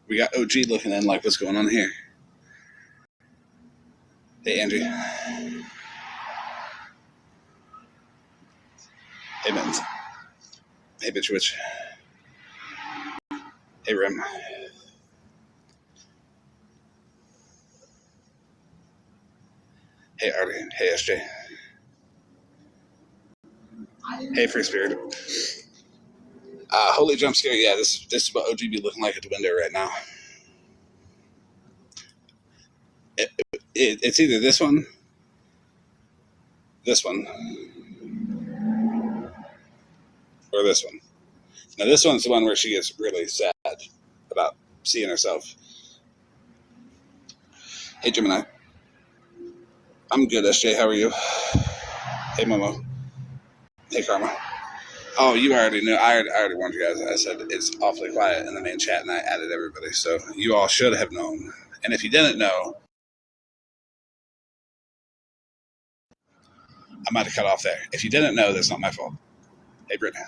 We got OG looking in like, what's going on here? Hey, Angie. Hey, Mittens. Hey, Bitch Witch. Hey, Rim. Hey, Artie. Hey, SJ. Hey, Free Spirit. Holy jump scare. Yeah, this is what OG be looking like at the window right now. It's either this one, or this one. Now, this one's the one where she gets really sad about seeing herself. Hey, Gemini. I'm good, SJ. How are you? Hey, Momo. Hey, Karma. Oh, you already knew. I already warned you guys. I said it's awfully quiet in the main chat, and I added everybody. So you all should have known. And if you didn't know, I might have cut off there. If you didn't know, that's not my fault. Hey, Brittany.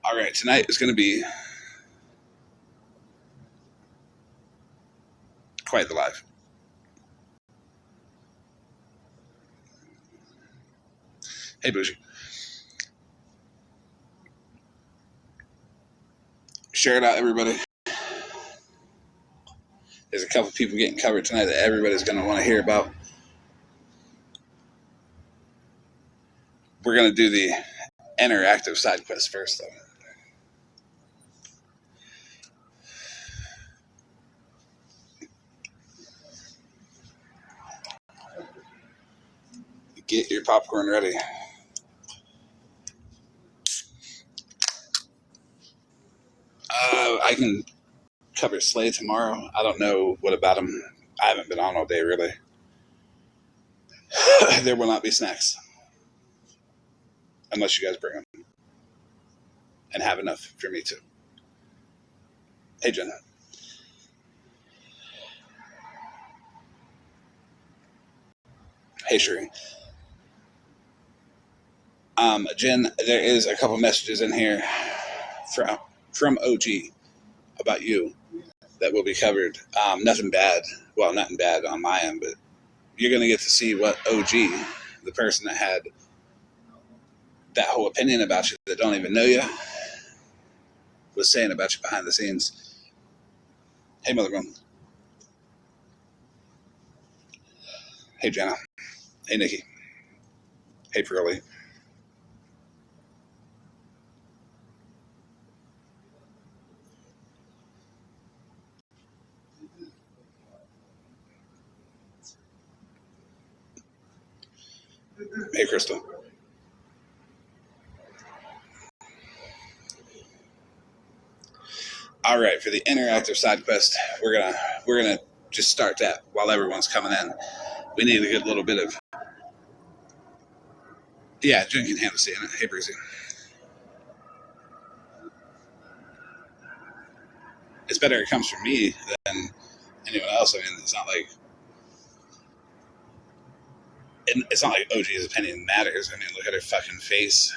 All right, tonight is going to be quite the live. Hey, Bougie. Share it out, everybody. There's a couple people getting covered tonight that everybody's going to want to hear about. We're going to do the interactive side quest first, though. Get your popcorn ready. I can cover Slay tomorrow. I don't know what about him. I haven't been on all day, really. There will not be snacks. Unless you guys bring them. And have enough for me, too. Hey, Jen. Hey, Sheree. Jen, there is a couple messages in here from OG about you that will be covered. Nothing bad. Well, nothing bad on my end, but you're going to get to see what OG, the person that had that whole opinion about you that don't even know you, was saying about you behind the scenes. Hey, Mother Moon. Hey, Jenna. Hey, Nikki. Hey, Pearly. Hey, Crystal. All right, for the interactive side quest, we're gonna just start that while everyone's coming in. We need a good little bit of Jen can handle seeing it. Hey, Breezy. It's better it comes from me than anyone else. I mean, it's not like OG's opinion matters. I mean, look at her fucking face.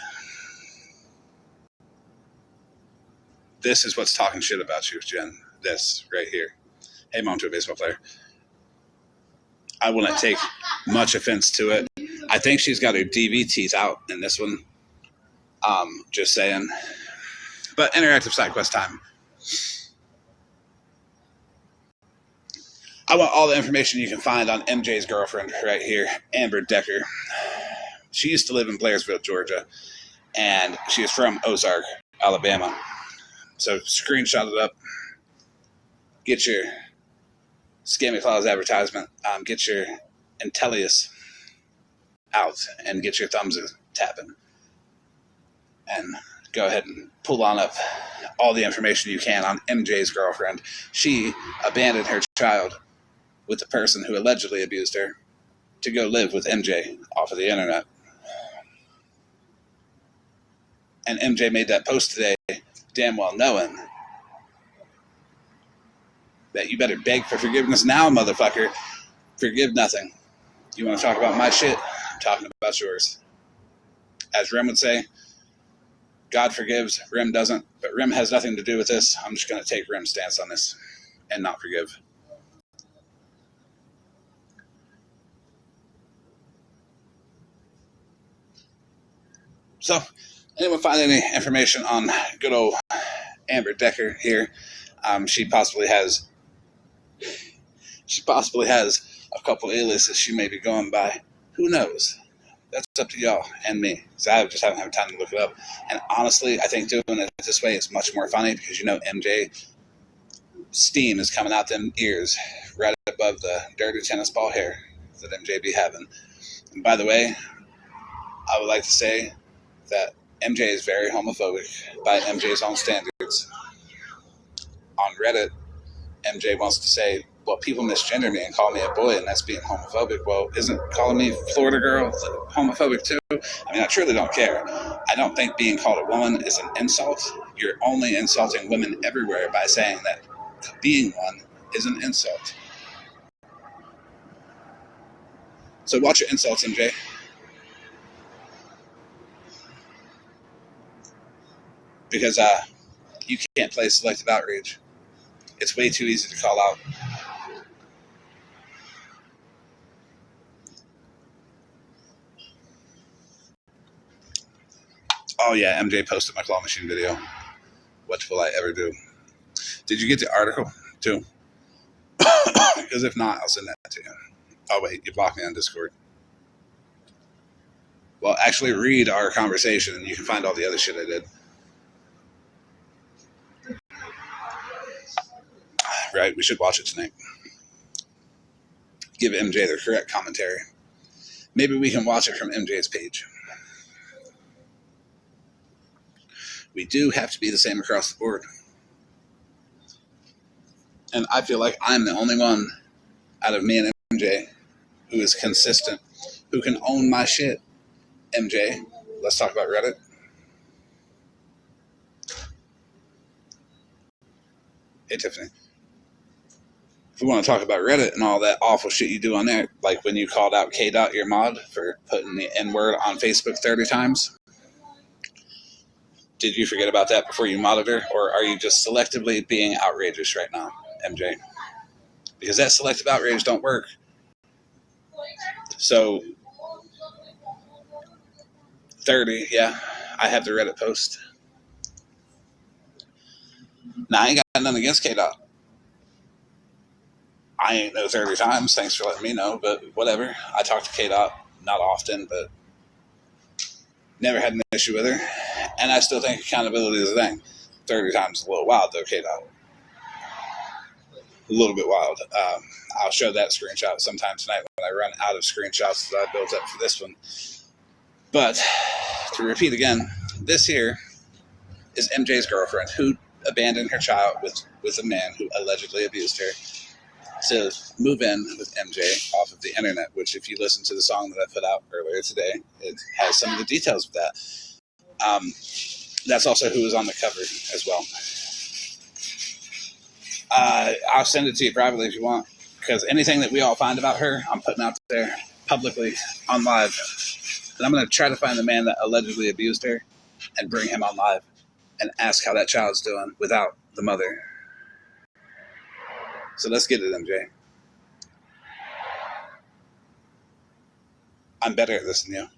This is what's talking shit about you, Jen. This right here. Hey, mom to a baseball player. I wouldn't take much offense to it. I think she's got her DV teeth out in this one. Just saying. But interactive side quest time. I want all the information you can find on MJ's girlfriend right here, Amber Decker. She used to live in Blairsville, Georgia, and she is from Ozark, Alabama. So screenshot it up. Get your Scammy Claus advertisement. Get your Intellius out and get your thumbs tapping. And go ahead and pull on up all the information you can on MJ's girlfriend. She abandoned her child with the person who allegedly abused her to go live with MJ off of the internet. And MJ made that post today, damn well knowing that you better beg for forgiveness now, motherfucker. Forgive nothing. You want to talk about my shit? I'm talking about yours. As Rem would say, God forgives, Rim doesn't, but Rim has nothing to do with this. I'm just going to take Rim's stance on this and not forgive. So, anyone find any information on good old Amber Decker here? She possibly has a couple aliases she may be going by. Who knows? That's up to y'all and me. So I just haven't had time to look it up. And honestly, I think doing it this way is much more funny because MJ steam is coming out them ears right above the dirty tennis ball hair that MJ be having. And by the way, I would like to say that MJ is very homophobic by MJ's own standards. On Reddit, MJ wants to say, well, people misgender me and call me a boy, and that's being homophobic. Well, isn't calling me Florida girl homophobic too? I mean, I truly don't care. I don't think being called a woman is an insult. You're only insulting women everywhere by saying that being one is an insult. So watch your insults, MJ. Because you can't play selective outrage. It's way too easy to call out. Oh yeah, MJ posted my claw machine video. What will I ever do? Did you get the article too? Because if not, I'll send that to you. Oh wait, you blocked me on Discord. Well, actually read our conversation and you can find all the other shit I did. Right, we should watch it tonight. Give MJ the correct commentary. Maybe we can watch it from MJ's page. We do have to be the same across the board. And I feel like I'm the only one out of me and MJ who is consistent, who can own my shit. MJ, let's talk about Reddit. Hey, Tiffany. If we want to talk about Reddit and all that awful shit you do on there, like when you called out K. Dot, your mod, for putting the N-word on Facebook 30 times, did you forget about that before you modded her? Or are you just selectively being outrageous right now, MJ? Because that selective outrage don't work. So, 30, yeah, I have the Reddit post. Now, I ain't got nothing against K. Dot. I ain't know 30 times. Thanks for letting me know, but whatever. I talk to K. Dot, not often, but never had an issue with her. And I still think accountability is a thing. 30 times is a little wild, though, K. Dot. A little bit wild. I'll show that screenshot sometime tonight when I run out of screenshots that I built up for this one. But to repeat again, this here is MJ's girlfriend who abandoned her child with a man who allegedly abused her to move in with MJ off of the internet, which if you listen to the song that I put out earlier today, it has some of the details of that. That's also who is on the cover as well. I'll send it to you privately if you want, because anything that we all find about her, I'm putting out there publicly on live. And I'm going to try to find the man that allegedly abused her and bring him on live and ask how that child's doing without the mother. So let's get it, MJ. I'm better at this than you.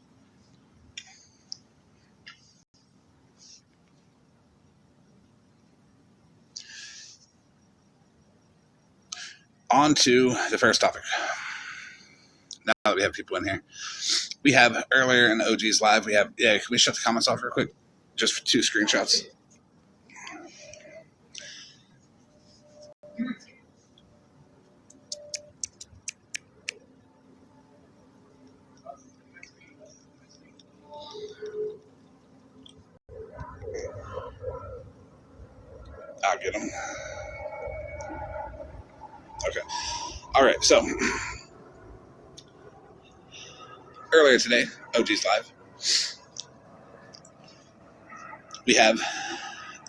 On to the first topic. Now that we have people in here. We have earlier in OG's live, can we shut the comments off real quick? Just for 2 screenshots. I'll get them. Okay. All right, so earlier today, OG's live, we have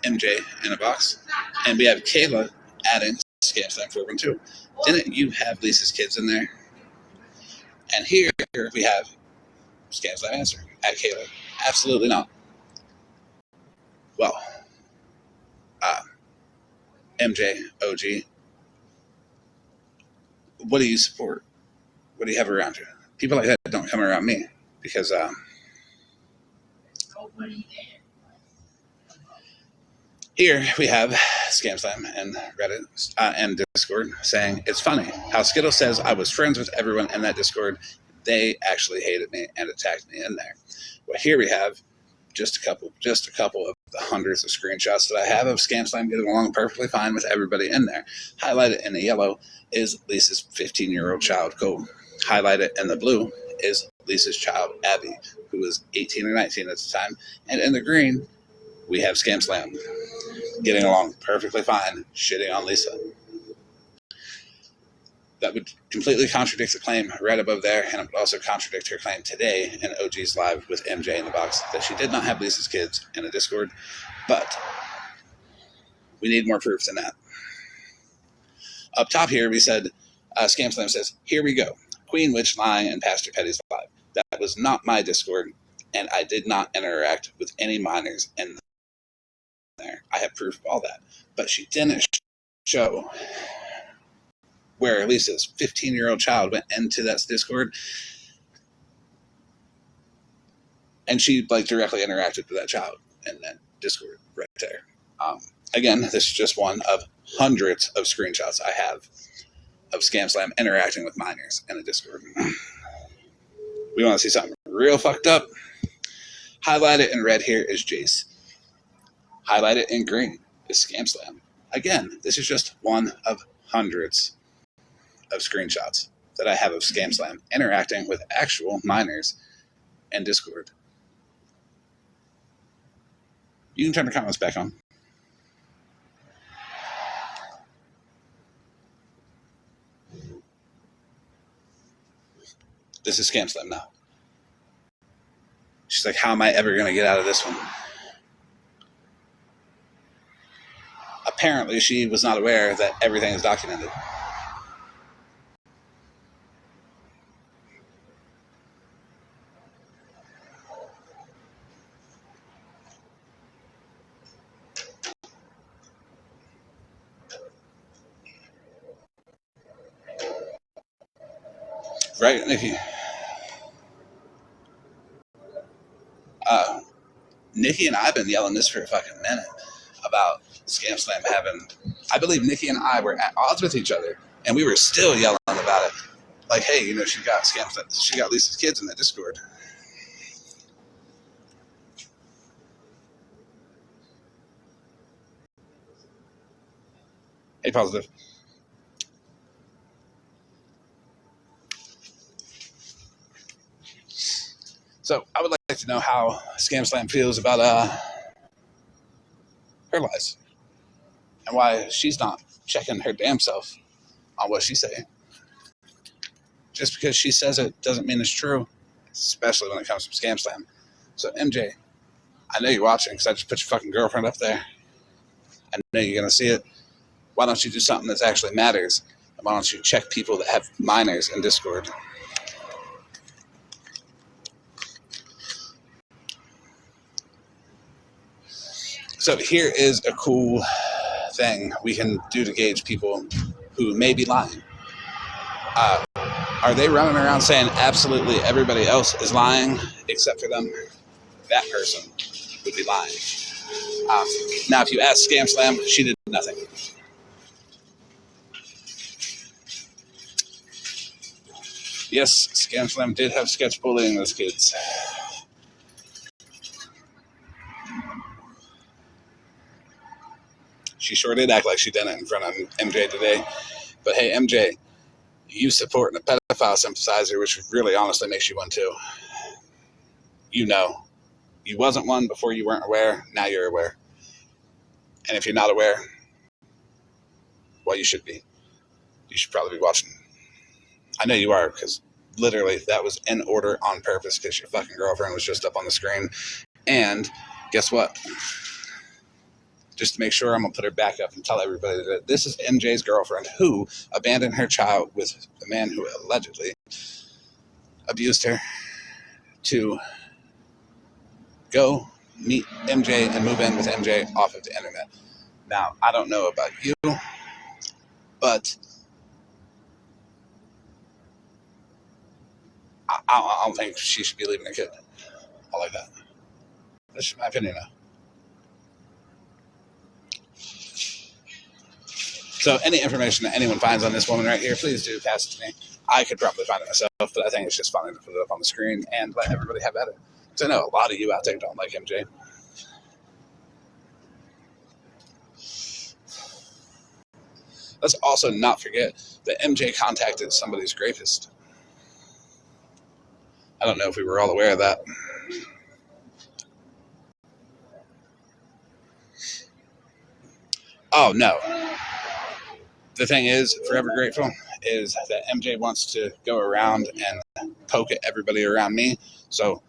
MJ in a box, and we have Kayla adding Fm4 too. Didn't you have Lisa's kids in there? And here we have Scam's Live Answer at Kayla. Absolutely not. Well, MJ, OG, what do you support? What do you have around you? People like that don't come around me because here we have ScamSlam and Reddit and Discord saying it's funny how Skittle says I was friends with everyone in that Discord. They actually hated me and attacked me in there. Well, here we have just a couple of the hundreds of screenshots that I have of ScamSlam getting along perfectly fine with everybody in there. Highlighted in the yellow is Lisa's 15-year-old child, Cole. Highlighted in the blue is Lisa's child, Abby, who was 18 or 19 at the time. And in the green, we have ScamSlam getting along perfectly fine, shitting on Lisa. That would completely contradict the claim right above there, and it would also contradict her claim today in OG's Live with MJ in the box that she did not have Lisa's kids in a Discord, but we need more proof than that. Up top here, we said, ScamSlam says, here we go. Queen Witch lying in Pastor Petty's Live. That was not my Discord, and I did not interact with any minors in there. I have proof of all that. But she didn't show where Lisa's 15-year-old child went into that Discord and she directly interacted with that child in that Discord right there. Again, this is just one of hundreds of screenshots I have of ScamSlam interacting with minors in a Discord. We want to see something real fucked up? Highlighted in red here is Jace. Highlighted in green is ScamSlam. Again, this is just one of hundreds of screenshots that I have of ScamSlam interacting with actual minors in Discord. You can turn the comments back on. This is ScamSlam now. She's like, how am I ever going to get out of this one? Apparently, she was not aware that everything is documented. Right, Nikki? Nikki and I have been yelling this for a fucking minute about ScamSlam having... I believe Nikki and I were at odds with each other, and we were still yelling about it. Like, hey, she got ScamSlam. She got Lisa's kids in that Discord. Hey, Positive. So I would like to know how ScamSlam feels about her lies and why she's not checking her damn self on what she's saying. Just because she says it doesn't mean it's true, especially when it comes from ScamSlam. So MJ, I know you're watching because I just put your fucking girlfriend up there. I know you're going to see it. Why don't you do something that actually matters? And why don't you check people that have minors in Discord? So here is a cool thing we can do to gauge people who may be lying. Are they running around saying absolutely everybody else is lying except for them? That person would be lying. Now, if you ask ScamSlam, she did nothing. Yes, ScamSlam did have sketch bullying those kids. She sure did act like she did it in front of MJ today. But hey, MJ, you supporting a pedophile sympathizer, which really honestly makes you one too. You know. You wasn't one before you weren't aware. Now you're aware. And if you're not aware, well, you should be. You should probably be watching. I know you are, because literally that was in order on purpose because your fucking girlfriend was just up on the screen. And guess what? Just to make sure, I'm going to put her back up and tell everybody that this is MJ's girlfriend who abandoned her child with a man who allegedly abused her to go meet MJ and move in with MJ off of the internet. Now, I don't know about you, but I don't think she should be leaving a kid all like that. That's just my opinion now. So any information that anyone finds on this woman right here, please do pass it to me. I could probably find it myself, but I think it's just funny to put it up on the screen and let everybody have at it. Because I know a lot of you out there don't like MJ. Let's also not forget that MJ contacted somebody's rapist. I don't know if we were all aware of that. Oh, no. The thing is, Forever Grateful, is that MJ wants to go around and poke at everybody around me. So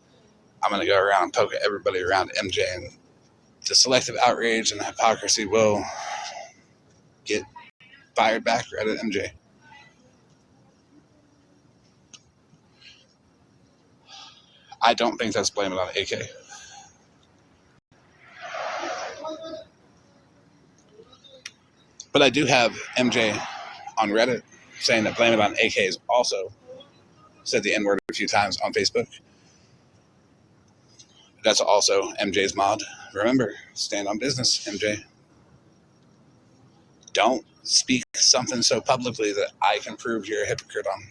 I'm going to go around and poke at everybody around MJ. And the selective outrage and the hypocrisy will get fired back right at MJ. I don't think that's blaming on AK. But I do have MJ on Reddit saying that blame it on AK's also said the N-word a few times on Facebook. That's also MJ's mod. Remember, stand on business, MJ. Don't speak something so publicly that I can prove you're a hypocrite on.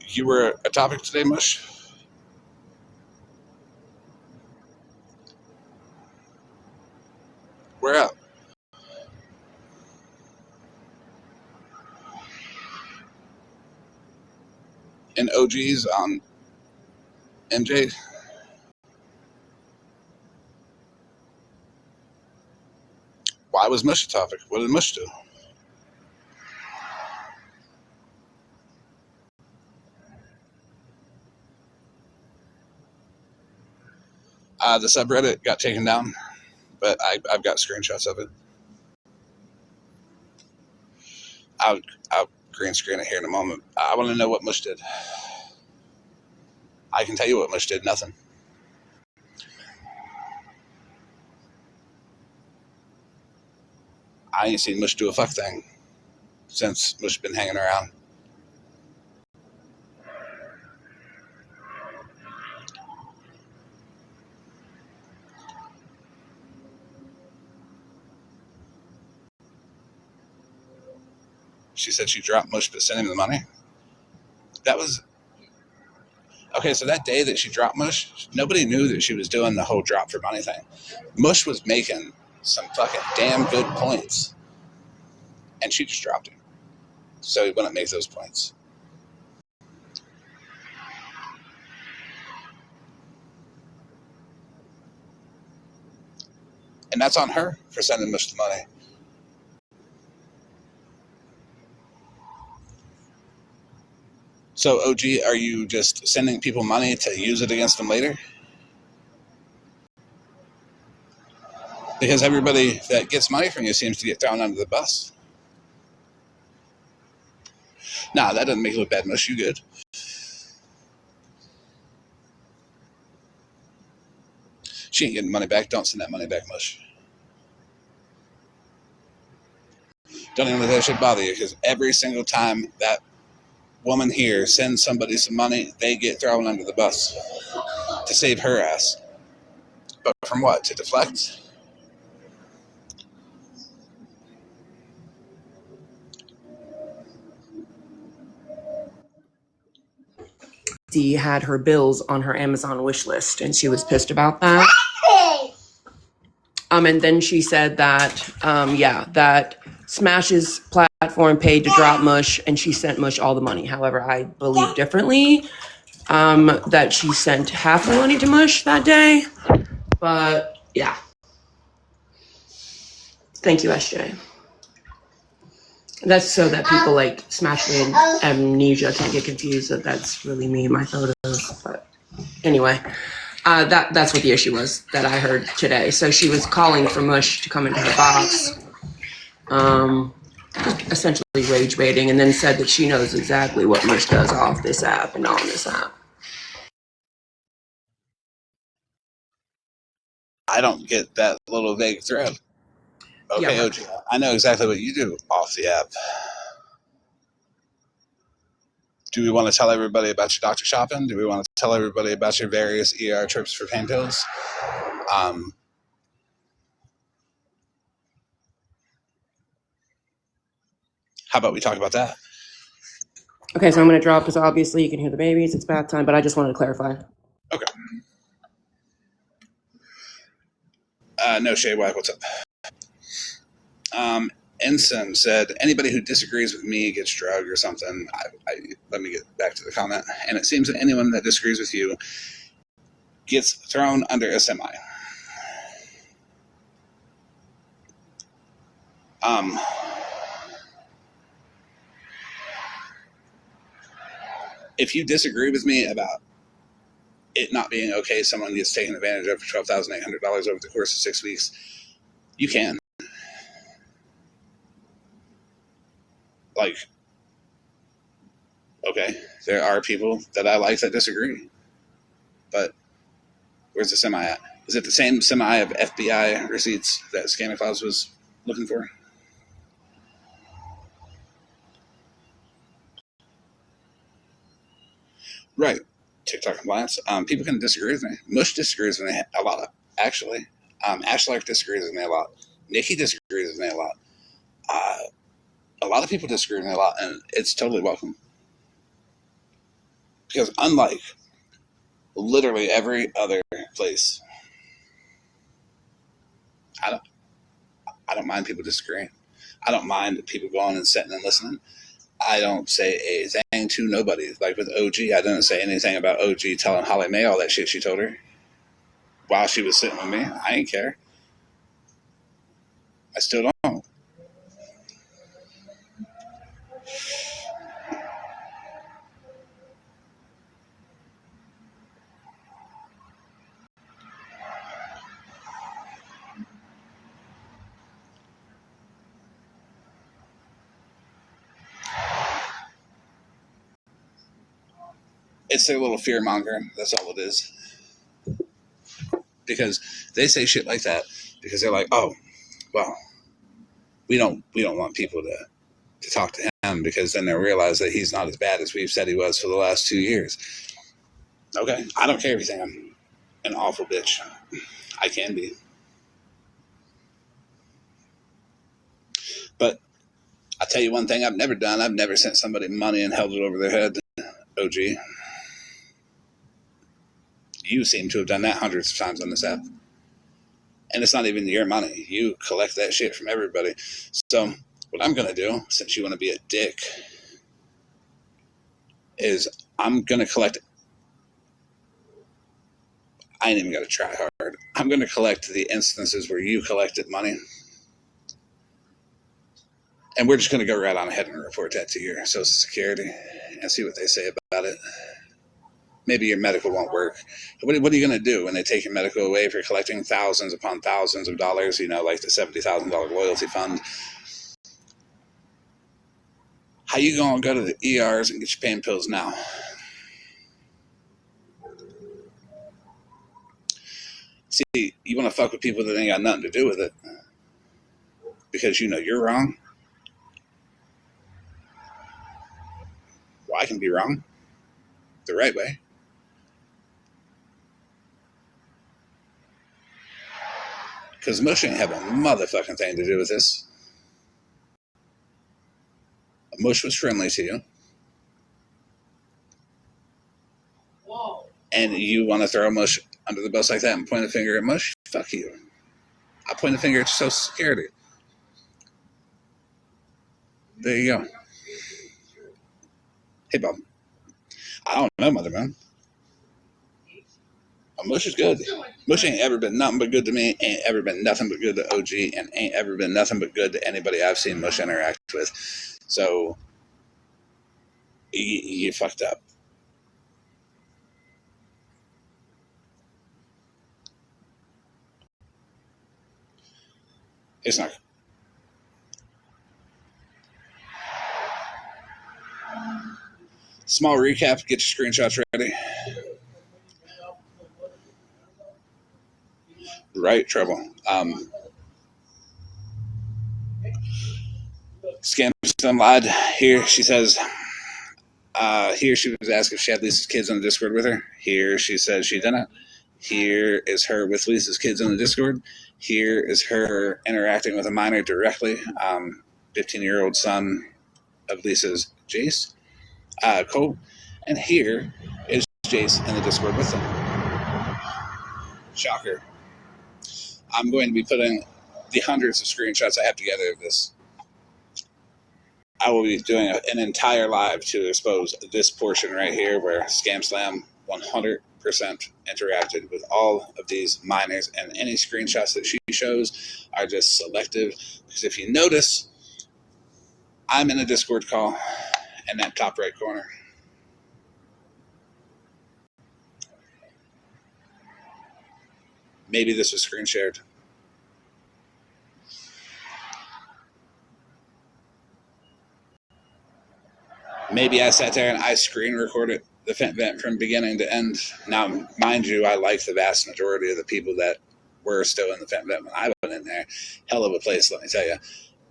You were a topic today, Mush? Where at? In OGs on MJ? Why was Mush a topic? What did Mush do? The subreddit got taken down, but I've got screenshots of it. I'll green screen it here in a moment. I want to know what Mush did. I can tell you what Mush did. Nothing. I ain't seen Mush do a fuck thing since Mush been hanging around. She said she dropped Mush but sent him the money. That was... Okay, so that day that she dropped Mush, nobody knew that she was doing the whole drop for money thing. Mush was making some fucking damn good points. And she just dropped him. So he wouldn't make those points. And that's on her for sending Mush the money. So, OG, are you just sending people money to use it against them later? Because everybody that gets money from you seems to get thrown under the bus. Nah, that doesn't make you look bad, Mush. You good. She ain't getting money back. Don't send that money back, Mush. Don't even let that shit bother you, because every single time that woman here sends somebody some money, they get thrown under the bus to save her ass. But from what? To deflect? She had her bills on her Amazon wish list, and she was pissed about that. And then she said that, that Smash's platform paid to drop Mush, and she sent Mush all the money. However, I believe differently, that she sent half the money to Mush that day. But, yeah. Thank you, SJ. That's so that people like Smash and Amnesia can't get confused that that's really me in my photos. But anyway, that's what the issue was that I heard today. So she was calling for Mush to come into her box. essentially rage baiting, and then said that she knows exactly what Mush does off this app and on this app. I don't get that little vague thread. Okay, Yeah, OG, I know exactly what you do off the app. Do we want to tell everybody about your doctor shopping? Do we want to tell everybody about your various ER trips for pain pills? How about we talk about that? okay, so I'm going to drop because obviously you can hear the babies. It's bath time, but I just wanted to clarify. Okay. No shade, wife. What's up? Ensign said, anybody who disagrees with me gets drugged or something. Let me get back to the comment. And it seems that anyone that disagrees with you gets thrown under a semi. If you disagree with me about it not being okay, someone gets taken advantage of for $12,800 over the course of 6 weeks, you can. Like, okay, there are people that I like that disagree, but where's the semi at? Is it the same semi of FBI receipts that Santa Claus was looking for? Right. TikTok compliance. People can disagree with me. Mush disagrees with me a lot, actually. Ashlark disagrees with me a lot. Nikki disagrees with me a lot. A lot of people disagree with me a lot, and it's totally welcome. Because unlike literally every other place, I don't, I don't mind people disagreeing. I don't mind people going and sitting and listening. I don't say a thing to nobody. Like with OG, I didn't say anything about OG telling Holly Mae all that shit she told her while she was sitting with me. I ain't care. I still don't. It's their little fear mongering. That's all it is. Because they say shit like that because they're like, oh, well, we don't want people to talk to him because then they'll realize that he's not as bad as we've said he was for the last 2 years. Okay, I don't care if you think I'm an awful bitch. I can be. But I'll tell you one thing I've never done. I've never sent somebody money and held it over their head. OG. You seem to have done that hundreds of times on this app. And it's not even your money. You collect that shit from everybody. So what I'm going to do, since you want to be a dick, is I'm going to collect. I ain't even got to try hard. I'm going to collect the instances where you collected money. And we're just going to go right on ahead and report that to your Social Security and see what they say about it. Maybe your medical won't work. What are you going to do when they take your medical away for collecting thousands upon thousands of dollars, like the $70,000 loyalty fund? How you going to go to the ERs and get your pain pills now? See, you want to fuck with people that ain't got nothing to do with it because you're wrong. Well, I can be wrong the right way. Because Mush ain't have a motherfucking thing to do with this. Mush was friendly to you. Whoa. And you want to throw Mush under the bus like that and point a finger at Mush? Fuck you. I point a finger at Social Security. There you go. Hey, Bob. I don't know, Mother Man. Mush is good. Mush ain't ever been nothing but good to me, ain't ever been nothing but good to OG, and ain't ever been nothing but good to anybody I've seen Mush interact with. So, you fucked up. It's not. Small recap. Get your screenshots ready. Right, trouble. Scam lied. Here she says. Here she was asked if she had Lisa's kids on the Discord with her. Here she says she didn't. Here is her with Lisa's kids on the Discord. Here is her interacting with a minor directly. 15-year-old son of Lisa's, Jace, Cole. And here is Jace in the Discord with them. Shocker. I'm going to be putting the hundreds of screenshots I have together of this. I will be doing an entire live to expose this portion right here where Scam Slam 100% interacted with all of these minors, and any screenshots that she shows are just selective. Because if you notice, I'm in a Discord call in that top right corner. Maybe this was screen shared. Maybe I sat there and I screen recorded the event from beginning to end. Now, mind you, I like the vast majority of the people that were still in the event when I went in there. Hell of a place, let me tell you.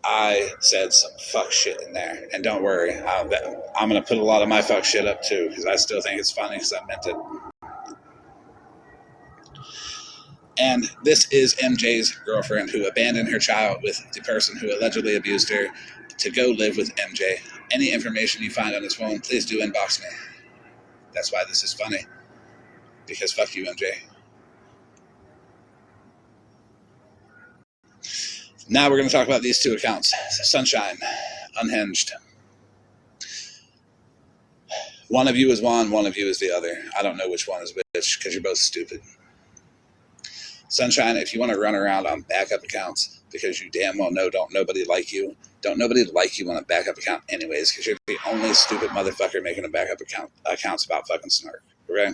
I said some fuck shit in there. And don't worry, I'm going to put a lot of my fuck shit up too, because I still think it's funny because I meant it. And this is MJ's girlfriend who abandoned her child with the person who allegedly abused her to go live with MJ. Any information you find on this phone, please do inbox me. That's why this is funny. Because fuck you, MJ. Now we're going to talk about these two accounts. Sunshine, Unhinged. One of you is one of you is the other. I don't know which one is which because you're both stupid. Sunshine, if you want to run around on backup accounts because you damn well know don't nobody like you on a backup account anyways, because you're the only stupid motherfucker making a backup accounts about fucking snark, okay?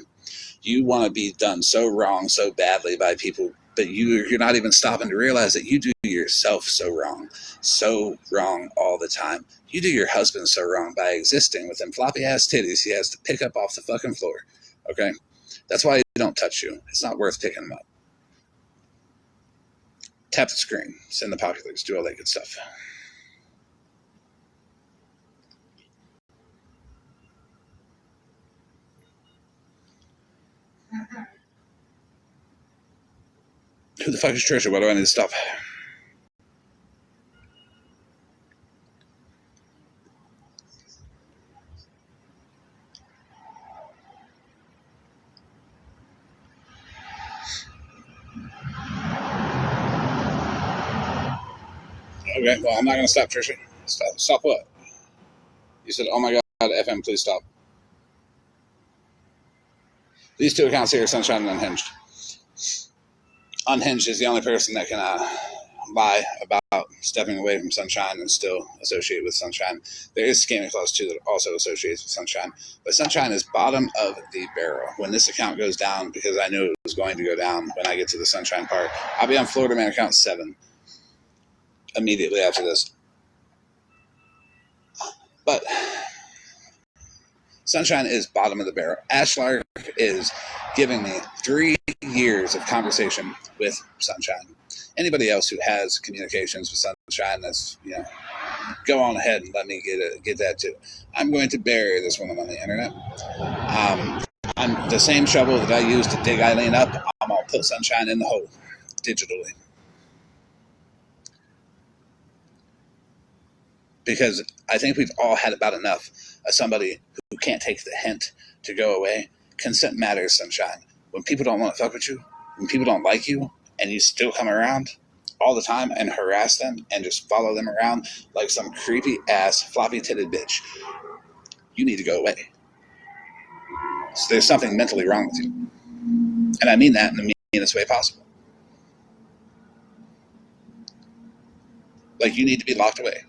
You want to be done so wrong, so badly by people, but you're not even stopping to realize that you do yourself so wrong all the time. You do your husband so wrong by existing with them floppy ass titties he has to pick up off the fucking floor, okay? That's why he don't touch you. It's not worth picking him up. Tap the screen, send the populace, do all that good stuff. Who the fuck is Trisha? Why do I need to stop? Okay, well, I'm not going to stop, Trisha. Stop what? You said, oh my God, FM, please stop. These two accounts here are Sunshine and Unhinged. Unhinged is the only person that can lie about stepping away from Sunshine and still associate with Sunshine. There is Scamming Clause too that also associates with Sunshine. But Sunshine is bottom of the barrel. When this account goes down, because I knew it was going to go down when I get to the Sunshine part, I'll be on Florida Man account 7 immediately after this. But Sunshine is bottom of the barrel. Ashlark is giving me 3 years of conversation with Sunshine. Anybody else who has communications with Sunshine, that's, go on ahead and let me get that too. I'm going to bury this woman on the internet. I'm the same shovel that I used to dig Eileen up. I'm going to put Sunshine in the hole digitally. Because I think we've all had about enough of somebody who can't take the hint to go away. Consent matters, Sunshine. When people don't want to fuck with you, when people don't like you, and you still come around all the time and harass them and just follow them around like some creepy ass floppy titted bitch, you need to go away. So there's something mentally wrong with you. And I mean that in the meanest way possible. Like, you need to be locked away.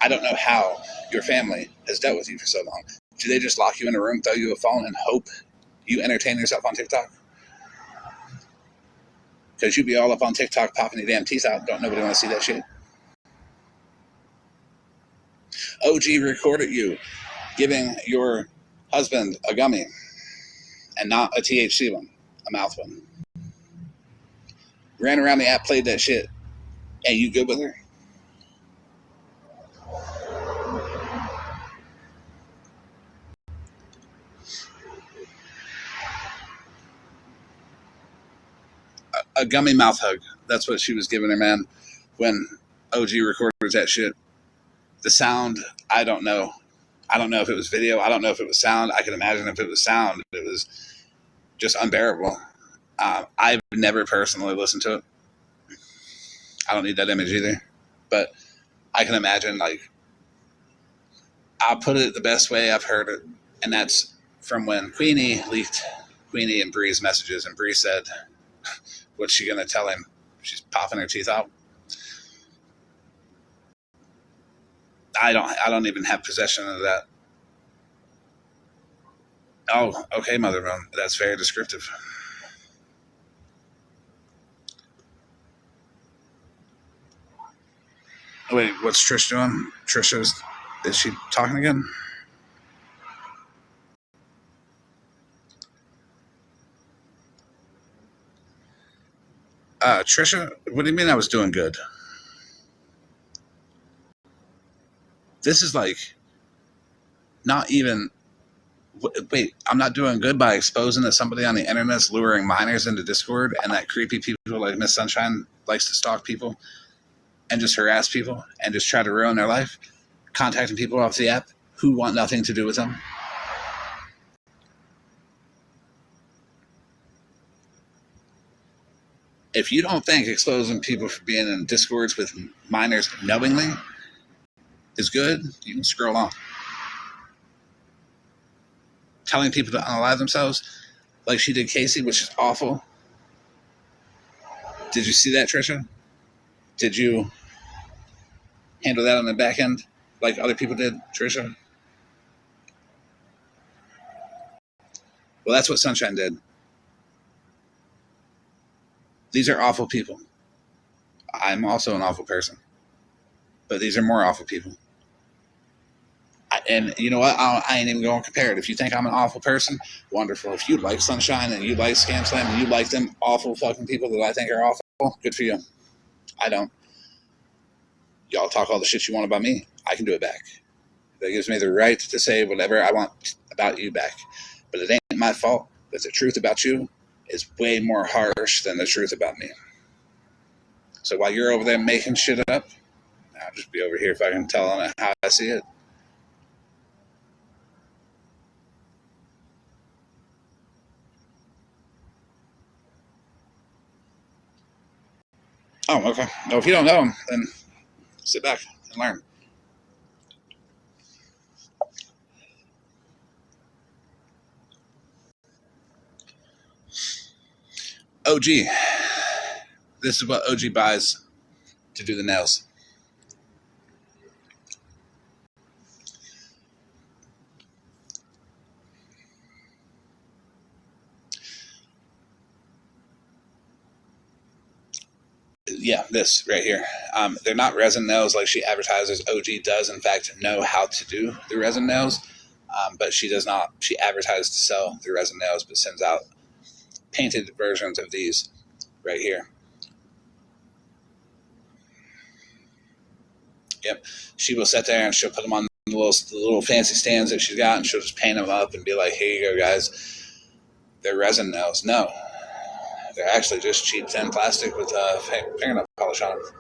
I don't know how your family has dealt with you for so long. Do they just lock you in a room, throw you a phone, and hope you entertain yourself on TikTok? Because you be all up on TikTok popping your damn teeth out. Don't nobody want to see that shit. OG recorded you giving your husband a gummy and not a THC one, a mouth one. Ran around the app, played that shit, and you good with her? A gummy mouth hug. That's what she was giving her man when OG recorded that shit. The sound, I don't know. I don't know if it was video. I don't know if it was sound. I can imagine if it was sound, it was just unbearable. I've never personally listened to it. I don't need that image either. But I can imagine, like, I'll put it the best way I've heard it. And that's from when Queenie leaked Queenie and Bree's messages. And Bree said, what's she going to tell him? She's popping her teeth out. I don't even have possession of that. Oh, okay, Mother Moon. That's very descriptive. Wait, what's Trish doing? Is she talking again? Trisha, what do you mean I was doing good? This is like not even. Wait, I'm not doing good by exposing that somebody on the internet's luring minors into Discord, and that creepy people like Miss Sunshine likes to stalk people and just harass people and just try to ruin their life, contacting people off the app who want nothing to do with them. If you don't think exposing people for being in Discords with minors knowingly is good, you can scroll on. Telling people to unalive themselves like she did Casey, which is awful. Did you see that, Trisha? Did you handle that on the back end like other people did, Trisha? Well, that's what Sunshine did. These are awful people. I'm also an awful person. But these are more awful people. And you know what? I ain't even going to compare it. If you think I'm an awful person, wonderful. If you like Sunshine and you like Scam Slam and you like them awful fucking people that I think are awful, good for you. I don't. Y'all talk all the shit you want about me. I can do it back. That gives me the right to say whatever I want about you back. But it ain't my fault that the truth about you is way more harsh than the truth about me. So while you're over there making shit up, I'll just be over here if I can tell them how I see it. Oh, okay. No, if you don't know them, then sit back and learn. OG. This is what OG buys to do the nails. Yeah, this right here. They're not resin nails like she advertises. OG does, in fact, know how to do the resin nails, but she does not. She advertises to sell the resin nails, but sends out painted versions of these right here. Yep. She will sit there and she'll put them on the little fancy stands that she's got, and she'll just paint them up and be like, here you go, guys. They're resin nails. No. They're actually just cheap, thin plastic with fingernail polish on them.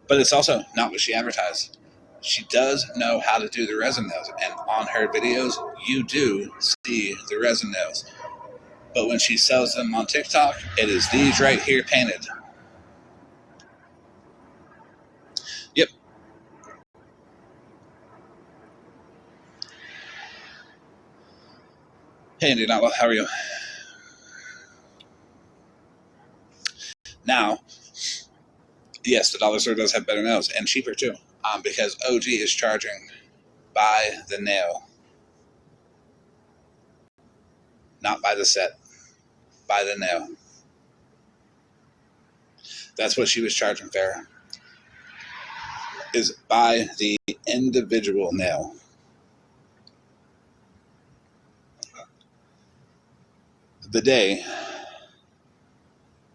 But it's also not what she advertised. She does know how to do the resin nails, and on her videos, you do see the resin nails. But when she sells them on TikTok, it is these right here painted. Yep. Hey, Indianapolis, how are you? Now, yes, the dollar store does have better nails, and cheaper too, because OG is charging by the nail, not by the set, by the nail. That's what she was charging Farrah. is by the individual nail. The day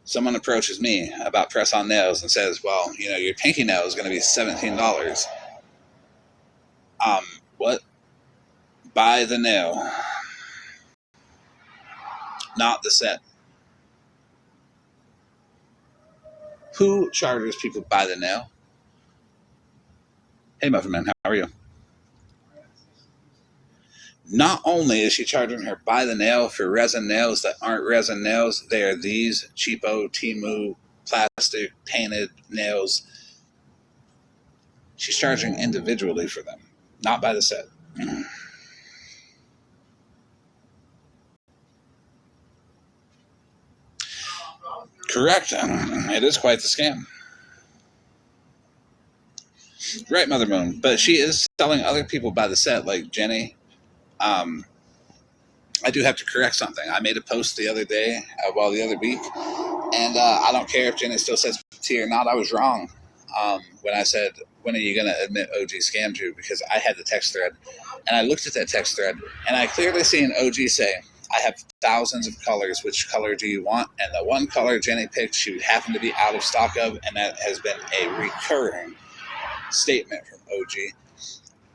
someone approaches me about press-on nails and says, well, your pinky nail is going to be $17. What? By the nail, not the set. Who charges people by the nail? Hey, Muffin Man, how are you? Not only is she charging her by the nail for resin nails that aren't resin nails, they are these cheapo Temu plastic painted nails. She's charging individually for them, not by the set. Correct. It is quite the scam. Right, Mother Moon. But she is selling other people by the set, like Jenny. I do have to correct something. I made a post the other day, the other week, and I don't care if Jenny still says T or not. I was wrong when I said, when are you going to admit OG scammed you? Because I had the text thread, and I looked at that text thread, and I clearly see an OG say, I have thousands of colors. Which color do you want? And the one color Jenny picked, she would happen to be out of stock of, and that has been a recurring statement from OG.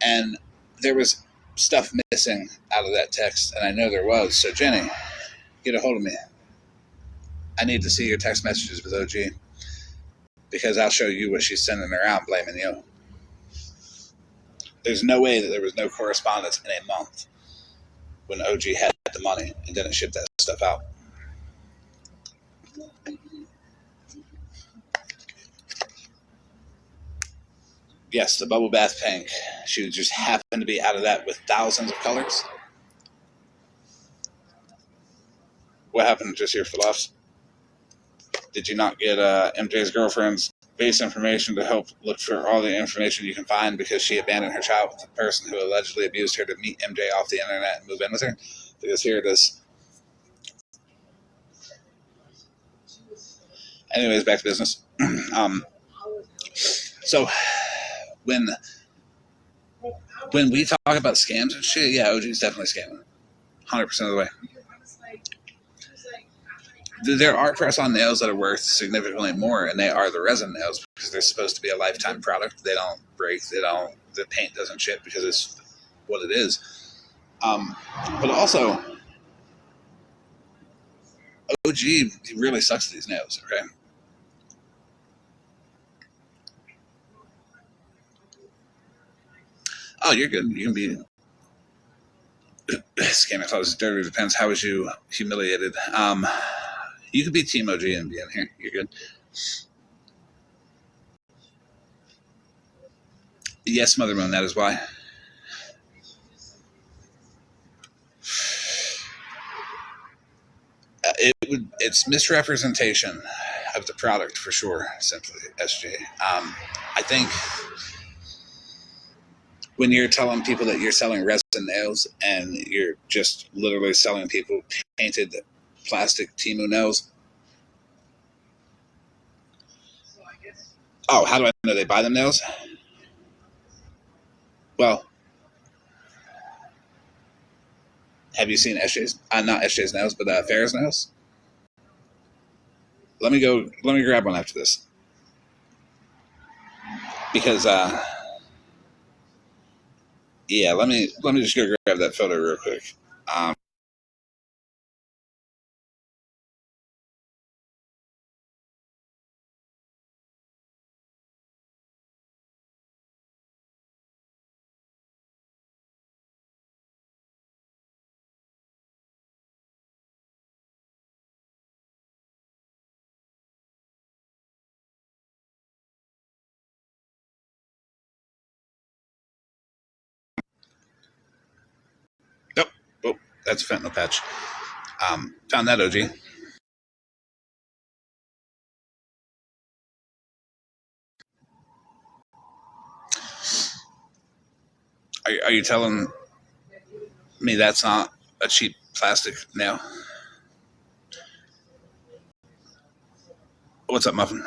And there was stuff missing out of that text, and I know there was. So Jenny, get a hold of me. I need to see your text messages with OG, because I'll show you what she's sending around blaming you. There's no way that there was no correspondence in a month when OG had the money and didn't ship that stuff out. Yes, the bubble bath pink. She just happened to be out of that with thousands of colors. What happened just here for laughs? Did you not get MJ's girlfriend's base information to help look for all the information you can find because she abandoned her child with the person who allegedly abused her to meet MJ off the internet and move in with her? Because here it is. Anyways, back to business. So when we talk about scams and shit, yeah, OG's definitely scamming. 100% of the way. There are press-on nails that are worth significantly more, and they are the resin nails because they're supposed to be a lifetime product. They don't break. The paint doesn't chip because it's what it is. But also, OG really sucks at these nails, okay? Oh, you're good. You can be scamming clothes dirty. Depends. How was you humiliated? You could be Team OG and be in here. You're good. Yes, Mother Moon, that is why. It's misrepresentation of the product for sure, simply, SJ. I think when you're telling people that you're selling resin nails and you're just literally selling people painted plastic Temu nails. Oh, how do I know they buy them nails? Well, have you seen SJ's? Not SJ's nails, but Farrah's nails. Let me grab one after this because yeah, let me just go grab that photo real quick. Nope. Oh, that's a fentanyl patch. Found that, OG. Are you telling me that's not a cheap plastic nail? What's up, Muffin?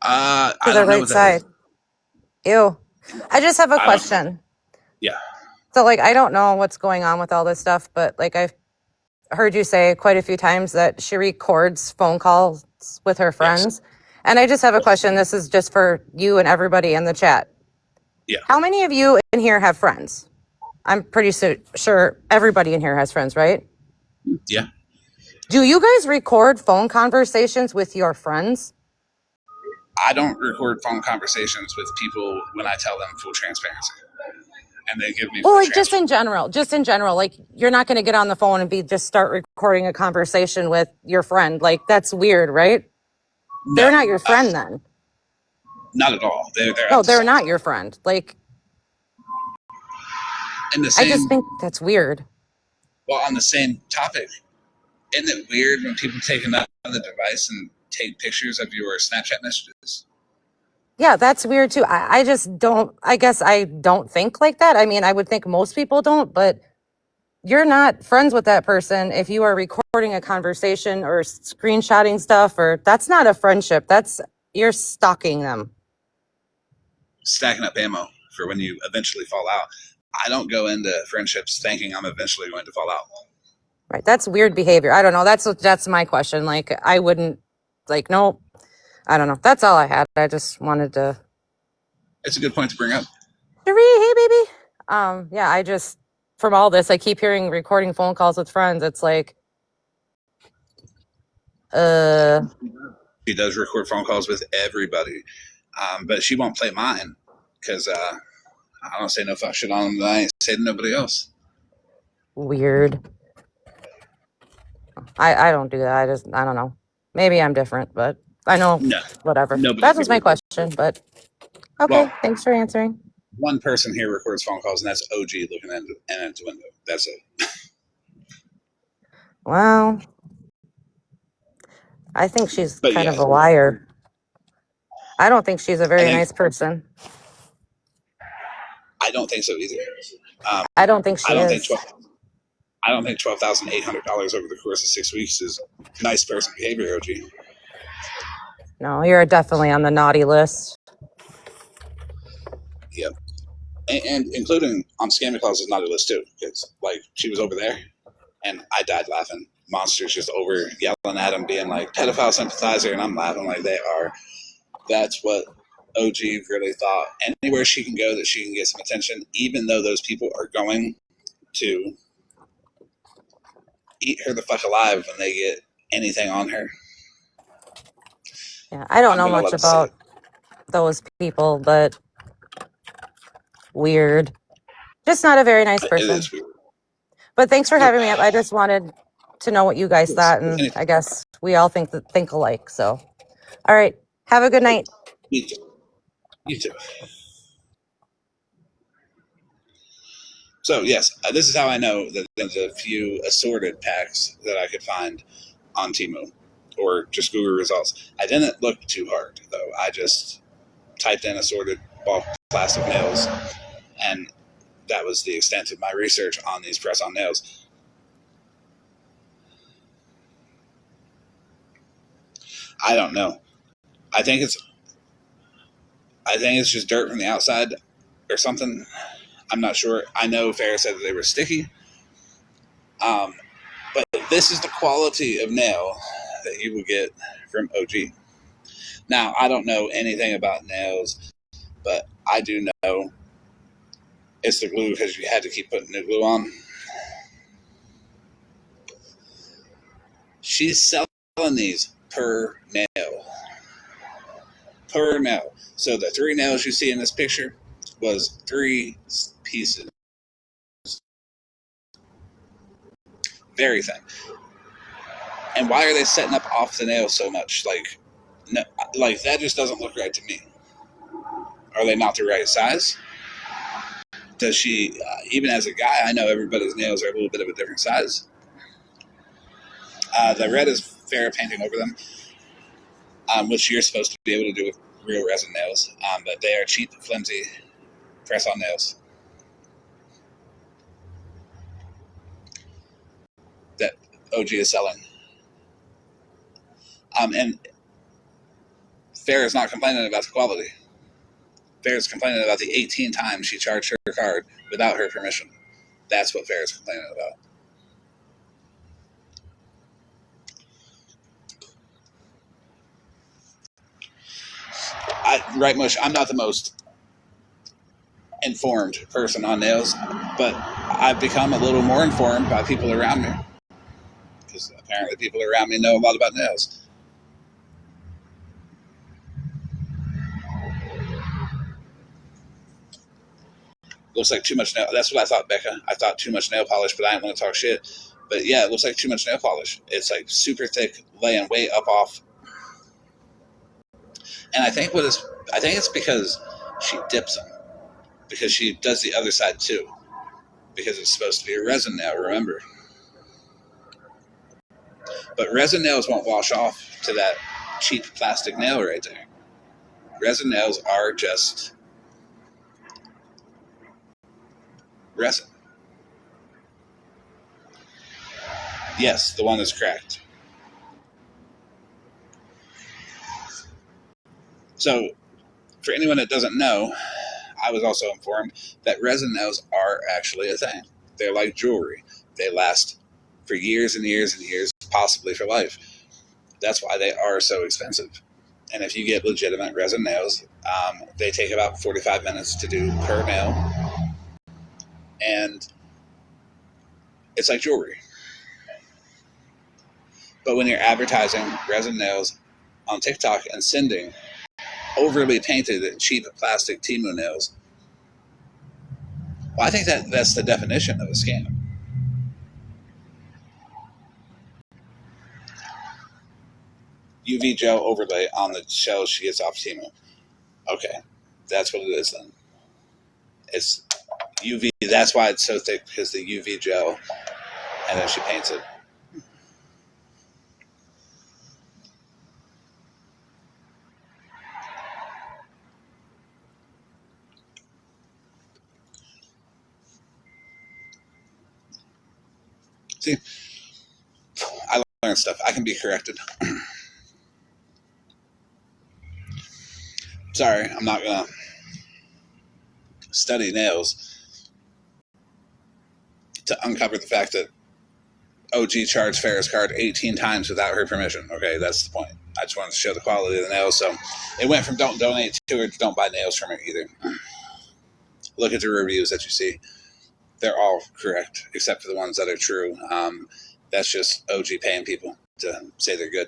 I To the don't know right what that is. side. Ew. I just have a I don't. question. Yeah. So, like, I don't know what's going on with all this stuff, but like, I've heard you say quite a few times that she records phone calls with her Yes. friends. And I just have a question. This is just for you and everybody in the chat. Yeah. How many of you in here have friends? I'm pretty sure everybody in here has friends, right? Yeah. Do you guys record phone conversations with your friends? I don't record phone conversations with people when I tell them full transparency, and they give me Well, full like just transparency. in general, like you're not going to get on the phone and just start recording a conversation with your friend. Like that's weird, right? No, They're not your friend then. not at all. They're No, at the they're same not your friend. Like in the I same. just think that's weird. Well, on the same topic, isn't it weird when people take another device and take pictures of your Snapchat messages? Yeah, that's weird too. I just don't, I guess I don't think like that. I mean, I would think most people don't, but you're not friends with that person if you are recording a conversation or screenshotting stuff, or that's not a friendship. That's you're stalking them. Stacking up ammo for when you eventually fall out. I don't go into friendships thinking I'm eventually going to fall out. Right. That's weird behavior. I don't know. That's my question. Like I wouldn't like nope. I don't know. That's all I had. I just wanted to It's a good point to bring up. Cherie, hey baby. Yeah, I just from all this I keep hearing recording phone calls with friends. It's like She does record phone calls with everybody, but she won't play mine because I don't say no fuck shit on them that I ain't say to nobody else. weird. I don't do that. I don't know. Maybe I'm different, but I know No, whatever. nobody's That was gonna my record. question, but okay, Well, thanks for answering. one person here records phone calls, and that's OG looking in at the window. That's it. Well, I think she's But kind yeah, of a liar. I don't think she's a I very think nice person. I don't think so either. I don't think I she don't think is. $12,800 over the course of 6 weeks is nice person behavior, OG. No, you're definitely on the naughty list. Yep. And including on Scammy Claus is not a list too, because like she was over there, and I died laughing. Monsters just over yelling at him, being like pedophile sympathizer, and I'm laughing like they are. That's what OG really thought. Anywhere she can go that she can get some attention, even though those people are going to eat her the fuck alive when they get anything on her. Yeah, I don't I'm know gonna much let it sit. about those people, but weird. Just not a very nice It person. is weird. But thanks for Nope. having me up. I just wanted to know what you guys thought, and I guess we all think alike. So, all right, have a good night. You too. You too. So yes, this is how I know that there's a few assorted packs that I could find on Temu or just Google results. I didn't look too hard though. I just typed in assorted bulk plastic nails, and that was the extent of my research on these press-on nails. I don't know. I think it's just dirt from the outside or something. I'm not sure. I know Farrah said that they were sticky. But this is the quality of nail that you will get from OG. Now, I don't know anything about nails, but I do know it's the glue because you had to keep putting new glue on. She's selling these per nail. Per nail. So the 3 nails you see in this picture was 3 pieces. Very thin. And why are they setting up off the nail so much? Like, no, like that just doesn't look right to me. Are they not the right size? Does she, even as a guy, I know everybody's nails are a little bit of a different size. The red is Farrah painting over them, which you're supposed to be able to do with real resin nails, but they are cheap, flimsy, press-on nails that OG is selling. And Fair is not complaining about the quality. Fair is complaining about the 18 times she charged her card without her permission. That's what Fair is complaining about. Right, Mush, I'm not the most informed person on nails, but I've become a little more informed by people around me. Because apparently people around me know a lot about nails. Looks like too much nail. That's what I thought, Becca. I thought too much nail polish, but I didn't want to talk shit. But yeah, it looks like too much nail polish. It's like super thick, laying way up off. And I think it's because she dips them. Because she does the other side too. Because it's supposed to be a resin nail, remember? But resin nails won't wash off to that cheap plastic nail right there. Resin nails are just resin. Yes, the one is cracked. So, for anyone that doesn't know, I was also informed that resin nails are actually a thing. They're like jewelry. They last for years and years and years, possibly for life. That's why they are so expensive. And if you get legitimate resin nails, they take about 45 minutes to do per nail. And it's like jewelry. But when you're advertising resin nails on TikTok and sending overly painted, cheap plastic Temu nails, well, I think that's the definition of a scam. UV gel overlay on the shells she gets off Temu. Okay, that's what it is then. It's UV. That's why it's so thick, because the UV gel, and then she paints it. See, I learn stuff. I can be corrected. Sorry, I'm not gonna study nails to uncover the fact that OG charged Farrah's card 18 times without her permission. Okay, that's the point. I just wanted to show the quality of the nails. So it went from don't donate to her to don't buy nails from her either. Look at the reviews that you see. They're all correct, except for the ones that are true. That's just OG paying people to say they're good.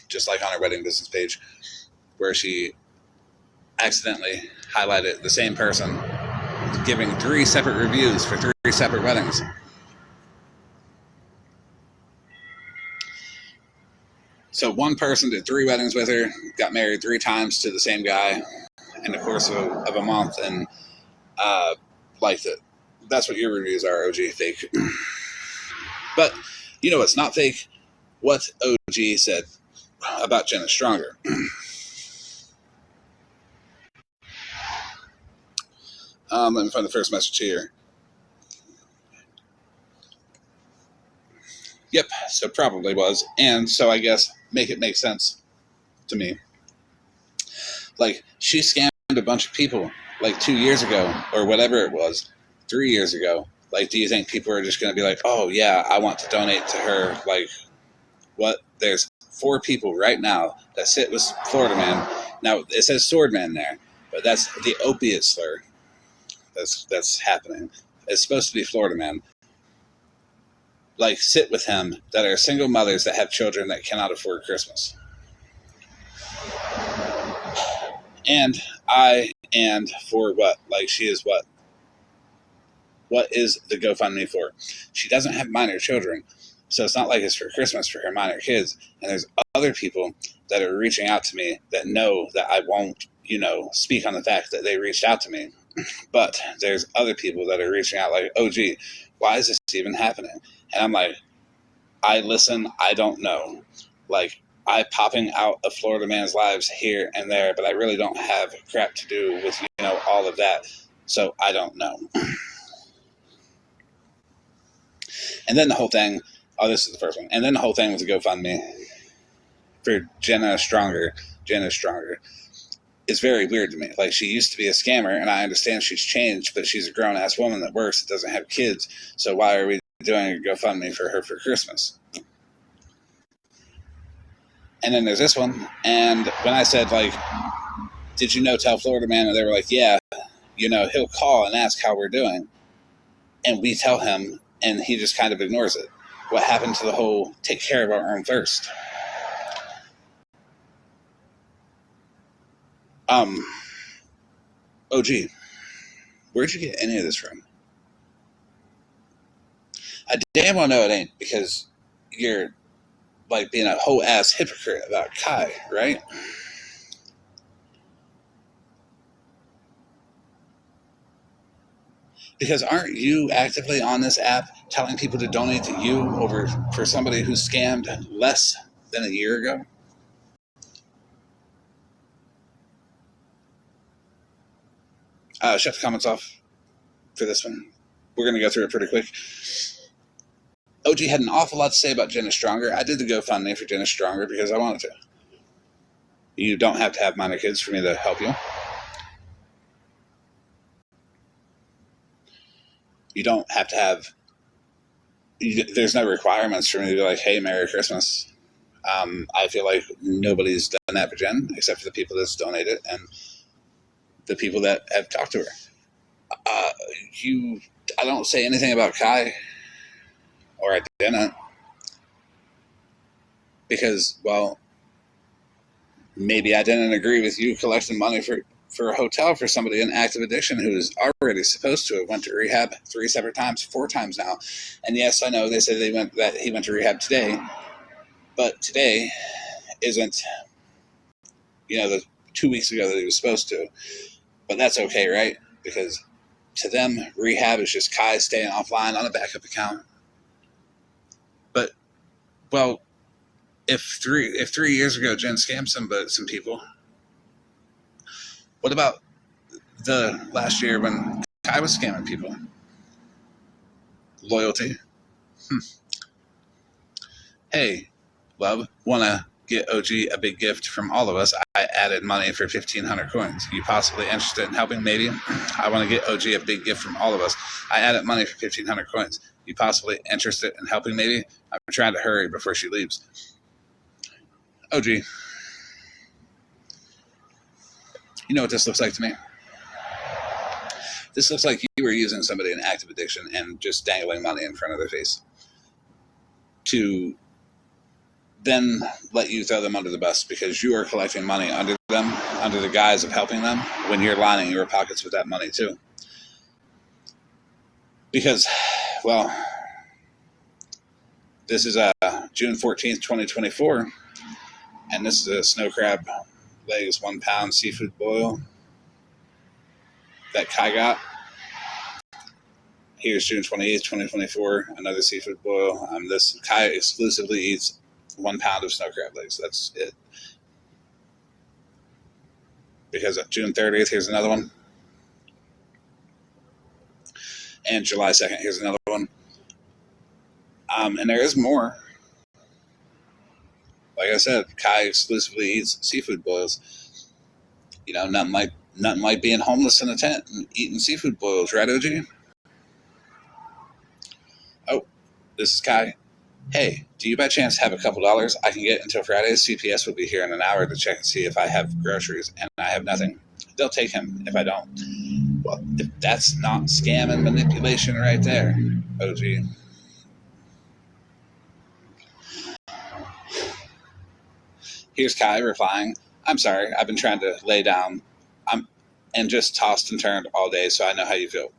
Just like on her wedding business page, where she accidentally highlighted the same person giving 3 separate reviews for 3 separate weddings. So one person did 3 weddings with her, got married 3 times to the same guy in the course of a month, and liked it. That's what your reviews are, OG. Fake. But you know what's not fake? What OG said about Jenna Stronger. Let me find the first message here. Yep, so probably was. And so I guess make it make sense to me. Like, she scammed a bunch of people like 2 years ago, or whatever it was, 3 years ago. Like, do you think people are just going to be like, oh, yeah, I want to donate to her? Like, what? There's 4 people right now that sit with Florida Man. Now, it says Sword Man there, but that's the opiate slur that's happening. It's supposed to be Florida Man. Like, sit with him that are single mothers that have children that cannot afford Christmas. And for what? Like, she is what? What is the GoFundMe for? She doesn't have minor children, so it's not like it's for Christmas for her minor kids. And there's other people that are reaching out to me that know that I won't, speak on the fact that they reached out to me. But there's other people that are reaching out like, oh, gee, why is this even happening? And I'm like, I listen, I don't know. Like, I popping out of Florida Man's lives here and there, but I really don't have crap to do with, all of that. So I don't know. And then the whole thing, this is the first one. And then the whole thing was a GoFundMe. for Jenna Stronger is very weird to me. Like, she used to be a scammer, and I understand she's changed, but she's a grown-ass woman that works, that doesn't have kids, so why are we doing a GoFundMe for her for Christmas? And then there's this one, and when I said, like, did you know Tell Florida Man? And they were like, yeah, he'll call and ask how we're doing, and we tell him, and he just kind of ignores it. What happened to the whole take care of our own first? OG, where'd you get any of this from? I damn well know it ain't, because you're like being a whole ass hypocrite about Kai, right? Because aren't you actively on this app telling people to donate to you over for somebody who scammed less than a year ago? Shut the comments off for this one. We're going to go through it pretty quick. OG had an awful lot to say about Jenna Stronger. I did the GoFundMe for Jenna Stronger because I wanted to. You don't have to have minor kids for me to help you. You don't have to have... there's no requirements for me to be like, hey, Merry Christmas. I feel like nobody's done that for Jen except for the people that's donated and the people that have talked to her. I don't say anything about Kai, or I didn't, because, well, maybe I didn't agree with you collecting money for a hotel for somebody in active addiction who is already supposed to have went to rehab 3 separate times, 4 times now. And yes, I know they said that he went to rehab today, but today isn't, the 2 weeks ago that he was supposed to. But that's okay, right? Because to them, rehab is just Kai staying offline on a backup account. But, well, if 3 years ago Jen scammed some people, what about the last year when Kai was scamming people? Loyalty. Hey, love, wanna get OG a big gift from all of us? I added money for 1,500 coins. You possibly interested in helping? Maybe. I want to get OG a big gift from all of us. I added money for 1,500 coins. You possibly interested in helping? Maybe. I'm trying to hurry before she leaves. OG, you know what this looks like to me? This looks like you were using somebody in active addiction and just dangling money in front of their face to then let you throw them under the bus because you are collecting money under them, under the guise of helping them, when you're lining your pockets with that money too. Because, well, this is June 14th, 2024, and this is a snow crab legs 1 pound seafood boil that Kai got. Here's June 28th, 2024, another seafood boil. This Kai exclusively eats 1 pound of snow crab legs. That's it. Because of June 30th, here's another one. And July 2nd, here's another one. And there is more. Like I said, Kai exclusively eats seafood boils. Nothing like being homeless in a tent and eating seafood boils, right, OG? Oh, this is Kai. Hey, do you by chance have a couple dollars I can get until Friday? CPS will be here in an hour to check and see if I have groceries, and I have nothing. They'll take him if I don't. Well, if that's not scam and manipulation right there, OG. Here's Kai replying, I'm sorry, I've been trying to lay down and just tossed and turned all day, so I know how you feel.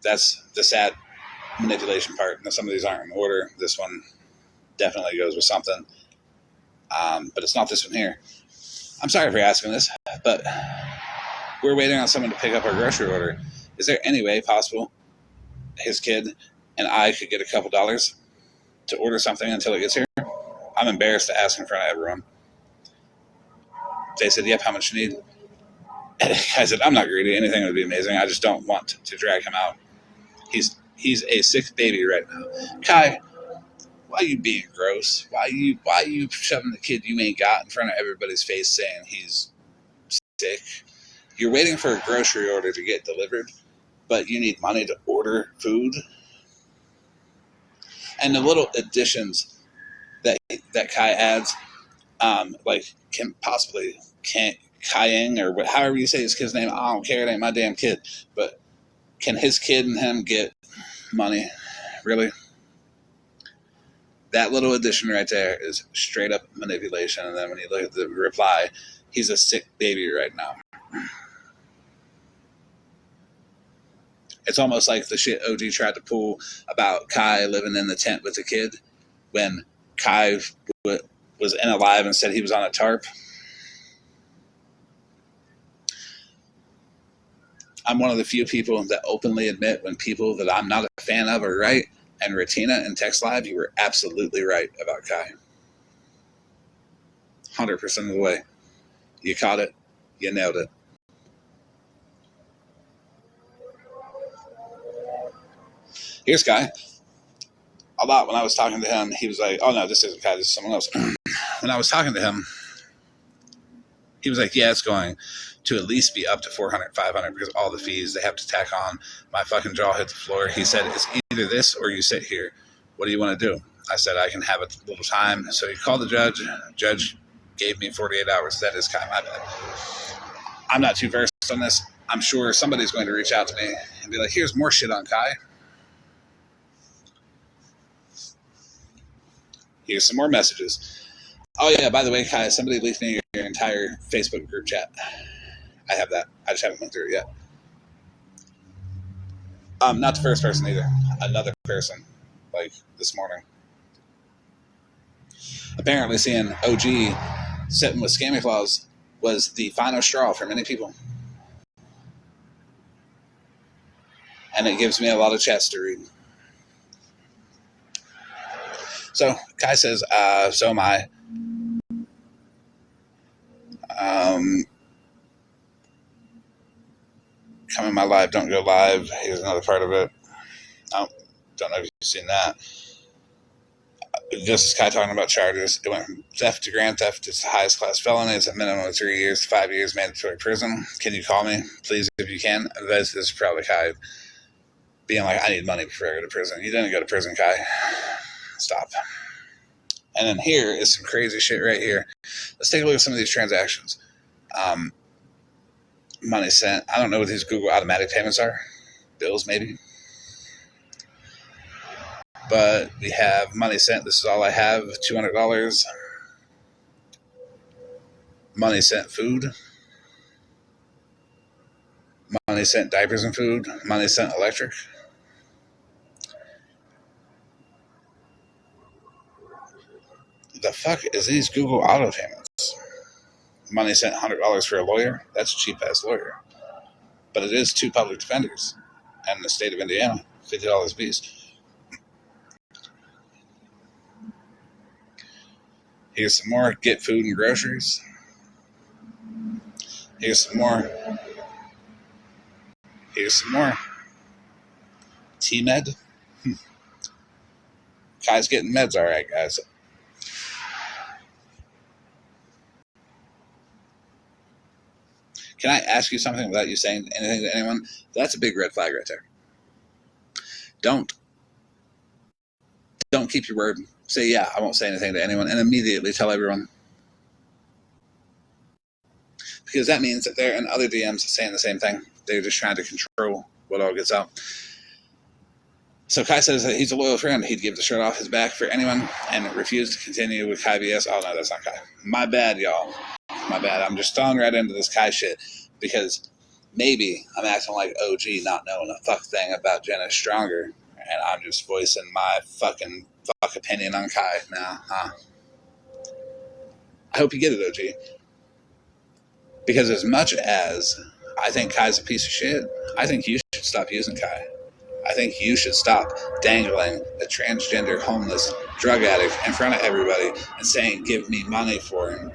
That's the sad manipulation part. Now, some of these aren't in order. This one definitely goes with something, but it's not this one here. I'm sorry for asking this, but we're waiting on someone to pick up our grocery order. Is there any way possible his kid and I could get a couple dollars to order something until it gets here? I'm embarrassed to ask in front of everyone. They said, yep, how much you need? I said, I'm not greedy. Anything would be amazing. I just don't want to drag him out. He's a sick baby right now. Kai, why you being gross? Why you shoving the kid you ain't got in front of everybody's face saying he's sick? You're waiting for a grocery order to get delivered, but you need money to order food. And the little additions that Kai adds, can't Kaying or however you say his kid's name. I don't care. It ain't my damn kid. But can his kid and him get money? Really? That little addition right there is straight up manipulation. And then when you look at the reply, he's a sick baby right now. It's almost like the shit OG tried to pull about Kai living in the tent with the kid when Kai was in alive and said he was on a tarp. I'm one of the few people that openly admit when people that I'm not a fan of are right. And Ratina in Text Live, you were absolutely right about Kai. 100% of the way. You caught it. You nailed it. Here's Kai. A lot when I was talking to him, he was like, oh no, this isn't Kai, this is someone else. When I was talking to him, he was like, yeah, it's going to at least be up to 400, 500 because all the fees they have to tack on. My fucking jaw hit the floor. He said, it's either this or you sit here. What do you want to do? I said, I can have a little time. So he called the judge. Judge gave me 48 hours. That is kind of my bad. I'm not too versed on this. I'm sure somebody's going to reach out to me and be like, here's more shit on Kai. Here's some more messages. Oh, yeah, by the way, Kai, somebody leaked me your entire Facebook group chat. I have that. I just haven't went through it yet. Not the first person either. Another person, like this morning. Apparently seeing OG sitting with Scammy Claus was the final straw for many people. And it gives me a lot of chats to read. So, Kai says, so am I. Come in my live, don't go live. Here's another part of it. I don't know if you've seen that. Just as Kai talking about charges, it went from theft to grand theft. It's the highest class felony. It's a minimum of 3 years, 5 years mandatory prison. Can you call me, please, if you can? This is probably Kai being like, I need money before I go to prison. You didn't go to prison, Kai. Stop. And then here is some crazy shit right here. Let's take a look at some of these transactions. Money sent. I don't know what these Google automatic payments are. Bills, maybe. But we have money sent. This is all I have. $200. Money sent food. Money sent diapers and food. Money sent electric. The fuck is these Google auto payments? Money sent $100 for a lawyer. That's a cheap ass lawyer. But it is 2 public defenders. And in the state of Indiana, $50 a piece. Here's some more. Get food and groceries. Here's some more. Here's some more. T-Med. Kai's getting meds all right, guys. Can I ask you something without you saying anything to anyone? That's a big red flag right there. Don't keep your word. Say, yeah, I won't say anything to anyone, and immediately tell everyone. Because that means that they're in other DMs saying the same thing. They're just trying to control what all gets out. So Kai says that he's a loyal friend. He'd give the shirt off his back for anyone and refuse to continue with Kai BS. Oh, no, that's not Kai. My bad, y'all. My bad. I'm just throwing right into this Kai shit because maybe I'm acting like OG not knowing a fuck thing about Jenna Stronger, and I'm just voicing my fucking opinion on Kai now. I hope you get it, OG. Because as much as I think Kai's a piece of shit, I think you should stop using Kai. I think you should stop dangling a transgender, homeless, drug addict in front of everybody and saying, give me money for him.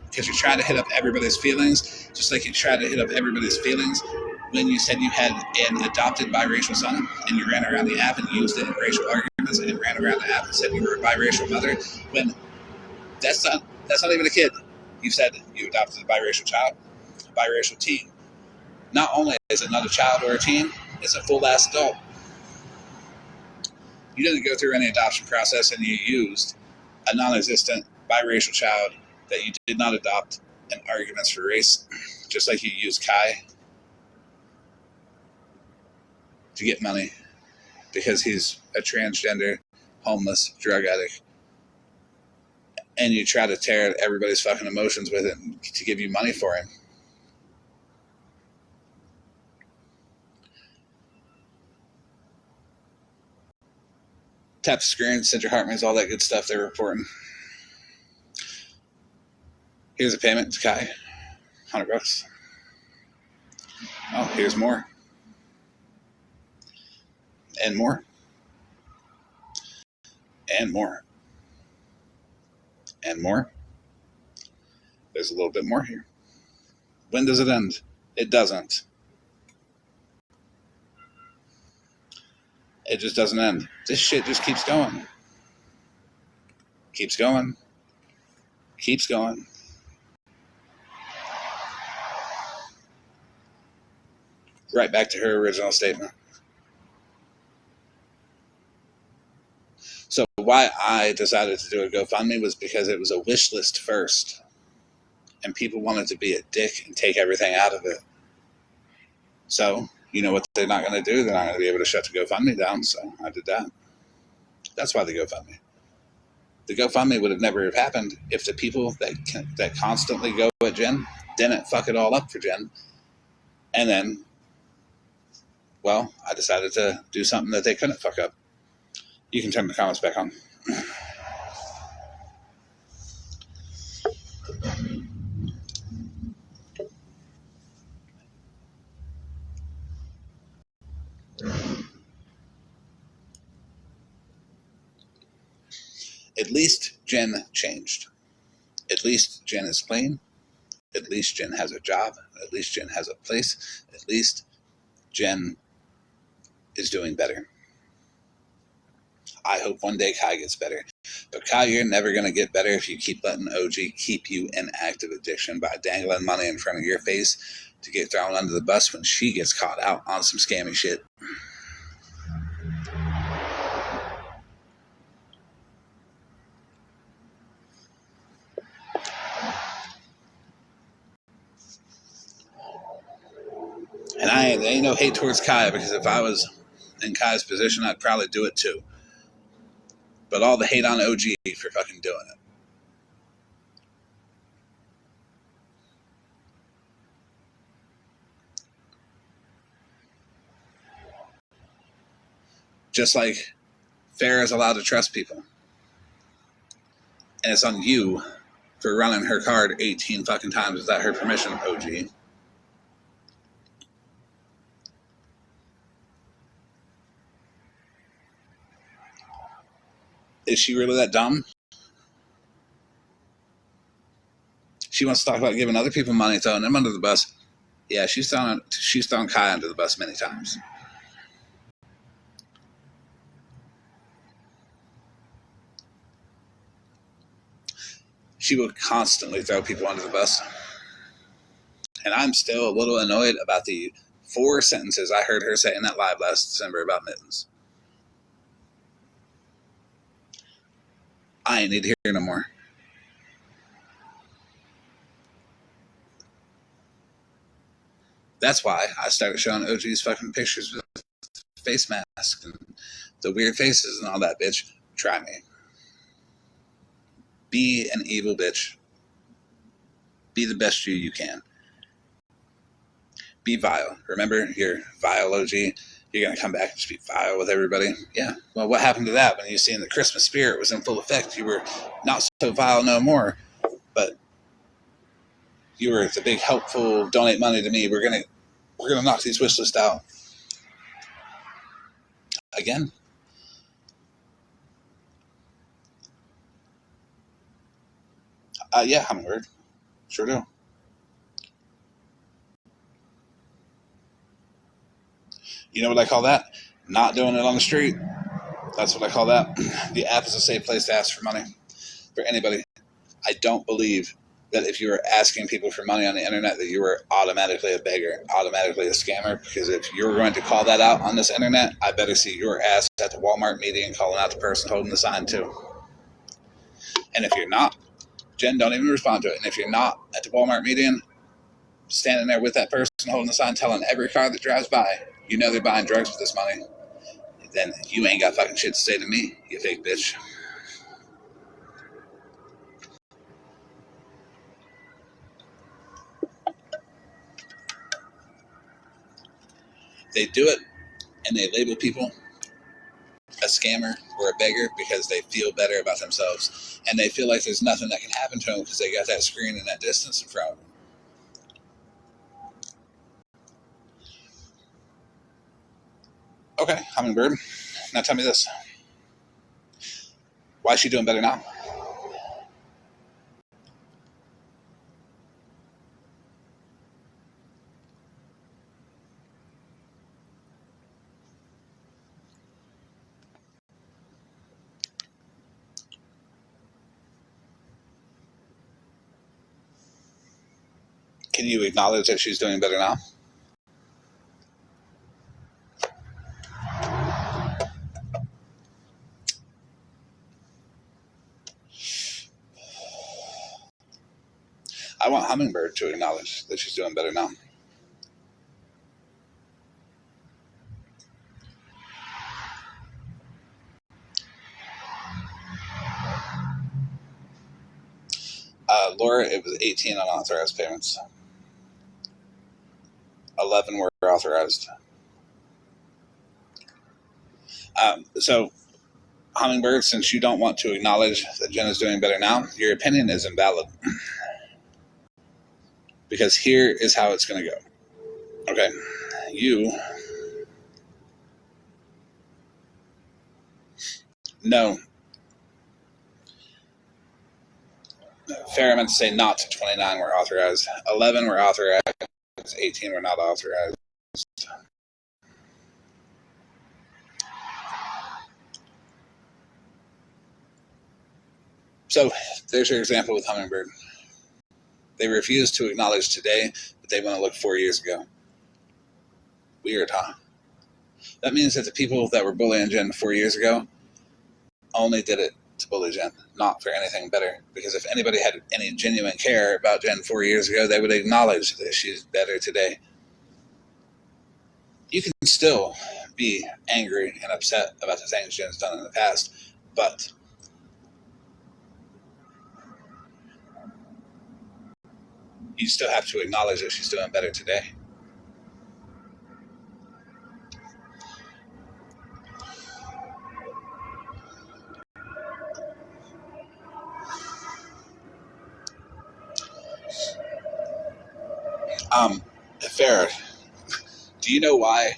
Because you're trying to hit up everybody's feelings, just like you try to hit up everybody's feelings when you said you had an adopted biracial son and you ran around the app and used it in racial arguments and ran around the app and said you were a biracial mother, when that's not even a kid. You said you adopted a biracial child, a biracial teen. Not only is it not a child or a teen, it's a full-ass adult. You didn't go through any adoption process and you used a non-existent biracial child that you did not adopt in arguments for race, just like you used Kai to get money because he's a transgender, homeless, drug addict. And you try to tear everybody's fucking emotions with it to give you money for him. Tap the screen, send your heart mates, all that good stuff they're reporting. Here's a payment to Kai, $100. Oh, here's more. And more. And more. And more. There's a little bit more here. When does it end? It doesn't. It just doesn't end. This shit just keeps going. Keeps going. Keeps going. Right back to her original statement. So why I decided to do a GoFundMe was because it was a wish list first. And people wanted to be a dick and take everything out of it. So, you know what they're not going to do? They're not going to be able to shut the GoFundMe down. So I did that. That's why the GoFundMe. The GoFundMe would have never have happened if the people that constantly go at Jen didn't fuck it all up for Jen. And then, well, I decided to do something that they couldn't fuck up. You can turn the comments back on. At least Jen changed. At least Jen is clean. At least Jen has a job. At least Jen has a place. At least Jen is doing better. I hope one day Kai gets better. But Kai, you're never going to get better if you keep letting OG keep you in active addiction by dangling money in front of your face to get thrown under the bus when she gets caught out on some scammy shit. And there ain't no hate towards Kai, because if I was in Kai's position, I'd probably do it too. But all the hate on OG for fucking doing it. Just like Farrah's allowed to trust people. And it's on you for running her card 18 fucking times without her permission, OG. Is she really that dumb? She wants to talk about giving other people money, throwing them under the bus. Yeah, she's thrown Kai under the bus many times. She will constantly throw people under the bus. And I'm still a little annoyed about the 4 sentences I heard her say in that live last December about mittens. I ain't need to hear no more. That's why I started showing OG's fucking pictures with face masks and the weird faces and all that, bitch. Try me. Be an evil bitch. Be the best you can. Be vile. Remember, you're vile, OG. You're going to come back and just be vile with everybody. Yeah. Well, what happened to that when you seen the Christmas spirit was in full effect? You were not so vile no more, but you were the big helpful, donate money to me. We're gonna knock these wish lists out. Again. Yeah, Hummingbird. Sure do. You know what I call that? Not doing it on the street. That's what I call that. The app is a safe place to ask for money for anybody. I don't believe that if you were asking people for money on the internet that you were automatically a beggar, automatically a scammer, because if you're going to call that out on this internet, I better see your ass at the Walmart meeting calling out the person holding the sign too. And if you're not, Jen, don't even respond to it. And if you're not at the Walmart meeting, standing there with that person holding the sign telling every car that drives by, you know they're buying drugs with this money, then you ain't got fucking shit to say to me, you fake bitch. They do it and they label people a scammer or a beggar because they feel better about themselves and they feel like there's nothing that can happen to them because they got that screen and that distance in front of them. Okay, Hummingbird, now tell me this. Why is she doing better now? Can you acknowledge that she's doing better now? I want Hummingbird to acknowledge that she's doing better now. Laura, it was 18 unauthorized payments. 11 were authorized. So, Hummingbird, since you don't want to acknowledge that Jen is doing better now, your opinion is invalid. Because here is how it's going to go. Okay, you know, fair, I meant to say not 29 were authorized. 11 were authorized. 18 were not authorized. So there's your example with Hummingbird. They refuse to acknowledge today, but they want to look 4 years ago. Weird, huh? That means that the people that were bullying Jen 4 years ago only did it to bully Jen, not for anything better. Because if anybody had any genuine care about Jen 4 years ago, they would acknowledge that she's better today. You can still be angry and upset about the things Jen's done in the past, but you still have to acknowledge that she's doing better today. Farrah, do you know why?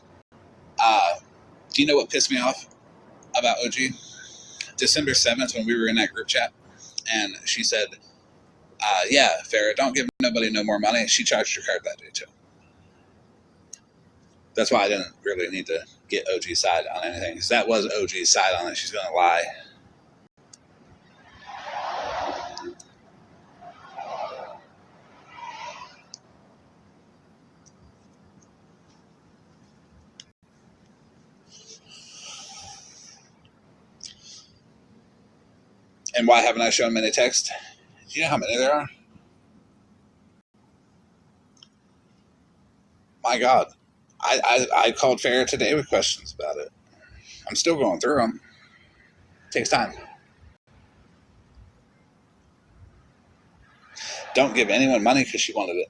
Do you know what pissed me off about OG? December 7th, when we were in that group chat, and she said, yeah, Farrah, don't give nobody no more money. She charged your card that day, too. That's why I didn't really need to get OG's side on anything, because that was OG's side on it. She's going to lie. And why haven't I shown many texts? Do you know how many there are? My God. I called Farrah today with questions about it. I'm still going through them. It takes time. Don't give anyone money because she wanted it.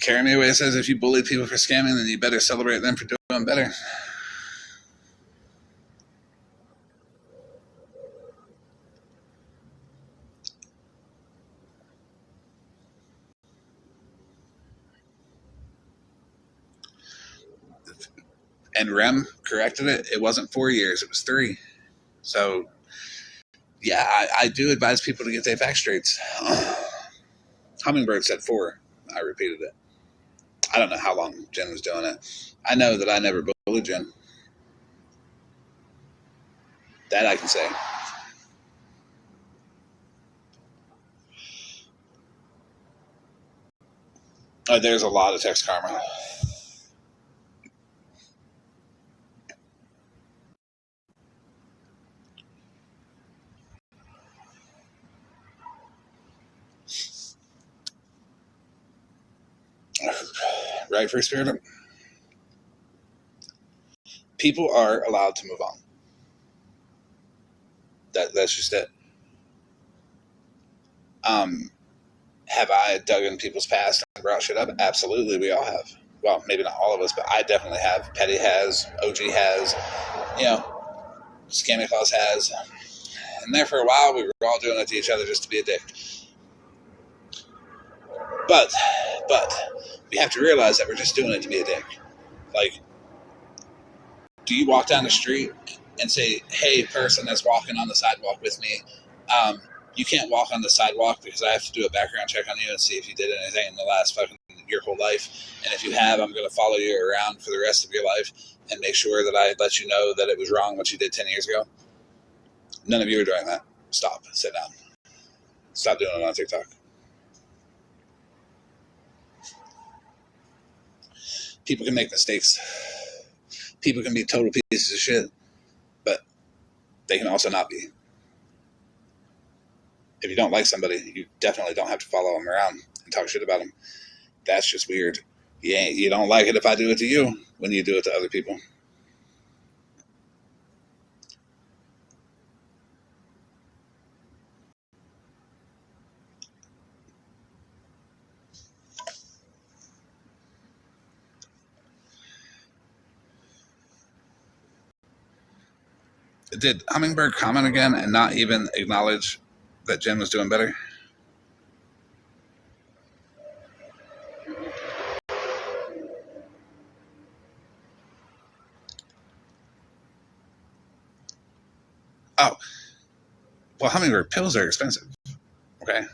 Carry Me Away says if you bully people for scamming, then you better celebrate them for doing better. And Rem corrected it. It wasn't 4 years, it was 3. So Yeah, I do advise people to get their facts straight. Hummingbird said 4. I repeated it. I don't know how long Jen was doing it. I know that I never bullied Jen. That I can say. There's a lot of text karma. Right, Free Spirit? People are allowed to move on. That's just it. Have I dug in people's past and brought shit up? Absolutely, we all have. Well, maybe not all of us, but I definitely have. Petty has, OG has, Scammy Claus has. And there for a while, we were all doing it to each other just to be a dick. But we have to realize that we're just doing it to be a dick. Like, do you walk down the street and say, hey, person that's walking on the sidewalk with me, you can't walk on the sidewalk because I have to do a background check on you and see if you did anything in the last fucking your whole life. And if you have, I'm going to follow you around for the rest of your life and make sure that I let you know that it was wrong what you did 10 years ago. None of you are doing that. Stop. Sit down. Stop doing it on TikTok. People can make mistakes. People can be total pieces of shit, but they can also not be. If you don't like somebody, you definitely don't have to follow them around and talk shit about them. That's just weird. You don't like it if I do it to you when you do it to other people. Did Hummingbird comment again and not even acknowledge that Jen was doing better? Oh, well, Hummingbird pills are expensive. Okay.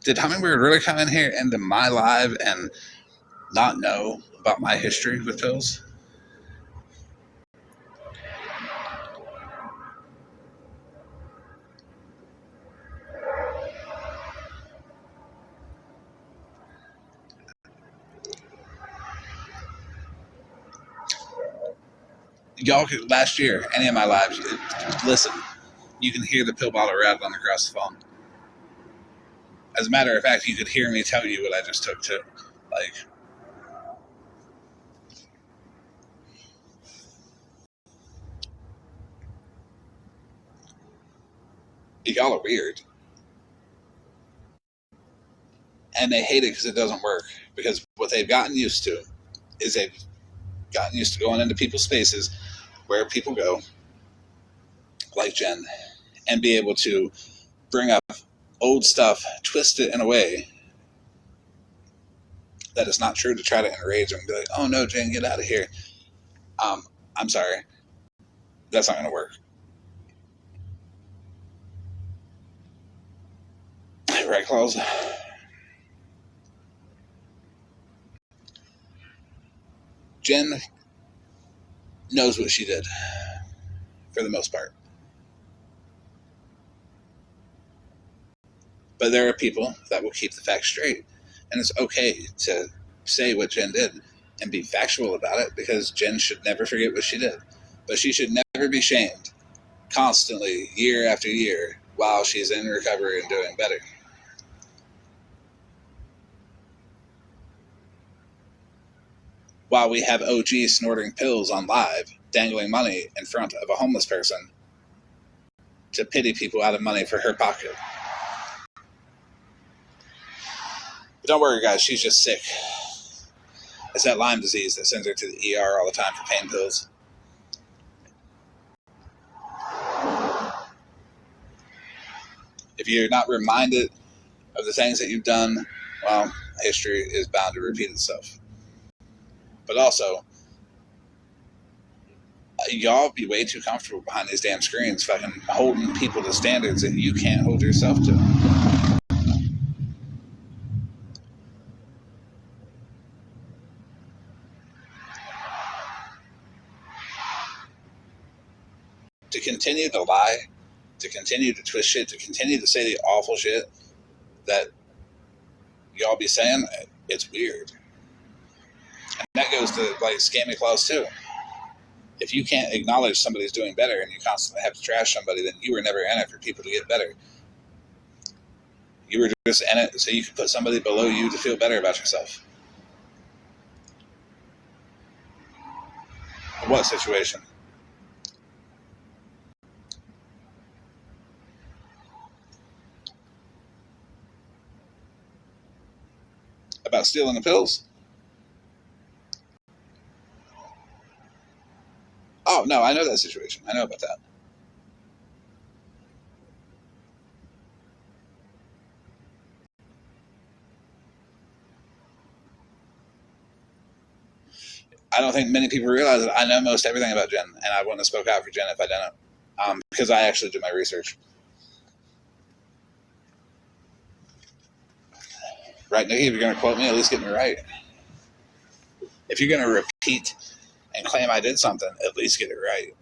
Did Hummingbird really come in here into my live and not know about my history with pills? Y'all could, last year, any of my lives, listen, you can hear the pill bottle rattling across the phone. As a matter of fact, you could hear me tell you what I just took too. Like, y'all are weird. And they hate it because it doesn't work. Because what they've gotten used to is they've gotten used to going into people's spaces where people go, like Jen, and be able to bring up old stuff, twist it in a way that is not true to try to enrage them and be like, oh no, Jen, get out of here. I'm sorry. That's not going to work. Right, Claus? Jen knows what she did, for the most part. But there are people that will keep the facts straight. And it's okay to say what Jen did and be factual about it, because Jen should never forget what she did. But she should never be shamed constantly, year after year, while she's in recovery and doing better. While we have OG snorting pills on live, dangling money in front of a homeless person to pity people out of money for her pocket. But don't worry, guys, she's just sick. It's that Lyme disease that sends her to the ER all the time for pain pills. If you're not reminded of the things that you've done well, history is bound to repeat itself. But also, y'all be way too comfortable behind these damn screens, fucking holding people to standards that you can't hold yourself to. To continue to lie, to continue to twist shit, to continue to say the awful shit that y'all be saying, it's weird. And that goes to like scammy clause too. If you can't acknowledge somebody's doing better and you constantly have to trash somebody, then you were never in it for people to get better. You were just in it so you could put somebody below you to feel better about yourself. What situation? About stealing the pills? Oh, no, I know that situation. I know about that. I don't think many people realize that I know most everything about Jen, and I wouldn't have spoke out for Jen if I didn't, because I actually do my research. Right, Nikki, if you're going to quote me, at least get me right. If you're going to repeat and claim I did something, at least get it right.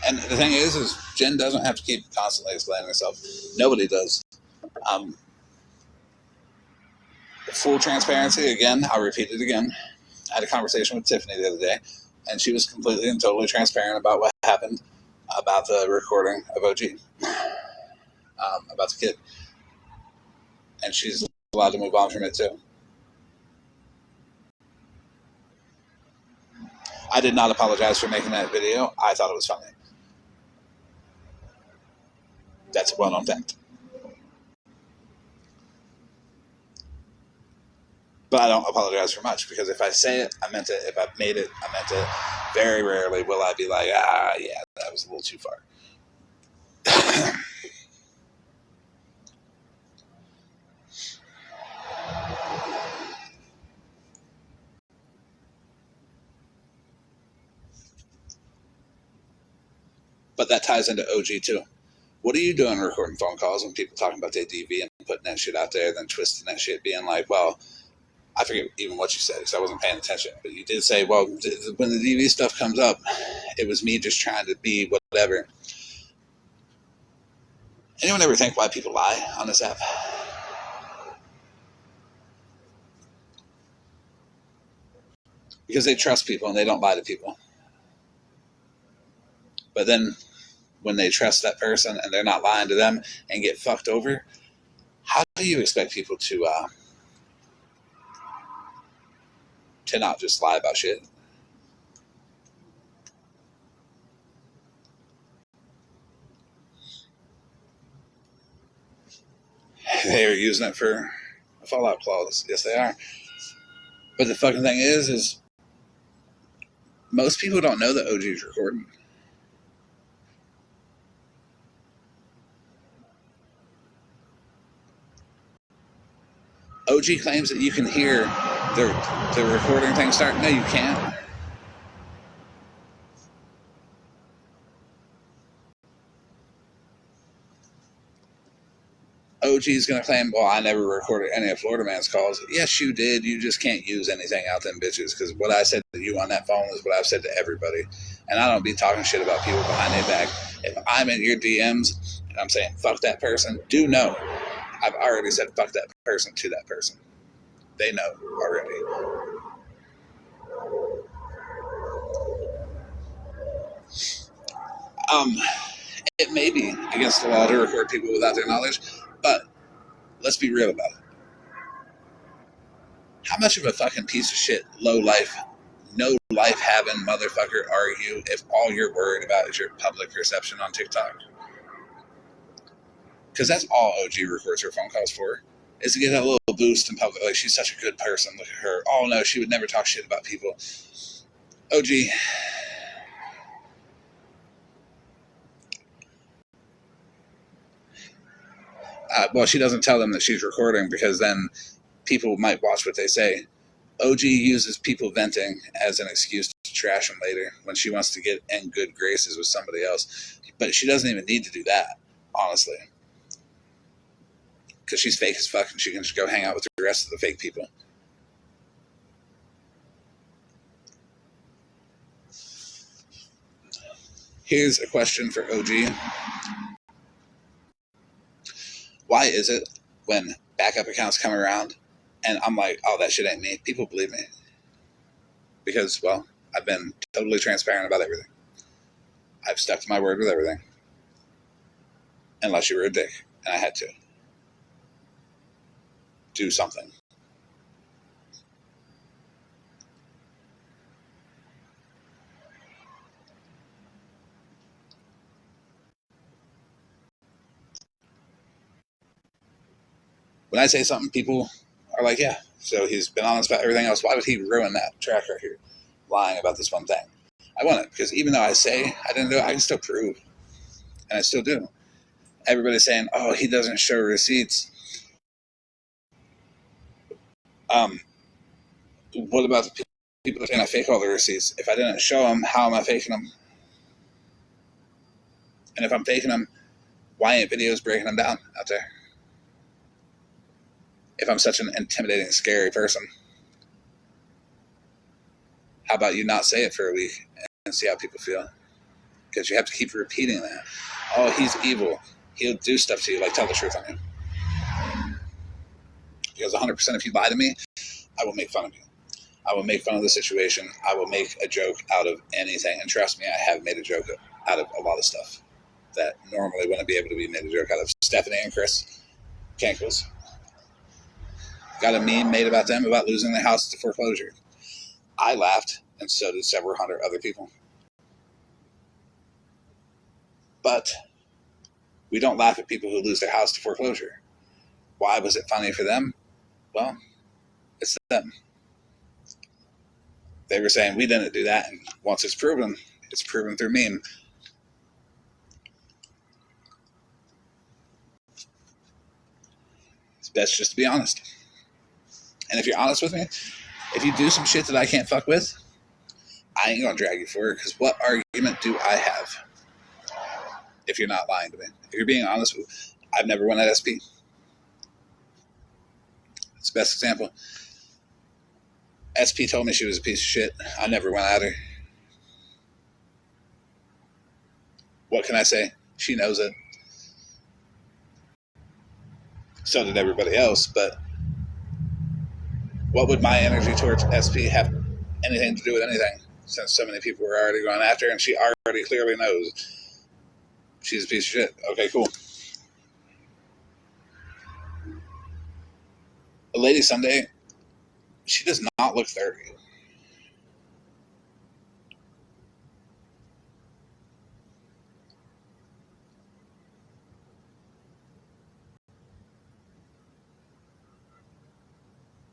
And the thing is Jen doesn't have to keep constantly explaining herself. Nobody does. Full transparency, again, I'll repeat it again. I had a conversation with Tiffany the other day, and she was completely and totally transparent about what happened about the recording of OG, about the kid. And she's allowed to move on from it, too. I did not apologize for making that video. I thought it was funny. That's a well-known fact. But I don't apologize for much, because if I say it, I meant it. If I made it, I meant it. Very rarely will I be like, yeah, that was a little too far. But that ties into OG too. What are you doing recording phone calls when people talking about their DV and putting that shit out there, then twisting that shit, being like, well, I forget even what you said because I wasn't paying attention. But you did say, well, when the DV stuff comes up, it was me just trying to be whatever. Anyone ever think why people lie on this app? Because they trust people and they don't lie to people. But then when they trust that person and they're not lying to them and get fucked over, how do you expect people to not just lie about shit? They are using it for a fallout clause. Yes, they are. But the fucking thing is most people don't know that OG's recording. OG claims that you can hear the recording thing start. No, you can't. OG's going to claim, well, I never recorded any of Florida Man's calls. Yes, you did. You just can't use anything out them bitches, because what I said to you on that phone is what I've said to everybody. And I don't be talking shit about people behind their back. If I'm in your DMs and I'm saying, fuck that person, do know I've already said fuck that person to that person. They know already. It may be against the law to record people without their knowledge, but let's be real about it. How much of a fucking piece of shit, low life, no life having motherfucker are you if all you're worried about is your public perception on TikTok? Because that's all OG records her phone calls for, is to get that little boost in public. Like, she's such a good person. Look at her. Oh, no, she would never talk shit about people. OG. Well, she doesn't tell them that she's recording because then people might watch what they say. OG uses people venting as an excuse to trash them later when she wants to get in good graces with somebody else. But she doesn't even need to do that, honestly. Because she's fake as fuck and she can just go hang out with the rest of the fake people. Here's a question for OG. Why is it when backup accounts come around and I'm like, oh, that shit ain't me, people believe me? Because, well, I've been totally transparent about everything. I've stuck to my word with everything. Unless you were a dick and I had to do something. When I say something, people are like, yeah, so he's been honest about everything else. Why would he ruin that track record lying about this one thing? I want it because even though I say I didn't do it, I can still prove. And I still do. Everybody's saying, oh, he doesn't show receipts. What about the people saying I fake all the receipts? If I didn't show them, how am I faking them? And if I'm faking them, why ain't videos breaking them down out there? If I'm such an intimidating, scary person, how about you not say it for a week and see how people feel? Because you have to keep repeating that. Oh, he's evil. He'll do stuff to you. Like, tell the truth on him. Because 100% if you lie to me, I will make fun of you. I will make fun of the situation. I will make a joke out of anything. And trust me, I have made a joke out of a lot of stuff that normally wouldn't be able to be made a joke out of. Stephanie and Chris Cankles got a meme made about them about losing their house to foreclosure. I laughed, and so did several hundred other people. But we don't laugh at people who lose their house to foreclosure. Why was it funny for them? Well, it's them. They were saying we didn't do that, and once it's proven through meme. It's best just to be honest. And if you're honest with me, if you do some shit that I can't fuck with, I ain't gonna drag you for it, because what argument do I have if you're not lying to me? If you're being honest with me, I've never won at SP. It's the best example. SP told me she was a piece of shit. I never went at her. What can I say? She knows it. So did everybody else, but what would my energy towards SP have anything to do with anything, since so many people were already going after her and she already clearly knows she's a piece of shit? Okay, cool. A Lady Sunday, she does not look 30.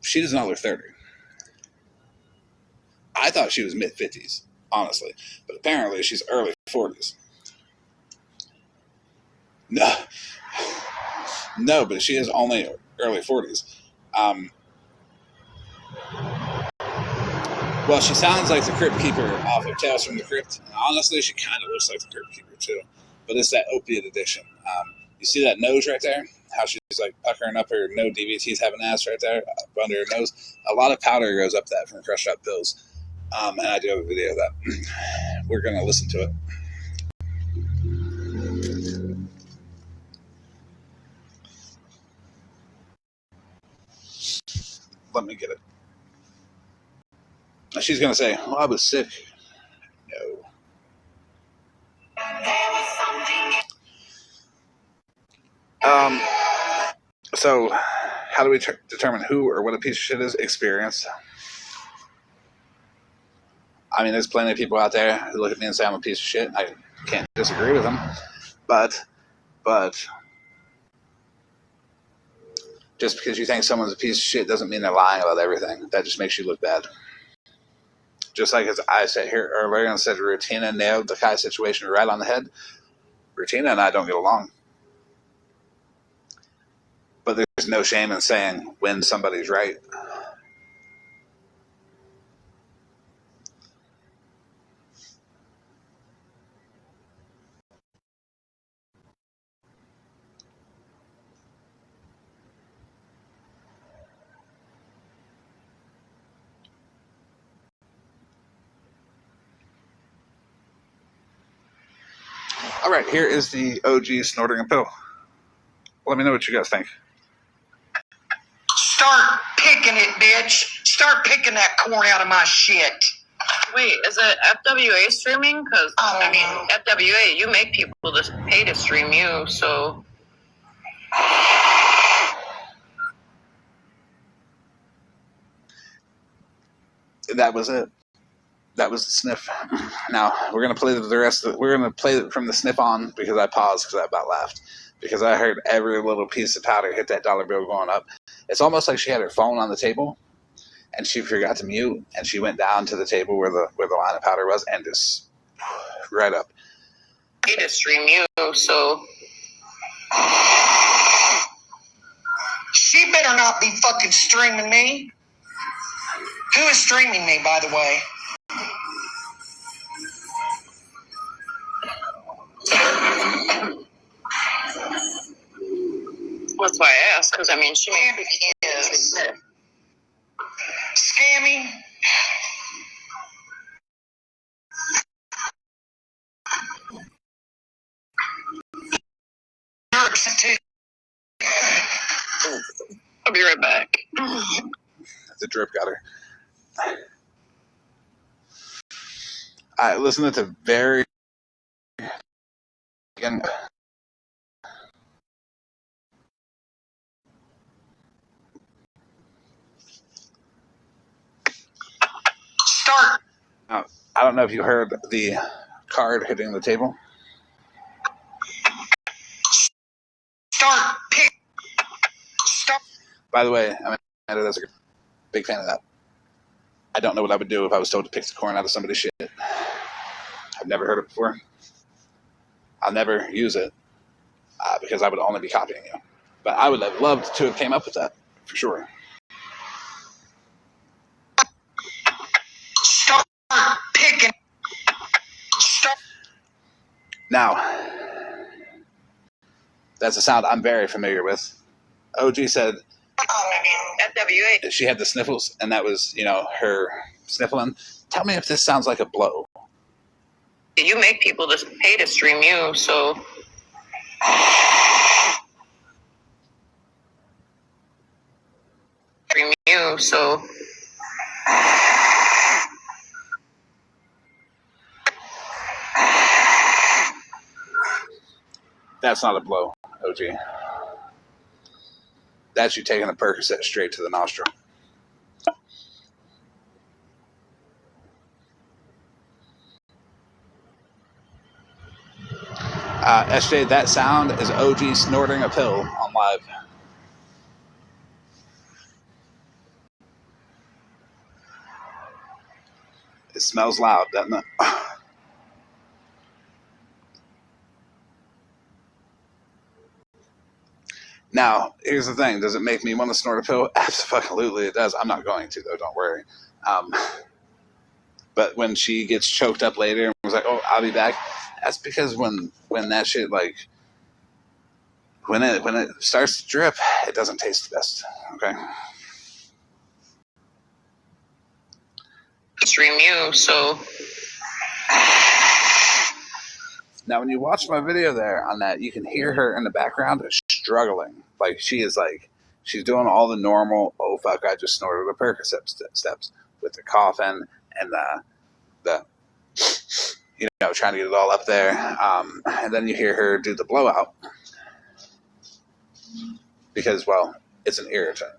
She does not look 30. I thought she was mid-50s, honestly. But apparently she's early 40s. No, but she is only early 40s. Well, she sounds like the Crypt Keeper off of Tales from the Crypt. And honestly, she kind of looks like the Crypt Keeper, too. But it's that opiate addiction. You see that nose right there? How she's like puckering up her no DVTs, having ass right there up under her nose. A lot of powder goes up that from crushed up pills. And I do have a video of that. We're going to listen to it. Let me get it. She's going to say, oh, I was sick. No. So, how do we determine who or what a piece of shit is? Experience. I mean, there's plenty of people out there who look at me and say I'm a piece of shit. I can't disagree with them. But Just because you think someone's a piece of shit doesn't mean they're lying about everything. That just makes you look bad. Just like as I said here earlier and said, Rutina nailed the Kai situation right on the head. Rutina and I don't get along. But there's no shame in saying when somebody's right. All right, here is the OG snorting a pill. Let me know what you guys think. Start picking it, bitch. Start picking that corn out of my shit. Wait, is it FWA streaming? Because, I mean, FWA, you make people just pay to stream you, so... That was it. That was the sniff. Now we're gonna play the rest of it. We're gonna play it from the sniff on because I paused because I about laughed because I heard every little piece of powder hit that dollar bill going up. It's almost like she had her phone on the table and she forgot to mute and she went down to the table where the line of powder was and just right up. Pay to stream you, so... She better not be fucking streaming me. Who is streaming me, by the way? That's why I asked, because, I mean, she may be Is Scammy. I'll be right back. The drip got her. I listened at the very again. Start. I don't know if you heard the card hitting the table. Start. Pick. Start. By the way, I mean, that's a big fan of that. I don't know what I would do if I was told to pick the corn out of somebody's shit. I've never heard it before. I'll never use it because I would only be copying you. But I would have loved to have came up with that, for sure. Start picking. Start. Now, that's a sound I'm very familiar with. OG said FWA. she had the sniffles, and that was, her sniffling. Tell me if this sounds like a blow. You make people just pay to stream you, so... Stream you, so... That's not a blow, OG. That's you taking a Percocet straight to the nostril. SJ, that sound is OG snorting a pill on live. It smells loud, doesn't it? Now, here's the thing. Does it make me want to snort a pill? Absolutely it does. I'm not going to, though. Don't worry. But when she gets choked up later and was like, oh, I'll be back, that's because when that shit, like, when it starts to drip, it doesn't taste the best, okay? Stream you, so... Now, when you watch my video there on that, you can hear her in the background struggling. Like, she's doing all the normal, oh, fuck, I just snorted a Percocet steps with the coughing and the trying to get it all up there. And then you hear her do the blowout. Because, well, it's an irritant.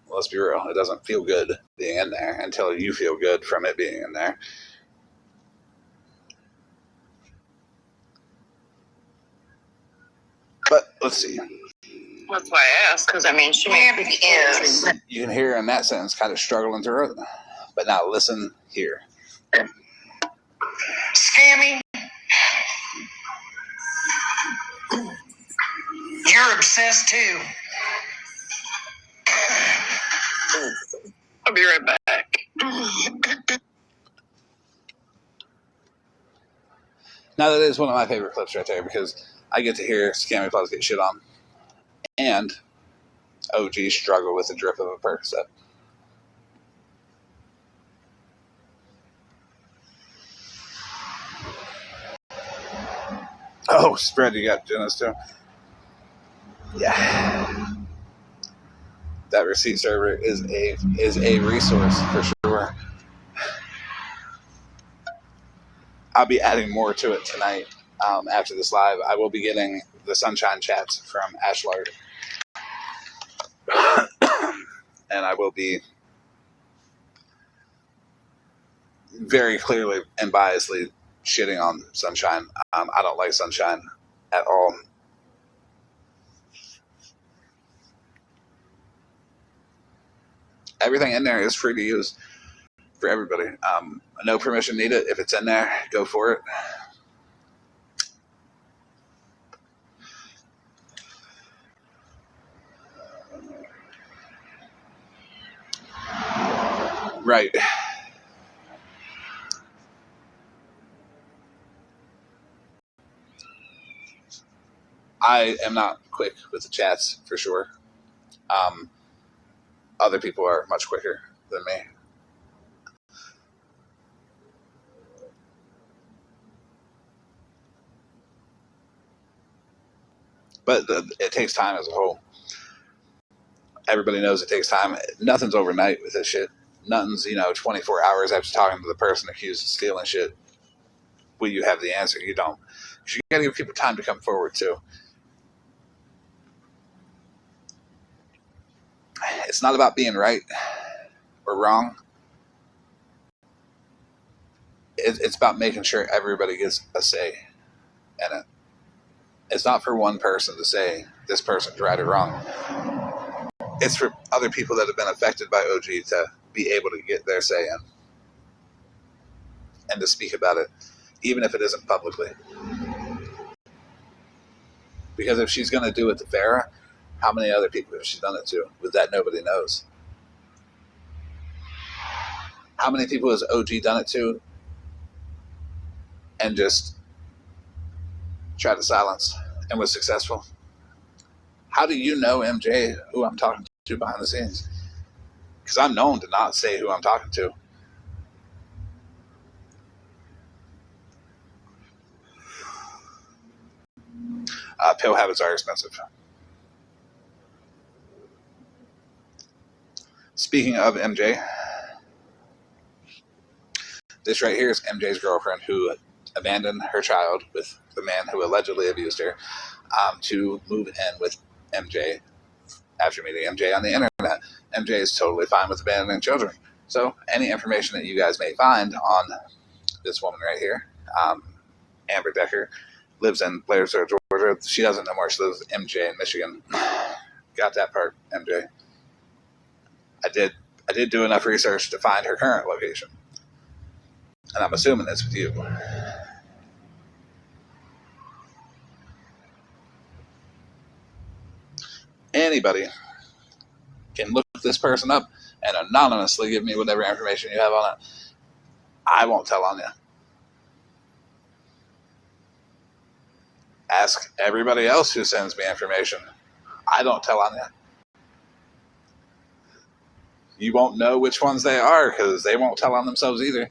Let's be real. It doesn't feel good being in there until you feel good from it being in there. But let's see. That's why I asked, because I mean, she makes is You can hear her in that sentence kind of struggling through it. But now listen here. scamming. You're obsessed too. I'll be right back. Now that is one of my favorite clips right there because I get to hear Scammy Plus get shit on. And OG struggle with the drip of a Percocet. Oh, spread, you got Jenna's too. Yeah. That receipt server is a resource for sure. I'll be adding more to it tonight after this live. I will be getting the Sunshine Chats from Ashlard. And I will be very clearly and biasedly shitting on Sunshine. I don't like Sunshine at all. Everything in there is free to use for everybody. No permission needed. If it's in there, go for it. Right. I am not quick with the chats for sure. Other people are much quicker than me. But it takes time as a whole. Everybody knows it takes time. Nothing's overnight with this shit. Nothing's, 24 hours after talking to the person accused of stealing shit. Will you have the answer? You don't. You got to give people time to come forward too. It's not about being right or wrong. It's about making sure everybody gets a say in it. It's not for one person to say this person's right or wrong. It's for other people that have been affected by OG to be able to get their say in and to speak about it, even if it isn't publicly. Because if she's going to do it to Farrah, how many other people has she done it to? With that, nobody knows. How many people has OG done it to and just tried to silence and was successful? How do you know, MJ, who I'm talking to behind the scenes? Because I'm known to not say who I'm talking to. Pill habits are expensive. Speaking of MJ, this right here is MJ's girlfriend who abandoned her child with the man who allegedly abused her to move in with MJ after meeting MJ on the internet. MJ is totally fine with abandoning children. So any information that you guys may find on this woman right here, Amber Decker, lives in Blairsville, Georgia. She doesn't know where she lives. MJ in Michigan. Got that part, MJ. I did do enough research to find her current location. And I'm assuming it's with you. Anybody can look this person up and anonymously give me whatever information you have on it. I won't tell on you. Ask everybody else who sends me information. I don't tell on you. You won't know which ones they are because they won't tell on themselves either.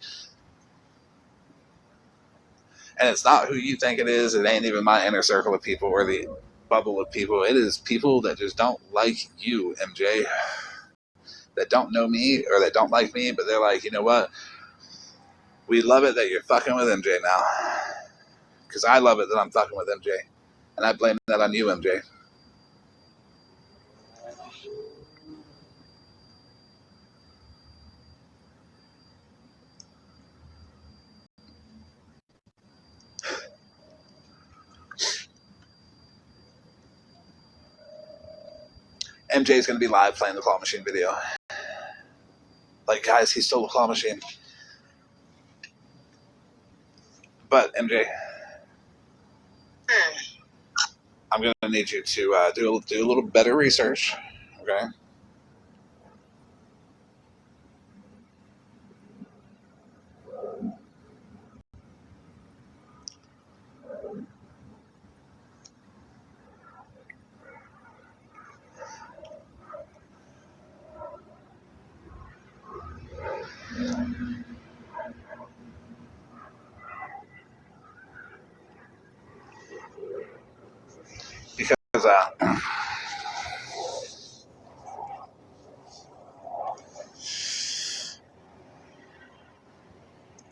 And it's not who you think it is. It ain't even my inner circle of people or the bubble of people. It is people that just don't like you, MJ. That don't know me or that don't like me, but they're like, you know what? We love it that you're fucking with MJ now. Because I love it that I'm fucking with MJ. And I blame that on you, MJ. MJ's going to be live playing the claw machine video. Like, guys, he stole the claw machine. But, MJ, I'm going to need you to do a little better research, okay? Because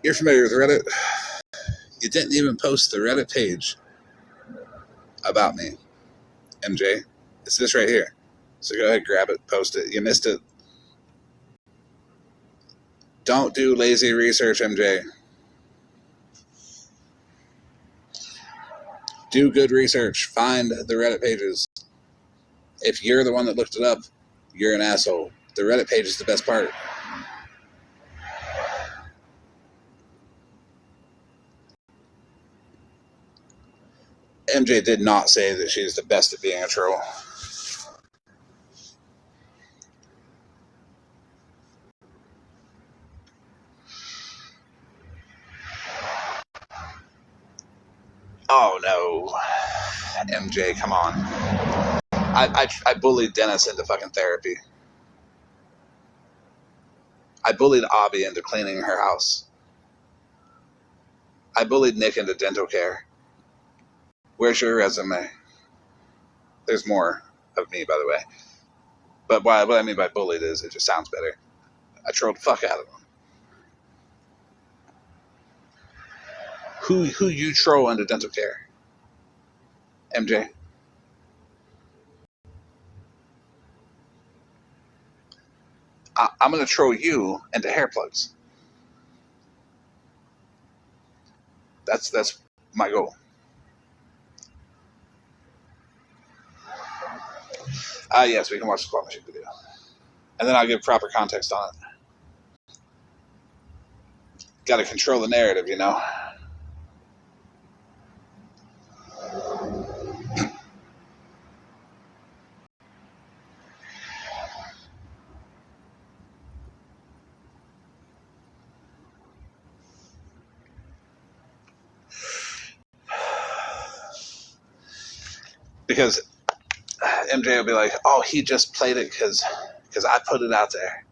you're familiar with Reddit. You didn't even post the Reddit page about me, MJ. It's this right here. So go ahead, grab it, post it. You missed it. Don't do lazy research, MJ. Do good research. Find the Reddit pages. If you're the one that looked it up, you're an asshole. The Reddit page is the best part. MJ did not say that she's the best at being a troll. Oh no, MJ, come on. I bullied Dennis into fucking therapy. I bullied Abby into cleaning her house. I bullied Nick into dental care. Where's your resume? There's more of me, by the way. But what I mean by bullied is it just sounds better. I trolled the fuck out of them. Who you troll into dental care? MJ? I'm going to troll you into hair plugs. That's my goal. Yes, we can watch the claw machine video. And then I'll give proper context on it. Got to control the narrative, you know. Because MJ will be like, oh, he just played it because I put it out there.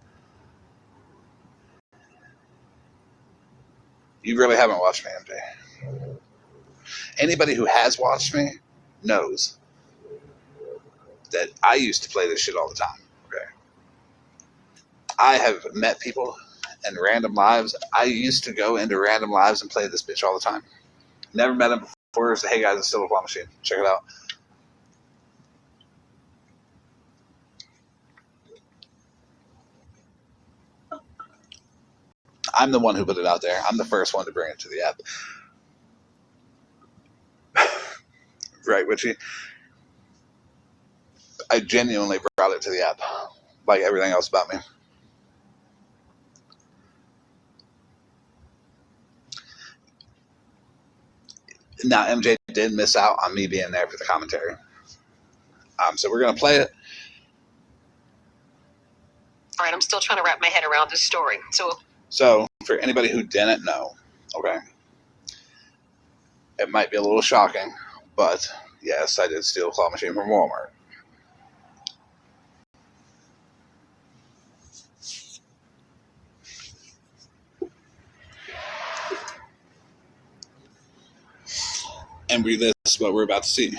You really haven't watched me, MJ. Anybody who has watched me knows that I used to play this shit all the time. Okay. I have met people in random lives. I used to go into random lives and play this bitch all the time. Never met him before. Say, hey guys, it's still a claw machine. Check it out. I'm the one who put it out there. I'm the first one to bring it to the app. Right, Witchy? I genuinely brought it to the app, like everything else about me. Now, MJ did miss out on me being there for the commentary. So we're going to play it. All right, I'm still trying to wrap my head around this story. So for anybody who didn't know, okay, it might be a little shocking, but yes, I did steal a claw machine from Walmart. And this is what we're about to see.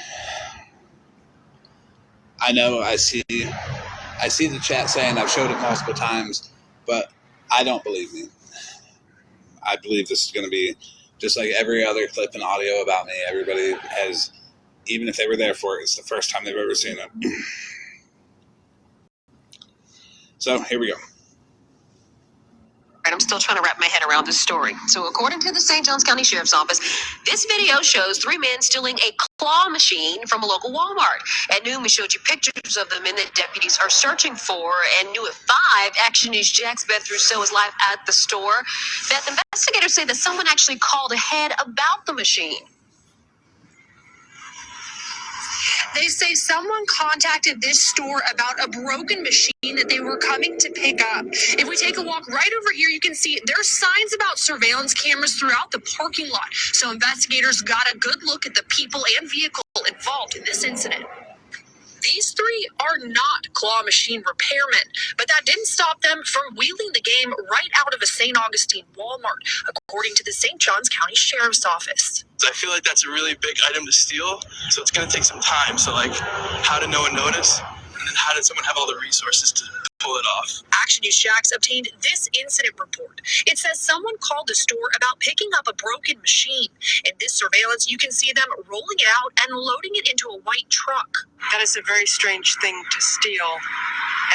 I know I see the chat saying I've showed it multiple times, but I don't believe me. I believe this is going to be just like every other clip and audio about me. Everybody has, even if they were there for it, it's the first time they've ever seen it. So here we go. I'm still trying to wrap my head around this story. So according to the St. Johns County Sheriff's Office, this video shows three men stealing a claw machine from a local Walmart. At noon, we showed you pictures of the men that deputies are searching for. And new at 5, Action News Jack's Beth Rousseau is live at the store. Beth, investigators say that someone actually called ahead about the machine. They say someone contacted this store about a broken machine that they were coming to pick up. If we take a walk right over here, you can see there's signs about surveillance cameras throughout the parking lot. So investigators got a good look at the people and vehicle involved in this incident. These three are not claw machine repairmen, but that didn't stop them from wheeling the game right out of a St. Augustine Walmart, according to the St. Johns County Sheriff's Office. I feel like that's a really big item to steal, so it's going to take some time. So, like, how did no one notice? And then how did someone have all the resources to pull it off? Action News Jax obtained this incident report. It says someone called the store about picking up a broken machine. In this surveillance, you can see them rolling it out and loading it into a white truck. That is a very strange thing to steal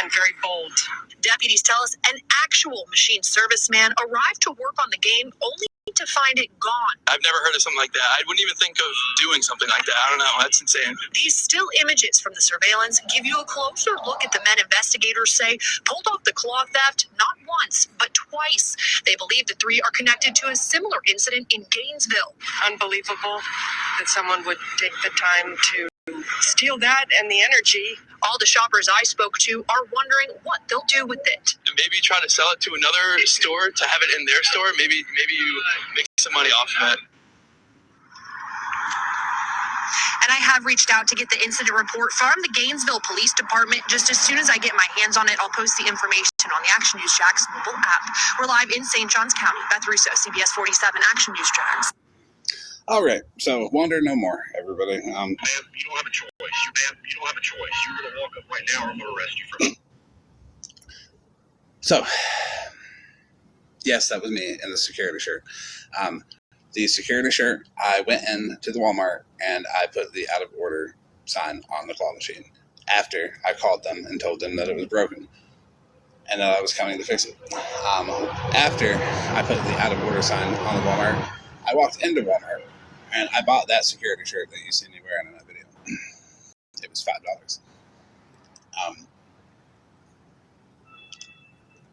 and very bold. Deputies tell us an actual machine serviceman arrived to work on the game only to find it gone. I've never heard of something like that. I wouldn't even think of doing something like that. I don't know. That's insane. These still images from the surveillance give you a closer look at the men investigators say pulled off the claw theft not once, but twice. They believe the three are connected to a similar incident in Gainesville. Unbelievable that someone would take the time to steal that and the energy. All the shoppers I spoke to are wondering what they'll do with it. And maybe try to sell it to another store to have it in their store. Maybe you make some money off of it. And I have reached out to get the incident report from the Gainesville Police Department. Just as soon as I get my hands on it, I'll post the information on the Action News Jax mobile app. We're live in St. Johns County. Beth Russo, CBS 47 Action News Jax. All right, so wander no more, everybody. Ma'am, you don't have a choice. Ma'am, you don't have a choice. You're going to walk up right now or I'm going to arrest you for that. So, yes, that was me in the security shirt. The security shirt, I went into the Walmart and I put the out of order sign on the claw machine after I called them and told them that it was broken and that I was coming to fix it. After I put the out of order sign on the Walmart, I walked into Walmart and I bought that security shirt that you see me wearing in that video. It was $5.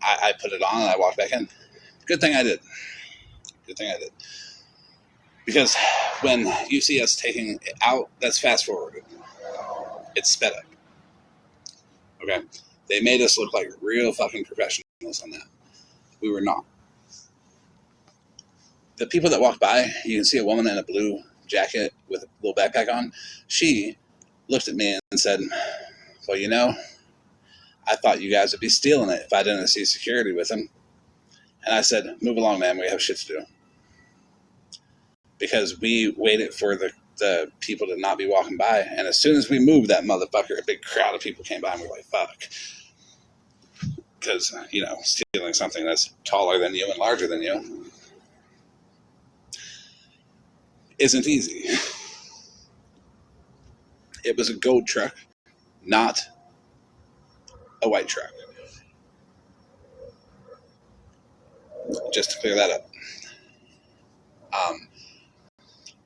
I put it on and I walked back in. Good thing I did. Because when you see us taking it out, that's fast forwarded. It's sped up. Okay? They made us look like real fucking professionals on that. We were not. The people that walk by, you can see a woman in a blue jacket with a little backpack on. She looked at me and said, well, you know, I thought you guys would be stealing it if I didn't see security with them. And I said, move along, man. We have shit to do. Because we waited for the people to not be walking by. And as soon as we moved that motherfucker, a big crowd of people came by and we're like, fuck. Because, you know, stealing something that's taller than you and larger than you isn't easy. It was a gold truck, not a white truck. Just to clear that up.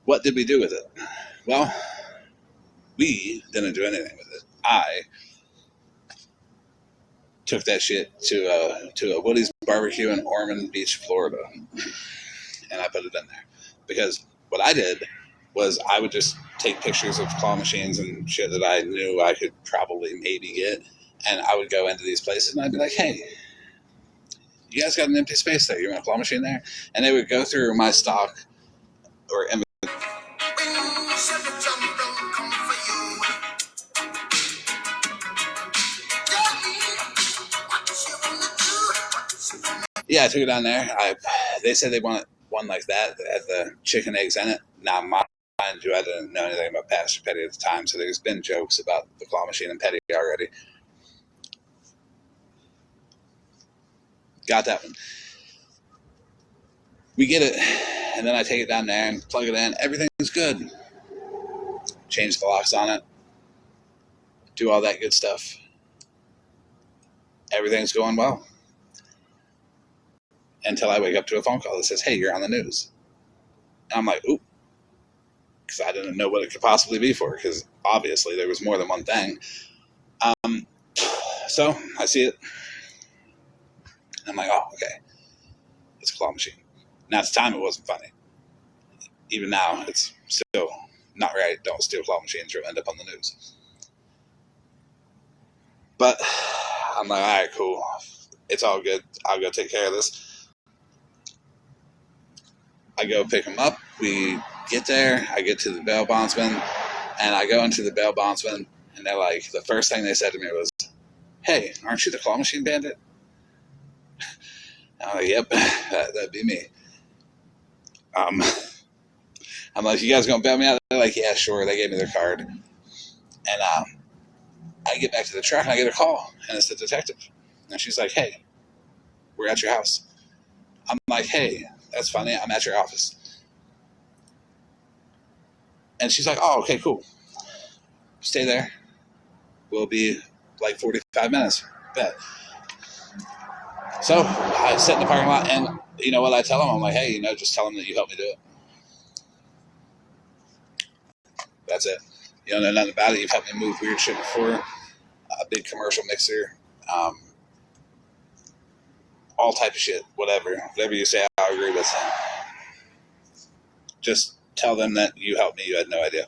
What did we do with it? Well, we didn't do anything with it. I took that shit to a Woody's barbecue in Ormond Beach, Florida, and I put it in there. Because what I did was I would just take pictures of claw machines and shit that I knew I could probably maybe get, and I would go into these places and I'd be like, hey, you guys got an empty space there? You want a claw machine there? And they would go through my stock or yeah, I took it down there. They said they wanted one like that had the chicken eggs in it. Now, mind you, I didn't know anything about Pastor Petty at the time, so there's been jokes about the claw machine and Petty already. Got that one. We get it, and then I take it down there and plug it in. Everything's good. Change the locks on it. Do all that good stuff. Everything's going well. until I wake up to a phone call that says, hey, you're on the news. And I'm like, oop, because I didn't know what it could possibly be for, because obviously there was more than one thing. So I see it. I'm like, oh, okay. It's a claw machine. Now, at the time, it wasn't funny. Even now, it's still not right. Don't steal claw machines or end up on the news. But I'm like, all right, cool. It's all good. I'll go take care of this. I go pick him up. We get there. I get to the bail bondsman, and I go into the bail bondsman, and they're like, the first thing they said to me was, hey, aren't you the claw machine bandit? I'm like, yep, that'd be me. I'm like, you guys gonna bail me out? They're like, yeah, sure. They gave me their card. And I get back to the truck, and I get a call, and it's the detective. And she's like, hey, we're at your house. I'm like, hey, that's funny. I'm at your office. And she's like, oh, okay, cool. Stay there. We'll be like 45 minutes. Bet. So I sit in the parking lot, and you know what I tell him? I'm like, hey, just tell him that you helped me do it. That's it. You don't know nothing about it. You've helped me move weird shit before. A big commercial mixer. All type of shit. Whatever you say, I agree with. Just tell them that you helped me. You had no idea.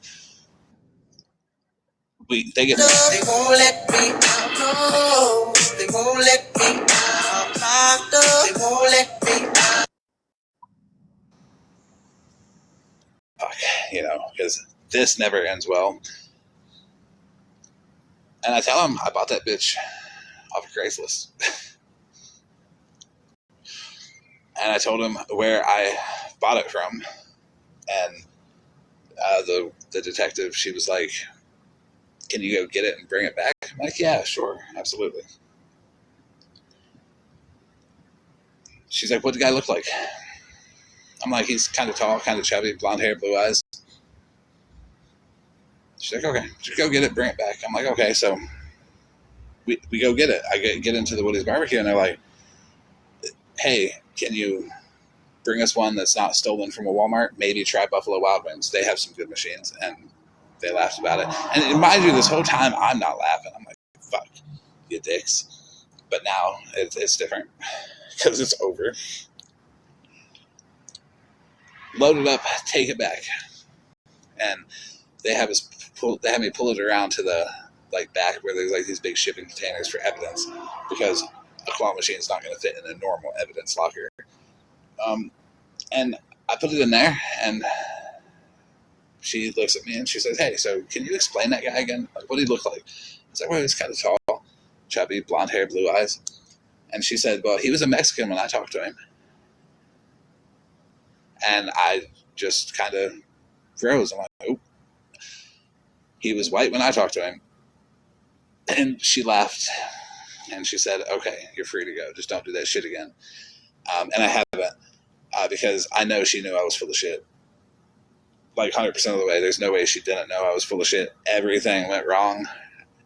They get. They won't let me out. No, they won't let me out. They won't let me out. Because this never ends well. And I tell him I bought that bitch off of Craigslist. And I told him where I bought it from. And the detective, she was like, can you go get it and bring it back? I'm like, yeah, sure, absolutely. She's like, what did the guy look like? I'm like, he's kind of tall, kind of chubby, blonde hair, blue eyes. She's like, okay, just go get it, bring it back. I'm like, okay, so we go get it. I get into the Woody's barbecue, and they're like, hey, can you bring us one that's not stolen from a Walmart? Maybe try Buffalo Wild Wings. They have some good machines. And they laughed about it. And mind you, this whole time, I'm not laughing. I'm like, fuck, you dicks. But now it's different because it's over. Load it up, take it back. And they have me pull it around to the back where there's these big shipping containers for evidence, because a claw machine is not going to fit in a normal evidence locker. And I put it in there, and she looks at me and she says, hey, so can you explain that guy again? Like, what did he look like? I was like, well, he's kind of tall, chubby, blonde hair, blue eyes. And she said, well, he was a Mexican when I talked to him. And I just kind of froze. I'm like, oh. He was white when I talked to him. And she laughed. And she said, okay, you're free to go. Just don't do that shit again. And I haven't. Because I know she knew I was full of shit. 100% of the way. There's no way she didn't know I was full of shit. Everything went wrong.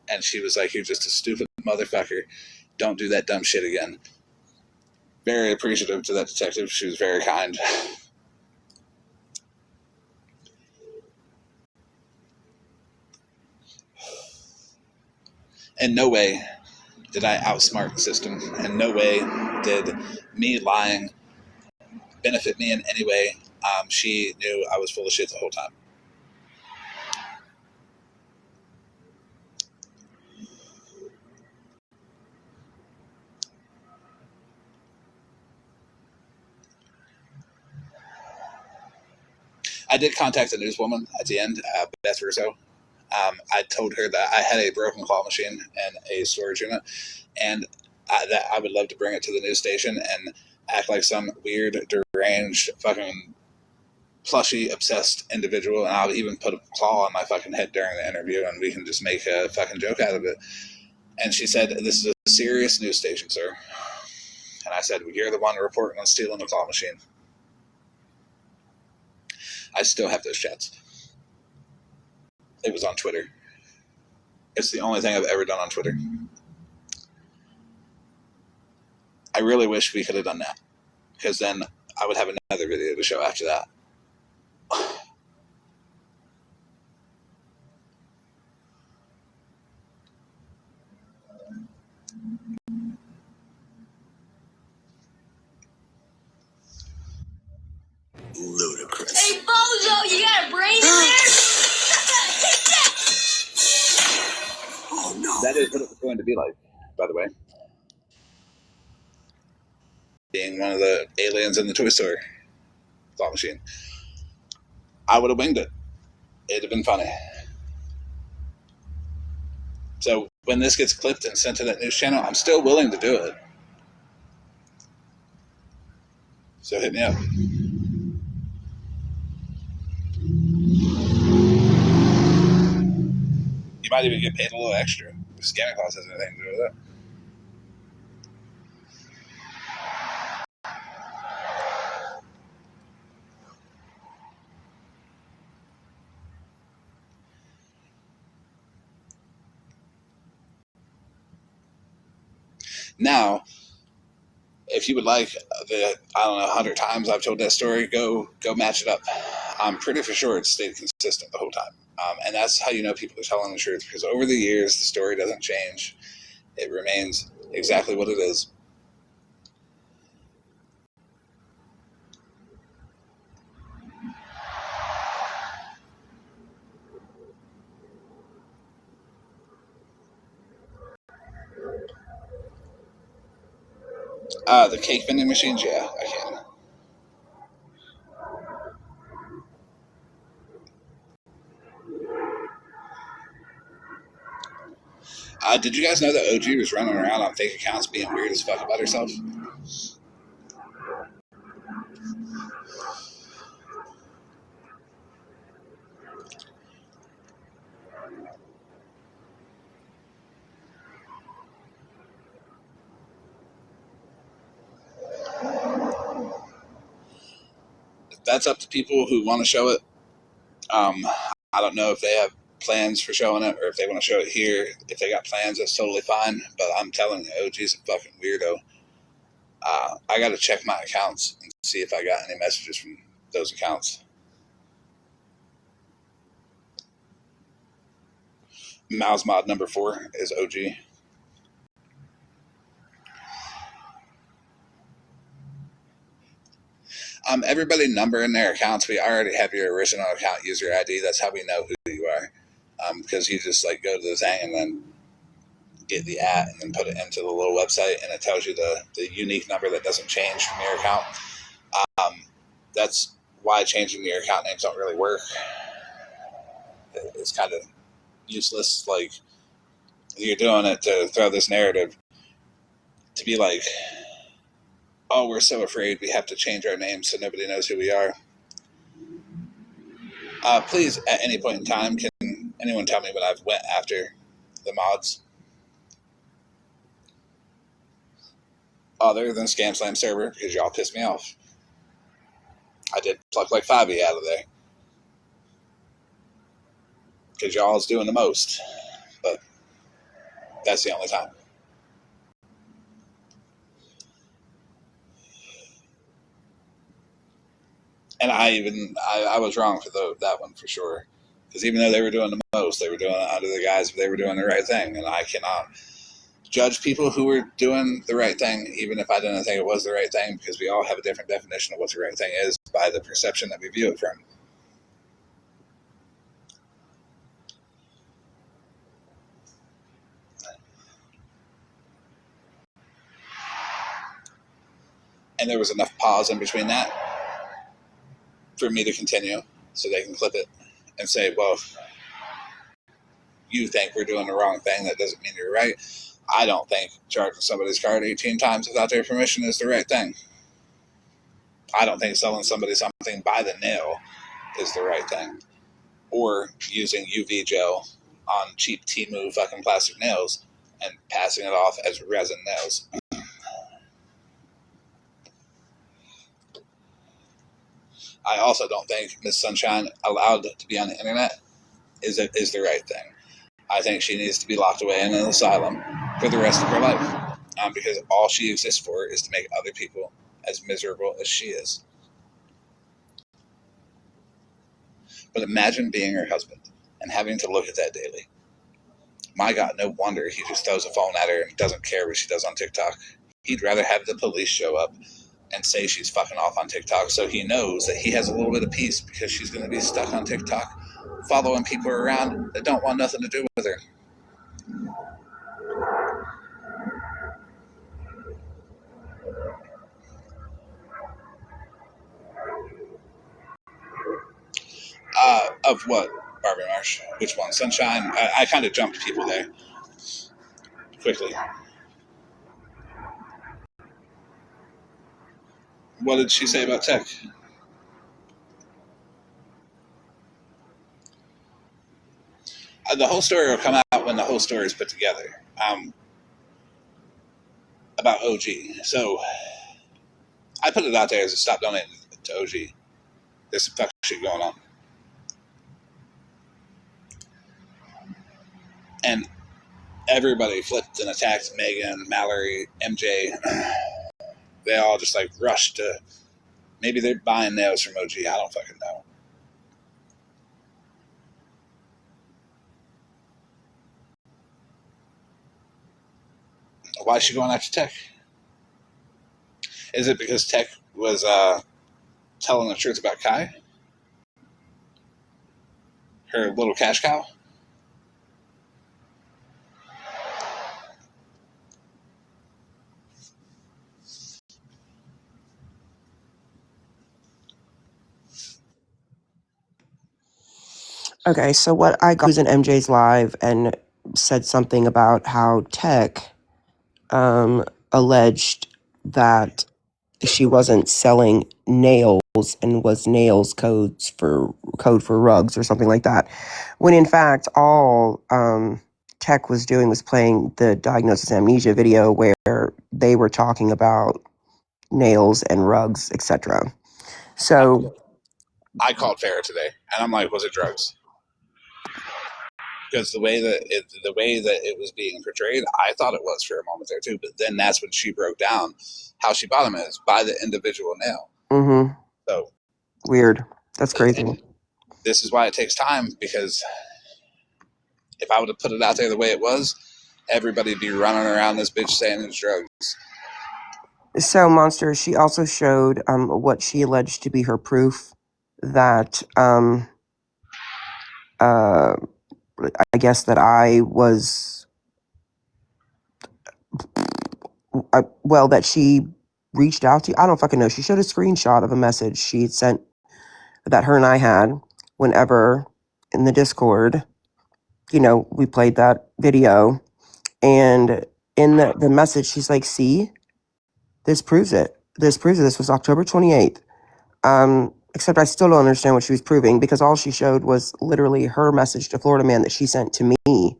And she was like, you're just a stupid motherfucker. Don't do that dumb shit again. Very appreciative to that detective. She was very kind. In no way did I outsmart the system. In no way did me lying benefit me in any way. She knew I was full of shit the whole time. I did contact the newswoman at the end, Beth Russo. I told her that I had a broken claw machine and a storage unit, and that I would love to bring it to the news station and act like some weird, deranged, fucking plushy, obsessed individual, and I'll even put a claw on my fucking head during the interview, and we can just make a fucking joke out of it. And she said, this is a serious news station, sir. And I said, well, you're the one reporting on stealing the claw machine. I still have those chats. It was on Twitter. It's the only thing I've ever done on Twitter. I really wish we could have done that. because then I would have another video to show after that. Ludicrous. Hey, Bozo, you got a brain in there? Oh, no. That is what it was going to be like, by the way. Being one of the aliens in the Toy Story claw machine. I would have winged it. It'd have been funny. So when this gets clipped and sent to that news channel, I'm still willing to do it. So hit me up. You might even get paid a little extra. If Santa Claus has anything to do with it. Now, if you would like the, I don't know, 100 times I've told that story, go match it up. I'm pretty for sure it's stayed consistent the whole time. And that's how you know people are telling the truth, because over the years, the story doesn't change. It remains exactly what it is. The cake vending machines, yeah, I can. Did you guys know that OG was running around on fake accounts being weird as fuck about herself? That's up to people who want to show it. I don't know if they have plans for showing it or if they want to show it here. If they got plans, that's totally fine. But I'm telling you, OG's a fucking weirdo. I got to check my accounts and see if I got any messages from those accounts. Mouse mod number 4 is OG. Everybody number in their accounts. We already have your original account user ID. That's how we know who you are. Because you just like go to the thing and then get the @ and then put it into the little website, and it tells you the unique number that doesn't change from your account. That's why changing your account names don't really work. It's kind of useless. Like, you're doing it to throw this narrative to be like, oh, we're so afraid we have to change our name so nobody knows who we are. Please, at any point in time, can anyone tell me when I've went after the mods? Other than Scam Slam server, because y'all pissed me off. I did pluck like 5 of you out of there. Because y'all's doing the most. But that's the only time. And I was wrong for that one for sure. Because even though they were doing the most, they were doing it under the guise of they were doing the right thing. And I cannot judge people who were doing the right thing, even if I didn't think it was the right thing, because we all have a different definition of what the right thing is by the perception that we view it from. And there was enough pause in between that for me to continue, so they can clip it and say, well, if you think we're doing the wrong thing, that doesn't mean you're right. I don't think charging somebody's card 18 times without their permission is the right thing. I don't think selling somebody something by the nail is the right thing. Or using UV gel on cheap Temu fucking plastic nails and passing it off as resin nails. I also don't think Miss Sunshine allowed to be on the internet is the right thing. I think she needs to be locked away in an asylum for the rest of her life, because all she exists for is to make other people as miserable as she is. But imagine being her husband and having to look at that daily. My God, no wonder he just throws a phone at her and doesn't care what she does on TikTok. He'd rather have the police show up and say she's fucking off on TikTok so he knows that he has a little bit of peace because she's going to be stuck on TikTok following people around that don't want nothing to do with her. Of what, Barbie Marsh? Which one? Sunshine? I kind of jumped people there quickly. What did she say about tech? The whole story will come out when the whole story is put together. About OG. So I put it out there as a stop donating to OG. There's some fuck shit going on. And everybody flipped and attacked Megan, Mallory, MJ. They all just like rushed to. Maybe they're buying nails from OG. I don't fucking know. Why is she going after Tech? Is it because Tech was telling the truth about Kai? Her little cash cow? Okay, so what I got was in MJ's live and said something about how Tech alleged that she wasn't selling nails and was nails code for rugs or something like that. When in fact, all Tech was doing was playing the Diagnosis Amnesia video where they were talking about nails and rugs, etc. So I called Farrah today, and I'm like, was it drugs? Because the way that it was being portrayed, I thought it was for a moment there too. But then that's when she broke down how she bought them is by the individual nail. Mm-hmm. So weird. That's crazy. This is why it takes time, because if I would have put it out there the way it was, everybody'd be running around this bitch saying it's drugs. So, Monster, she also showed what she alleged to be her proof that I guess that I was that she reached out to. I don't fucking know. She showed a screenshot of a message she had sent that her and I had whenever in the Discord, we played that video, and in the message she's like, see, this proves it. This was October 28th. Except I still don't understand what she was proving, because all she showed was literally her message to Florida Man that she sent to me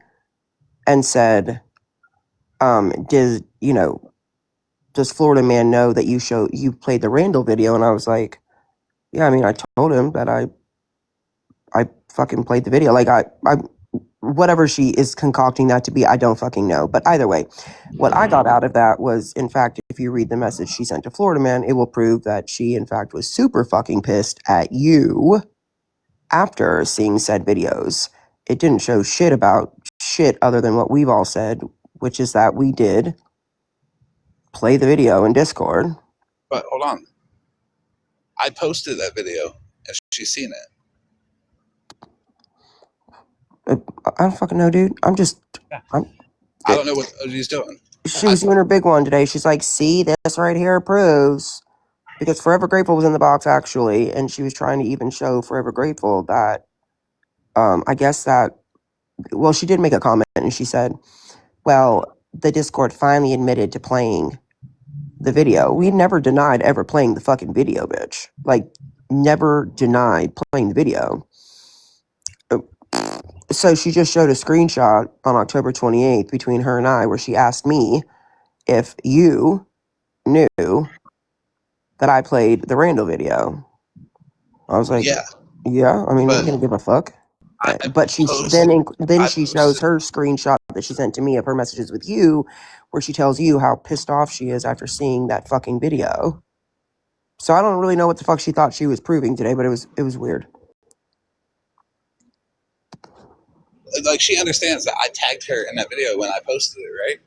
and said, does Florida Man know that you played the Randall video? And I was like, yeah, I mean, I told him that I fucking played the video. Like, I whatever she is concocting that to be, I don't fucking know. But either way, what I got out of that was, in fact, if you read the message she sent to Florida Man, it will prove that she, in fact, was super fucking pissed at you after seeing said videos. It didn't show shit about shit other than what we've all said, which is that we did play the video in Discord. But hold on. I posted that video and she's seen it. I don't fucking know, dude. I don't know what OG's doing. She was doing her big one today. She's like, see, this right here proves, because Forever Grateful was in the box actually, and she was trying to even show Forever Grateful that, I guess that, well, she did make a comment and she said, well, the Discord finally admitted to playing the video. We never denied ever playing the fucking video, bitch. Like, never denied playing the video. So she just showed a screenshot on October 28th between her and I where she asked me if you knew that I played the Randall video. I was like, yeah. I mean, we didn't give a fuck. But she then she shows her screenshot that she sent to me of her messages with you, where she tells you how pissed off she is after seeing that fucking video. So I don't really know what the fuck she thought she was proving today, but it was weird. Like, she understands that I tagged her in that video when I posted it, right?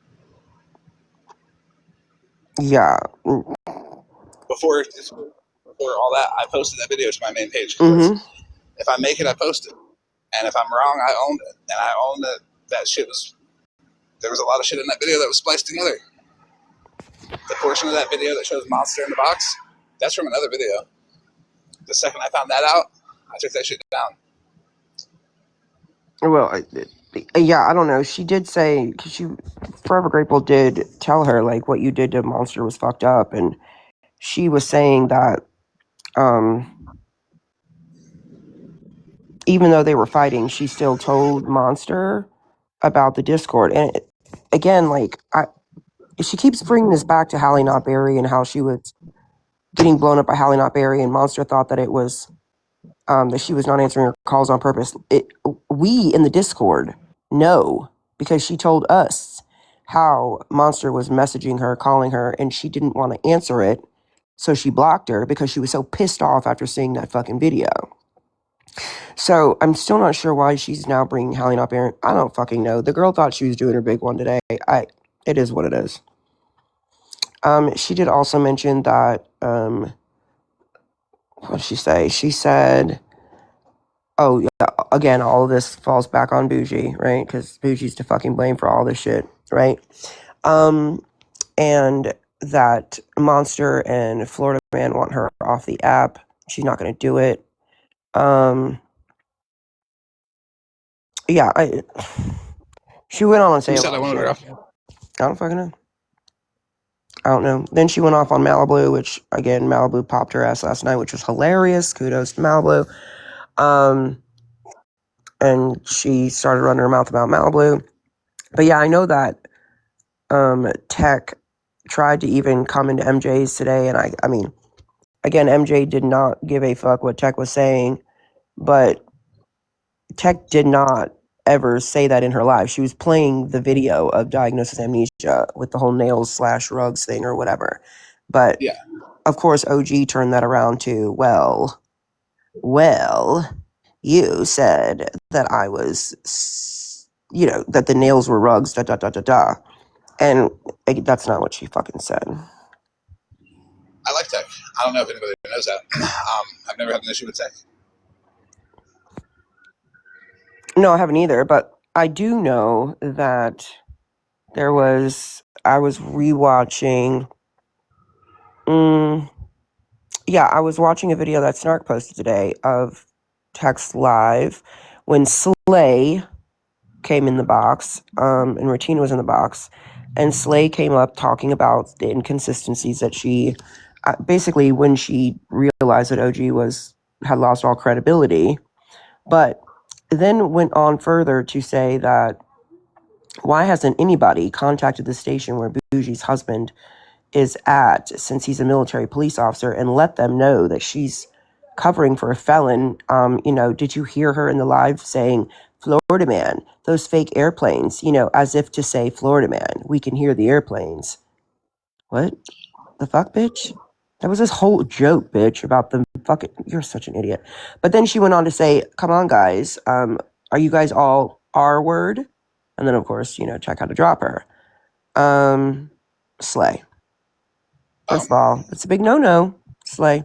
Yeah. Before all that, I posted that video to my main page. Mm-hmm. If I make it, I post it. And if I'm wrong, I owned it. And I own that shit was... There was a lot of shit in that video that was spliced together. The portion of that video that shows Monster in the box, that's from another video. The second I found that out, I took that shit down. Well, yeah, I don't know. She did say, because she, Forever Grateful did tell her, like, what you did to Monster was fucked up. And she was saying that, even though they were fighting, she still told Monster about the Discord. And again, like, she keeps bringing this back to Hallie Not Berry and how she was getting blown up by Hallie Not Berry, and Monster thought that it was that she was not answering her calls on purpose. We in the Discord know, because she told us how Monster was messaging her, calling her, and she didn't want to answer it, so she blocked her because she was so pissed off after seeing that fucking video. So I'm still not sure why she's now bringing Hallie Not Berry. I don't fucking know. The girl thought she was doing her big one today. It is what it is. She did also mention that, what did she say? She said, oh, yeah, again, all of this falls back on Bougie, right? Because Bougie's to fucking blame for all this shit, right? And that Monster and Florida Man want her off the app. She's not going to do it. Yeah, she went on and say, Who said I wanted her off? I don't fucking know. I don't know. Then she went off on Malibu, which, again, Malibu popped her ass last night, which was hilarious. Kudos to Malibu. And she started running her mouth about Malibu. But yeah, I know that Tech tried to even come into MJ's today, and I mean, again, MJ did not give a fuck what Tech was saying, but Tech did not ever say that in her live. She was playing the video of Diagnosis Amnesia with the whole nails/rugs thing or whatever. But yeah, of course, OG turned that around to, well, you said that I was, that the nails were rugs, da da da da da. And that's not what she fucking said. I like Tech. I don't know if anybody knows that. I've never had an issue with Tech. No, I haven't either, but I do know that I was rewatching, I was watching a video that Snark posted today of Tech's live when Slay came in the box, and Ratina was in the box, and Slay came up talking about the inconsistencies that she, basically when she realized that OG had lost all credibility, but then went on further to say that why hasn't anybody contacted the station where Bougie's husband is at, since he's a military police officer, and let them know that she's covering for a felon? Did you hear her in the live saying, Florida Man, those fake airplanes, as if to say, Florida Man, we can hear the airplanes. What the fuck, bitch? That was this whole joke, bitch, about the fucking, you're such an idiot. But then she went on to say, come on, guys, are you guys all R-word? And then, of course, check how to drop her. Slay. First of all, it's a big no-no, Slay.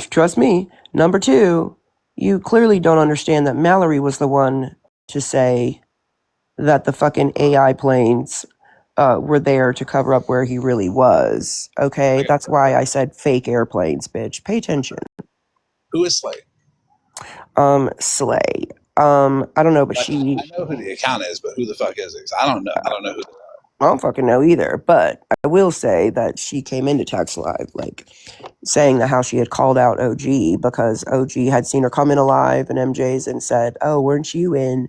Trust me. Number two, you clearly don't understand that Mallory was the one to say that the fucking AI planes were there to cover up where he really was. Okay? That's why I said fake airplanes, bitch. Pay attention. Who is Slay? Slay. I don't know, but I know who the account is, but who the fuck is it? I don't know. I don't know who. I don't fucking know either, but I will say that she came into Text Live, saying that how she had called out OG because OG had seen her come in alive and MJ's and said, oh, weren't you in?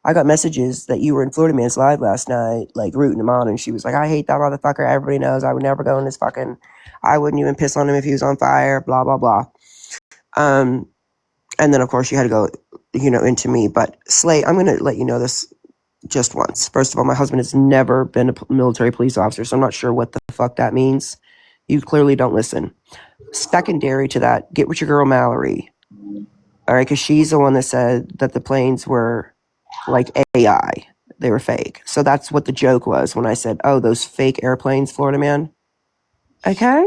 I got messages that you were in Florida Man's live last night, rooting him on, and she was like, I hate that motherfucker. Everybody knows I would never go in his fucking, I wouldn't even piss on him if he was on fire, blah, blah, blah. And then, of course, she had to go, into me. But Slay, I'm going to let you know this just once. First of all, my husband has never been a military police officer, so I'm not sure what the fuck that means. You clearly don't listen. secondary to that, get with your girl Mallory. All right, because she's the one that said that the planes were like AI. They were fake. So that's what the joke was when I said, oh, those fake airplanes, Florida man. Okay.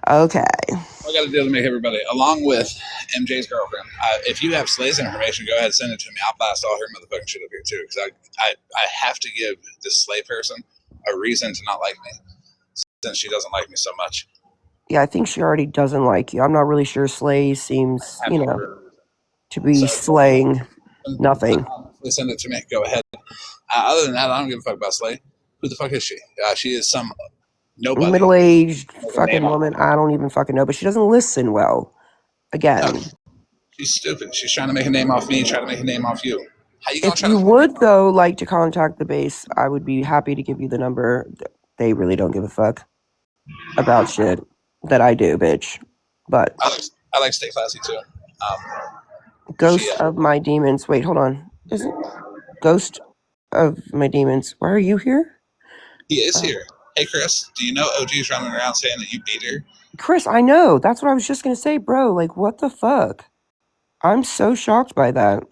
Okay. I got to do to make everybody, along with MJ's girlfriend. If you have Slay's information, go ahead and send it to me. I'll blast all her motherfucking shit up here too, because I have to give this Slay person a reason to not like me, since she doesn't like me so much. Yeah, I think she already doesn't like you. I'm not really sure. Slay seems, to be slaying nothing. Send it to me. Go ahead. Other than that, I don't give a fuck about Slay. Who the fuck is she? She is some nobody. Middle-aged fucking woman. I don't even fucking know, but she doesn't listen well. Again. No, she's stupid. She's trying to make a name off me, trying to make a name off you. How you gonna if you would, though, like to contact the base, I would be happy to give you the number. They really don't give a fuck about shit that I do, bitch. But I like Stay Classy too. Ghost of My Demons. Wait, hold on. Isn't Ghost of My Demons? Why are you here? He is here. Hey, Chris, do you know OG's running around saying that you beat her? Chris, I know. That's what I was just going to say, bro. Like, what the fuck? I'm so shocked by that.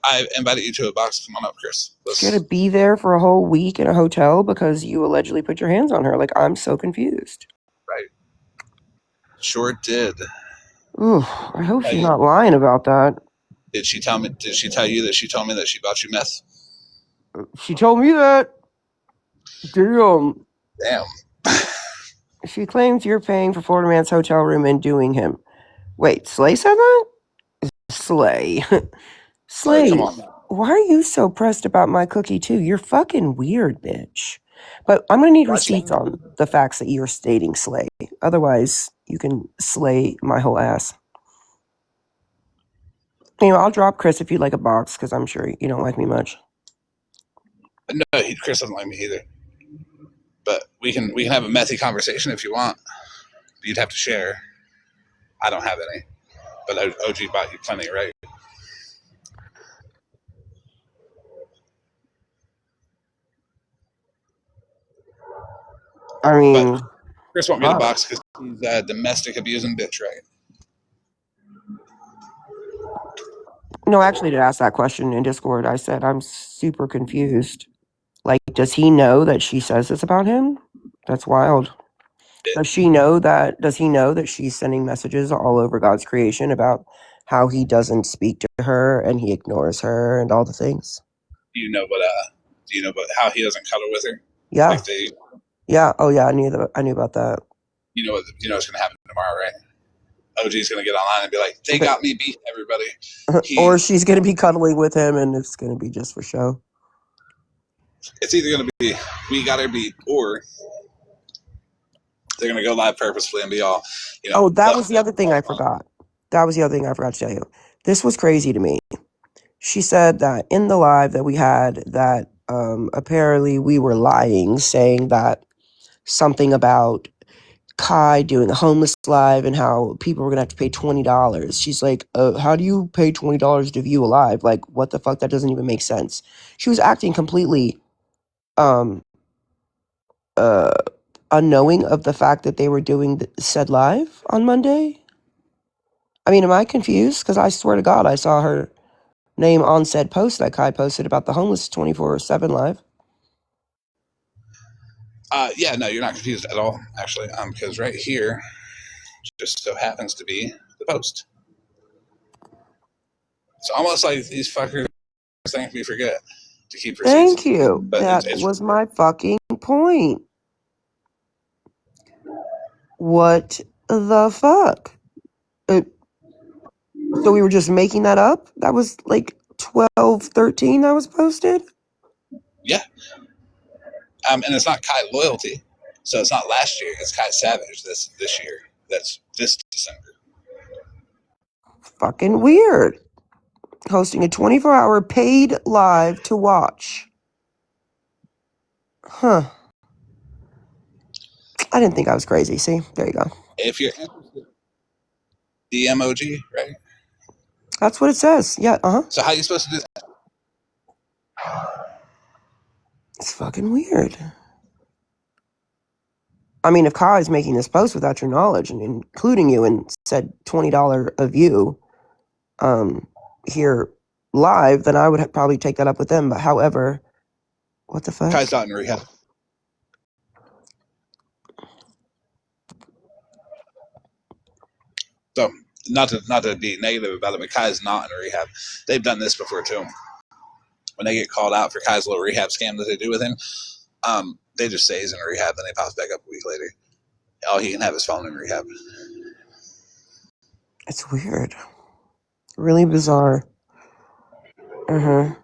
I invited you to a box. Come on up, Chris. You're going to be there for a whole week in a hotel because you allegedly put your hands on her. Like, I'm so confused. Right. Sure did. Ooh, I hope she's not lying about that. Did she tell me? Did she tell you that she told me that she bought you meth? She told me that. Damn. She claims you're paying for Florida Man's hotel room and doing him. Wait, Slay said that? Slay. Slay, come on. Why are you so pressed about my cookie too? You're fucking weird, bitch. But I'm gonna need receipts on the facts that you're stating, Slay. Otherwise, you can slay my whole ass. I'll drop Chris if you'd like a box, because I'm sure you don't like me much. No, Chris doesn't like me either. But we can have a methy conversation if you want. You'd have to share. I don't have any. But OG bought you plenty, right? I mean, but Chris won't get a box because he's a domestic abusing bitch, right? No, I actually did ask that question in Discord. I said, I'm super confused. Like, does he know that she says this about him? That's wild. Does he know that she's sending messages all over God's creation about how he doesn't speak to her and he ignores her and all the things? Do you know how he doesn't cuddle with her? Yeah. Like yeah. Oh yeah, I knew about that. You know what's going to happen tomorrow, right? OG's going to get online and be like, they got me beat, everybody. Or she's going to be cuddling with him and it's going to be just for show. It's either going to be, we got her beat, or they're going to go live purposefully and be all, that was the other thing I forgot. That was the other thing I forgot to tell you. This was crazy to me. She said that in the live that we had that apparently we were lying, saying that something about Kai doing a homeless live and how people were going to have to pay $20. She's like, how do you pay $20 to view a live? Like, what the fuck? That doesn't even make sense. She was acting completely unknowing of the fact that they were doing said live on Monday. I mean, am I confused? Because I swear to God, I saw her name on said post that Kai posted about the homeless 24/7 live. Yeah, no, you're not confused at all, actually, because right here just so happens to be the post. It's almost like these fuckers think we forget to keep receipts. Thank you. But that was my fucking point. What the fuck? So we were just making that up? That was like 12/13 that was posted? Yeah. And it's not Kai Loyalty. So it's not last year. It's Kai Savage this year. That's this December. Fucking weird. Hosting a 24-hour paid live to watch. Huh. I didn't think I was crazy. See? There you go. If you're interested, DMOG, right? That's what it says. Yeah, So how are you supposed to do that? It's fucking weird. I mean, if Kai is making this post without your knowledge and including you and said $20 of you here live, then I would probably take that up with them. But however, what the fuck? Kai's not in rehab. So not to be negative about it, but Kai's not in rehab. They've done this before too. When they get called out for Kai's little rehab scam that they do with him, they just say he's in rehab, then he pops back up a week later. Oh, he can have his phone in rehab. It's weird. Really bizarre. Oh,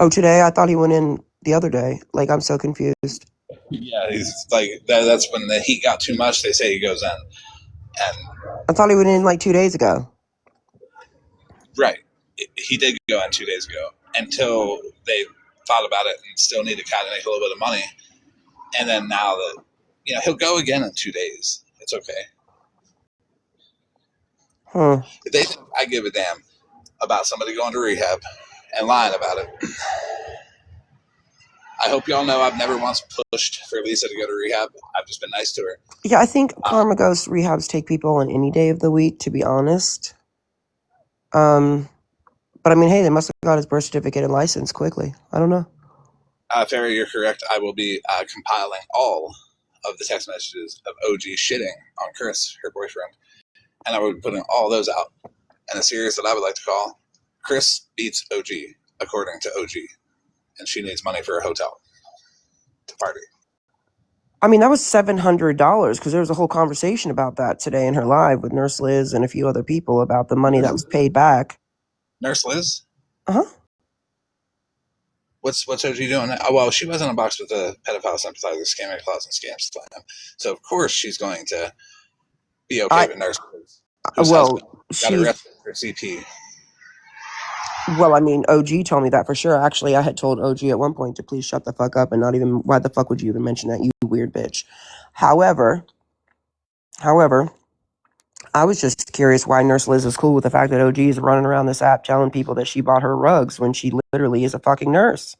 today? I thought he went in the other day. Like, I'm so confused. Yeah, he's like that's when the heat got too much. They say he goes in, and I thought he went in like 2 days ago. right, he did go in 2 days ago until they thought about it and still need to kind of make a little bit of money. And then now that he'll go again in 2 days. It's okay. If they think I give a damn about somebody going to rehab and lying about it, I hope y'all know I've never once pushed for Lisa to go to rehab. I've just been nice to her. Yeah, I think Karma Ghost rehabs take people on any day of the week, to be honest. But I mean, hey, they must have got his birth certificate and license quickly. I don't know. Farrah, you're correct. I will be compiling all of the text messages of OG shitting on Chris, her boyfriend. And I will be putting all those out in a series that I would like to call Chris Beats OG, according to OG. And she needs money for a hotel to party. I mean, that was $700 because there was a whole conversation about that today in her live with Nurse Liz and a few other people about the money that was paid back. Nurse Liz? Uh-huh. What's OG doing? Oh, well, she was in a box with the pedophile sympathizer, scammer clause, and scam slam. So, of course, she's going to be okay with Nurse Liz. Whose husband got arrested for CP. Well, I mean, OG told me that for sure. Actually, I had told OG at one point to please shut the fuck up and not even, why the fuck would you even mention that, you weird bitch? However, I was just curious why Nurse Liz is cool with the fact that OG is running around this app telling people that she bought her rugs when she literally is a fucking nurse.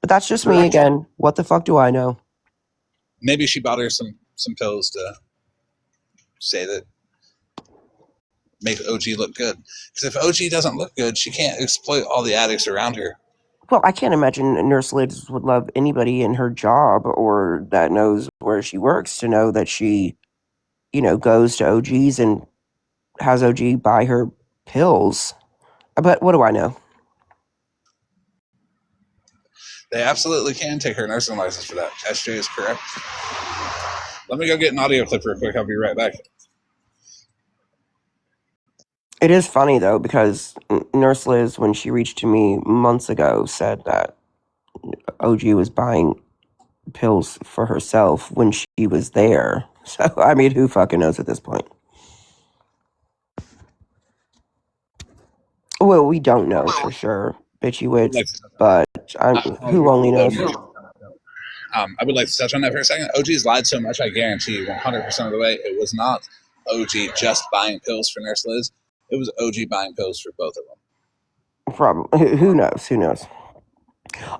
But that's just me again. What the fuck do I know? Maybe she bought her some pills to say that make OG look good. Because if OG doesn't look good, she can't exploit all the addicts around her. Well, I can't imagine Nurse Liz would love anybody in her job or that knows where she works to know that she, goes to OG's and has OG buy her pills. But what do I know? They absolutely can take her nursing license for that. SJ is correct. Let me go get an audio clip real quick. I'll be right back. It is funny, though, because Nurse Liz, when she reached to me months ago, said that OG was buying pills for herself when she was there. So, I mean, who fucking knows at this point? Well, we don't know for sure, bitchy witch, but who only knows? I would like to touch on that for a second. OG's lied so much, I guarantee you 100% of the way, it was not OG just buying pills for Nurse Liz. It was OG buying pills for both of them. Probably. Who knows? Who knows?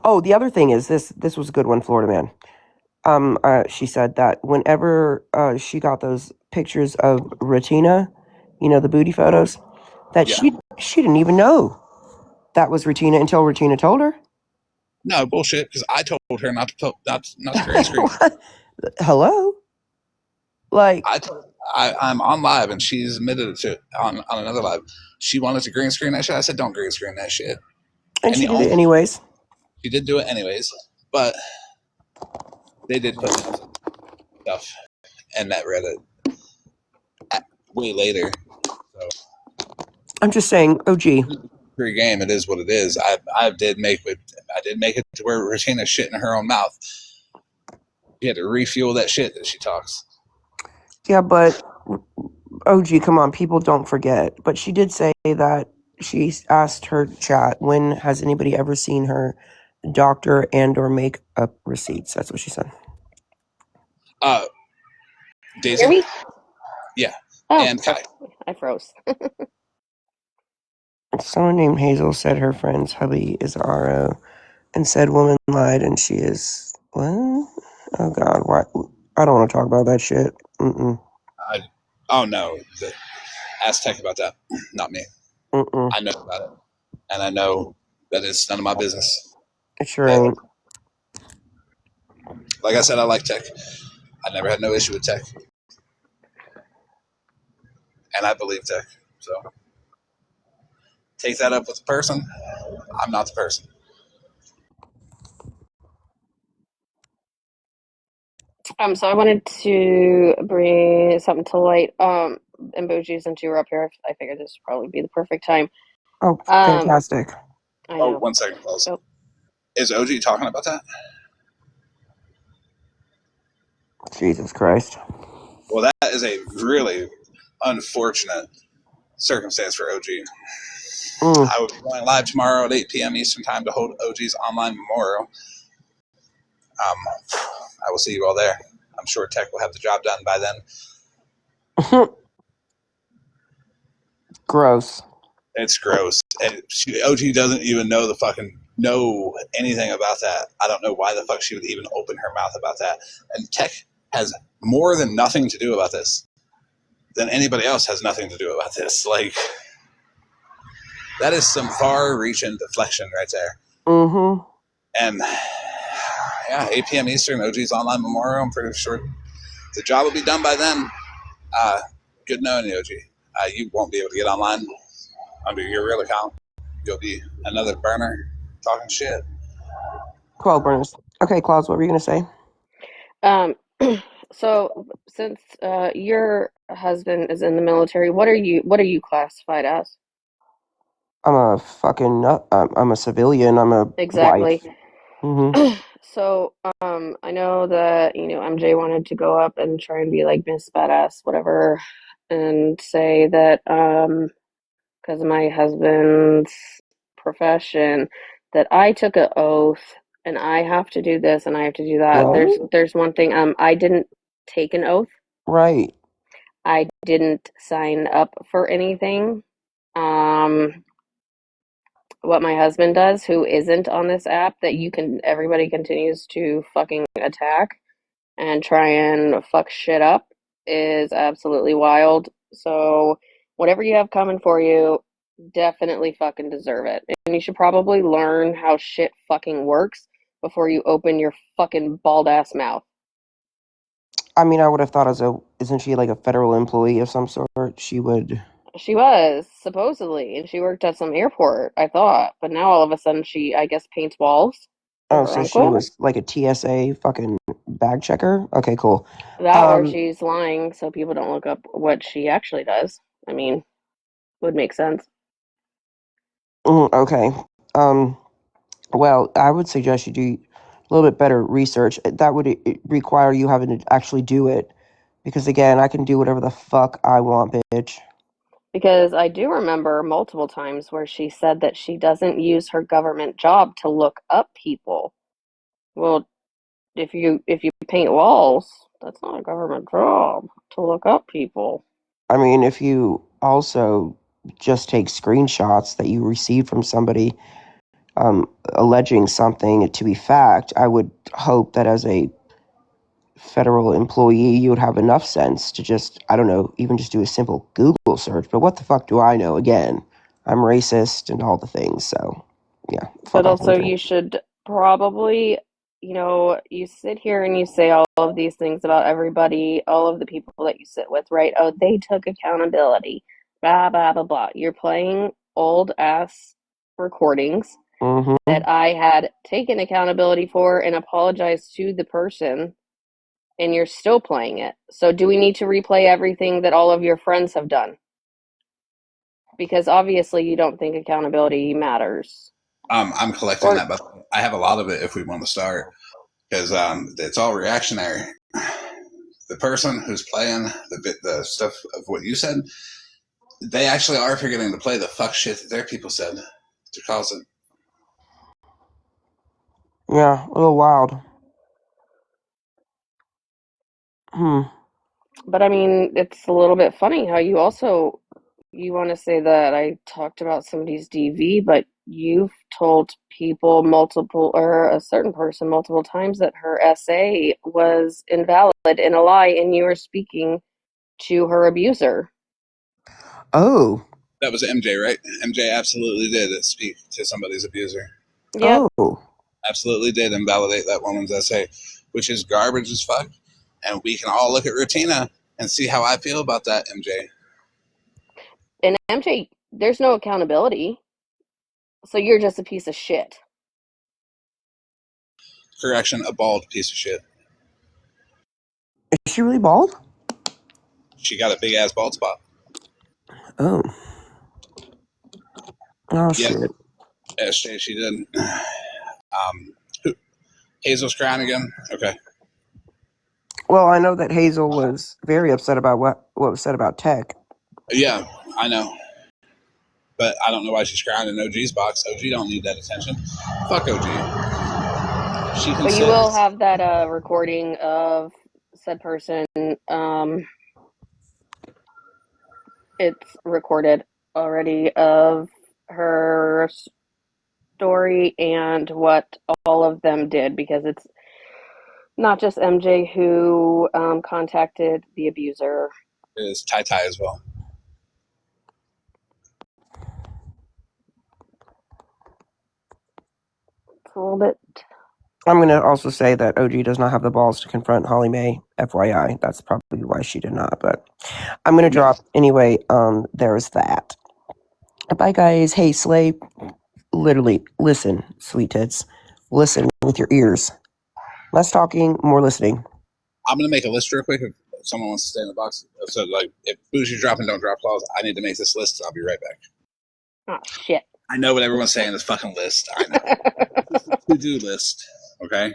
Oh, the other thing is this was a good one, Florida man. She said that whenever she got those pictures of Retina, the booty photos, that she didn't even know that was Retina until Retina told her. No, bullshit, because I told her not to green screen. Hello? Like, I'm on live, and she's admitted it to on another live. She wanted to green screen that shit. I said, don't green screen that shit. And she did it anyways. She did do it anyways, but they did put stuff in that Reddit way later. So I'm just saying, OG. Free game. It is what it is. I did make it to where Regina's shit in her own mouth. You had to refuel that shit that she talks. Yeah, but OG, come on, people don't forget. But she did say that she asked her chat, when has anybody ever seen her doctor and or makeup receipts? That's what she said. Daisy? Hear me? Yeah. Oh, and Kai. I froze. Someone named Hazel said her friend's hubby is RO and said woman lied and she is what? Oh God, why? I don't want to talk about that shit. Oh no, ask Tech about that, not me. I know about it, and I know that it's none of my business. It sure ain't. Like I said, I like Tech. I never had no issue with Tech, and I believe Tech. So take that up with the person. I'm not the person. So I wanted to bring something to light. And Bougie, since you were up here, I figured this would probably be the perfect time. Oh, fantastic. I know. 1 second, please. Oh. Is OG talking about that? Jesus Christ. Well, that is a really unfortunate circumstance for OG. I will be going live tomorrow at 8 p.m. Eastern Time to hold OG's online memorial. I will see you all there. I'm sure Tech will have the job done by then. Gross. It's gross. And OG doesn't even know anything about that. I don't know why the fuck she would even open her mouth about that. And Tech has more than nothing to do about this. Then anybody else has nothing to do about this. Like, that is some far-reaching deflection right there. And yeah, 8 p.m. Eastern, OG's online memorial. I'm pretty sure the job will be done by then. Good knowing you, OG. You won't be able to get online under your real account. You'll be another burner talking shit. 12 burners. Okay, Klaus, what were you going to say? So since your husband is in the military, what are you classified as? I'm a fucking nut. I'm a civilian. I'm a Exactly. wife. So I know that MJ wanted to go up and try and be like Miss Badass, whatever, and say that because of my husband's profession, that I took an oath and I have to do this and I have to do that. What? There's one thing. I didn't take an oath. Right. I didn't sign up for anything. What my husband does, who isn't on this app, that everybody continues to fucking attack and try and fuck shit up, is absolutely wild. So whatever you have coming for you, definitely fucking deserve it. And you should probably learn how shit fucking works before you open your fucking bald ass mouth. I mean, I would have thought isn't she like a federal employee of some sort? She was, supposedly, and she worked at some airport, I thought. But now all of a sudden she, I guess, paints walls for her so uncle. she was like a TSA fucking bag checker? Okay, cool. That or she's lying so people don't look up what she actually does. I mean, would make sense. Okay. Well, I would suggest you do a little bit better research. That would require you having to actually do it. Because again, I can do whatever the fuck I want, bitch. Because I do remember multiple times where she said that she doesn't use her government job to look up people. Well, if you paint walls, that's not a government job to look up people. I mean, if you also just take screenshots that you received from somebody alleging something to be fact, I would hope that as a federal employee, you would have enough sense to just, I don't know, even just do a simple Google search. But what the fuck do I know? Again, I'm racist and all the things, so yeah. But also, you should probably, you sit here and you say all of these things about everybody, all of the people that you sit with, right? Oh, they took accountability, blah, blah, blah, blah. You're playing old ass recordings that I had taken accountability for and apologized to the person, and you're still playing it. So do we need to replay everything that all of your friends have done? Because obviously you don't think accountability matters. I'm collecting that, but I have a lot of it if we want to start, because it's all reactionary. The person who's playing the stuff of what you said, they actually are forgetting to play the fuck shit that their people said to cause it. Yeah, a little wild. But I mean, it's a little bit funny how you want to say that I talked about somebody's DV, but you've told people or a certain person multiple times that her essay was invalid and a lie, and you were speaking to her abuser. Oh. That was MJ, right? MJ absolutely did speak to somebody's abuser. Yep. Oh. Absolutely did invalidate that woman's essay, which is garbage as fuck. And we can all look at Rutina and see how I feel about that, MJ. And MJ, there's no accountability. So you're just a piece of shit. Correction, a bald piece of shit. Is she really bald? She got a big ass bald spot. Oh. Oh, Yes, shit. SJ, she did. Who? Hazel's crying again? Okay. Well, I know that Hazel was very upset about what was said about Tech. Yeah, I know. But I don't know why she's crying in OG's box. OG don't need that attention. Fuck OG. She can But you sit. will have that recording of said person. It's recorded already of her story and what all of them did, because it's not just MJ who contacted the abuser. It is Tai Tai as well. It's a little bit. I'm going to also say that OG does not have the balls to confront Holly Mae, FYI. That's probably why she did not, but I'm going to drop. Anyway, there's that. Bye, guys. Hey, Slay, literally, listen, sweet tits. Listen with your ears. Less talking, more listening. I'm going to make a list real quick if someone wants to stay in the box. So, like, if Bougie drop and don't drop claws, I need to make this list. I'll be right back. Oh, shit. I know what everyone's saying, this fucking list. I know. To-do list, okay?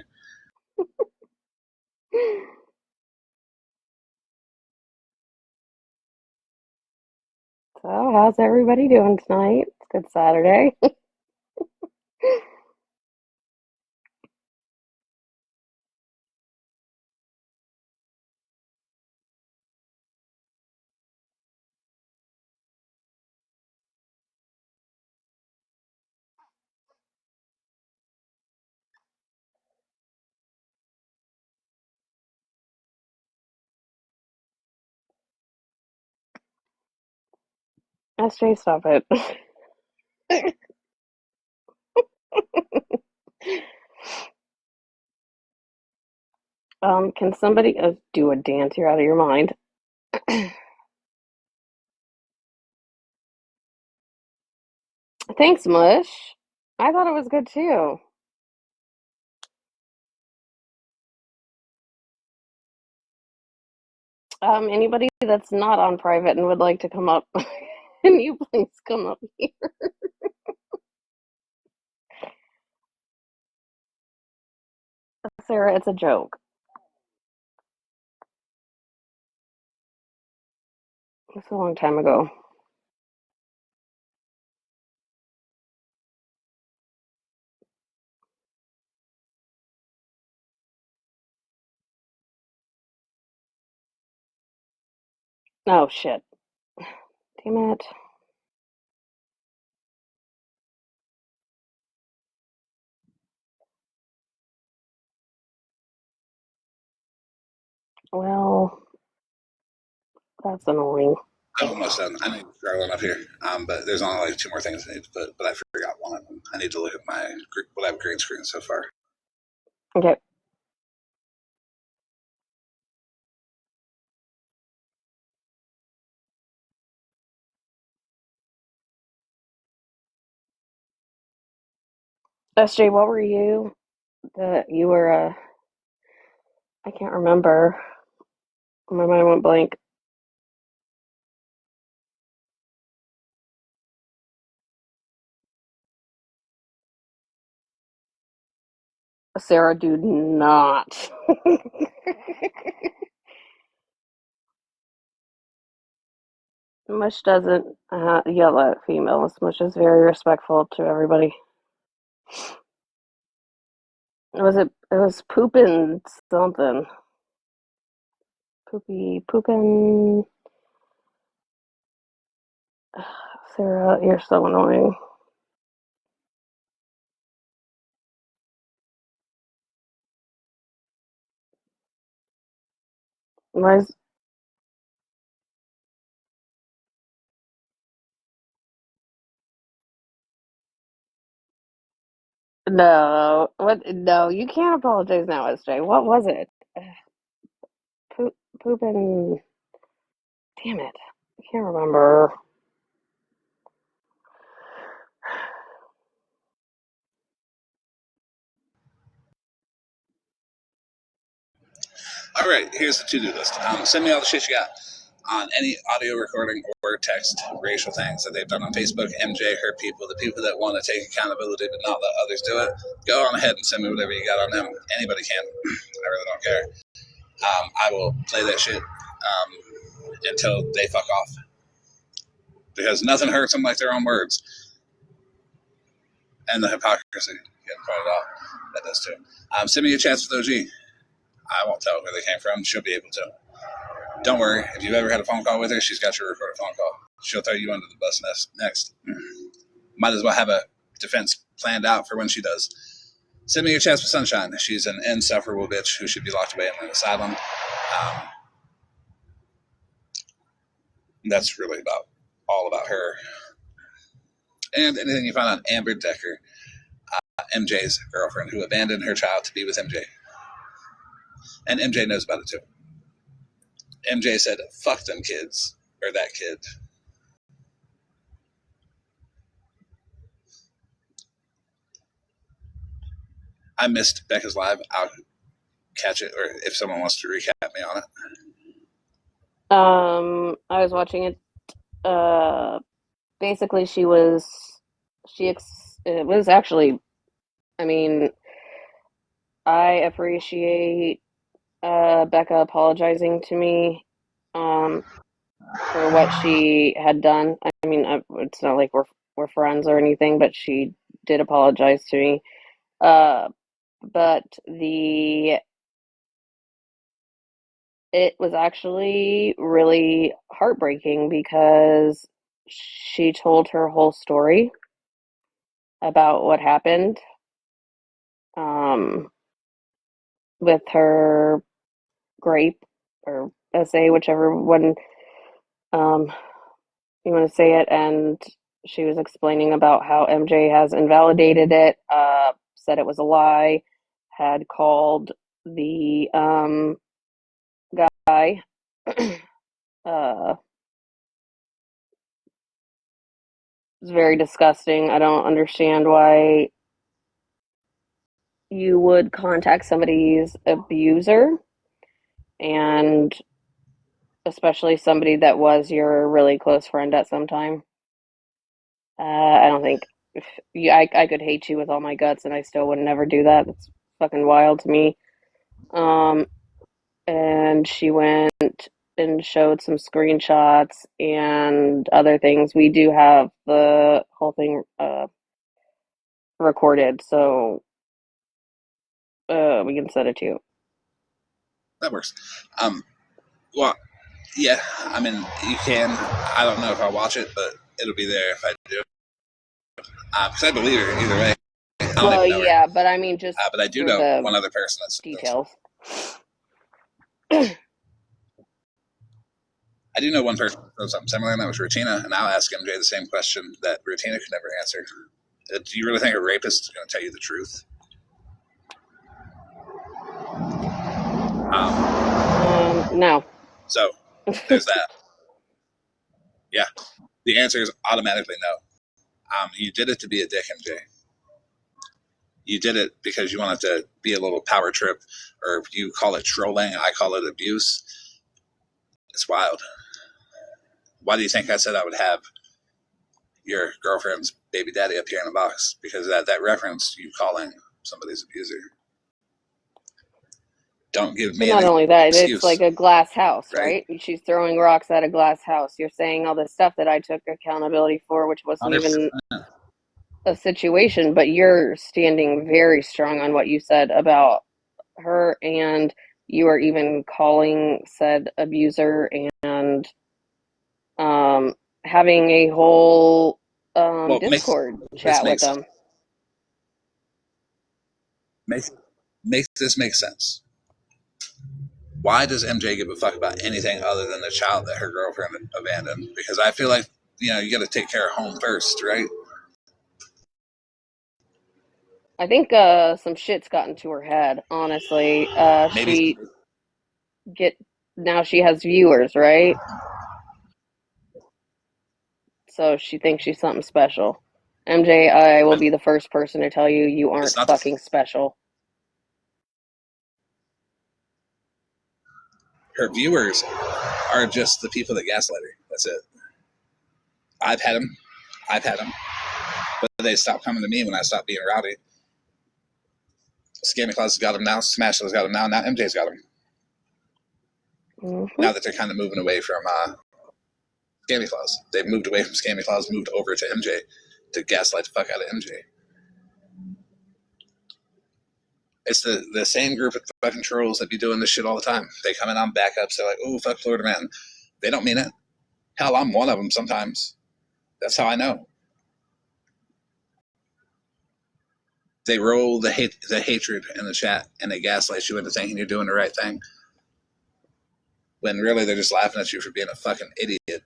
So, how's everybody doing tonight? It's good Saturday. SJ, stop it. Can somebody do a dance? You're out of your mind. Thanks, Mush. I thought it was good too. Anybody that's not on private and would like to come up, can you please come up here? Sarah, it's a joke. It's a long time ago. Oh, shit. Damn it. Well, that's annoying. I'm almost done. I need to scroll up here. But there's only like 2 more things I need to put, but I forgot one of them. I need to look at what I have green screen so far. Okay. SJ, what were you? You were, I can't remember. My mind went blank. Sarah, do not. Mush doesn't yell at females. Mush is very respectful to everybody. It was pooping something. Pooping. Sarah, you're so annoying. Was no, what? No, you can't apologize now, SJ. What was it? Poop, pooping. Damn it, I can't remember. All right, here's the to-do list. Send me all the shit you got on any audio recording or text, racial things that they've done on Facebook, MJ, her people, the people that want to take accountability but not let others do it. Go on ahead and send me whatever you got on them. Anybody can. I really don't care. I will play that shit until they fuck off. Because nothing hurts them like their own words. And the hypocrisy getting pointed out. That does too. Send me your chats with OG. I won't tell where they came from. She'll be able to. Don't worry. If you've ever had a phone call with her, she's got your recorded phone call. She'll throw you under the bus next. Might as well have a defense planned out for when she does. Send me your chats with Sunshine. She's an insufferable bitch who should be locked away in an asylum. That's really all about her. And anything you find on Amber Decker, MJ's girlfriend, who abandoned her child to be with MJ. And MJ knows about it too. MJ said, fuck them kids, or that kid. I missed Becca's live. I'll catch it, or if someone wants to recap me on it. I was watching it. Basically, it was actually, I mean, I appreciate Becca apologizing to me for what she had done. I mean, it's not like we're friends or anything, but she did apologize to me. But it was actually really heartbreaking because she told her whole story about what happened with her grape or essay, whichever one you want to say it. And she was explaining about how MJ has invalidated it, said it was a lie, had called the guy it's very disgusting. I don't understand why you would contact somebody's abuser, and especially somebody that was your really close friend at some time. I don't think I could hate you with all my guts, and I still would never do that. It's fucking wild to me. And she went and showed some screenshots and other things. We do have the whole thing recorded, so we can send it to you. That works. Well, yeah, I mean, you can. I don't know if I'll watch it, but it'll be there if I do. Because I believe her either way. Well, yeah, but I mean, just but I do know one other person that's details. I do know one person that knows something similar, and that was Rutina, and I'll ask MJ the same question that Rutina could never answer. Do you really think a rapist is going to tell you the truth? No. So, there's that. Yeah. The answer is automatically no. You did it to be a dick, MJ. You did it because you wanted to be a little power trip, or you call it trolling, I call it abuse. It's wild. Why do you think I said I would have your girlfriend's baby daddy up here in a box? Because that reference you calling somebody's abuser. Don't give me not only that, excuse. it's like a glass house, right? She's throwing rocks at a glass house. You're saying all this stuff that I took accountability for, which wasn't 100%. Even a situation, but you're standing very strong on what you said about her, and you are even calling said abuser and having a whole Discord chat with them. Make this make sense. Why does MJ give a fuck about anything other than the child that her girlfriend abandoned? Because I feel like, you got to take care of home first, right? I think some shit's gotten to her head, honestly. Maybe. Now she has viewers, right? So she thinks she's something special. MJ, I will be the first person to tell you you aren't fucking special. Her viewers are just the people that gaslight her. That's it. I've had them. But they stopped coming to me when I stopped being rowdy. Scammy Claus has got them now. Smash has got them now. Now MJ's got them. Mm-hmm. Now that they're kind of moving away from Scammy Claus. They've moved away from Scammy Claus, moved over to MJ to gaslight the fuck out of MJ. It's the same group of fucking trolls that be doing this shit all the time. They come in on backups. They're like, oh, fuck Florida man. They don't mean it. Hell, I'm one of them sometimes. That's how I know. They roll the hatred in the chat, and they gaslight you into thinking you're doing the right thing. When really they're just laughing at you for being a fucking idiot.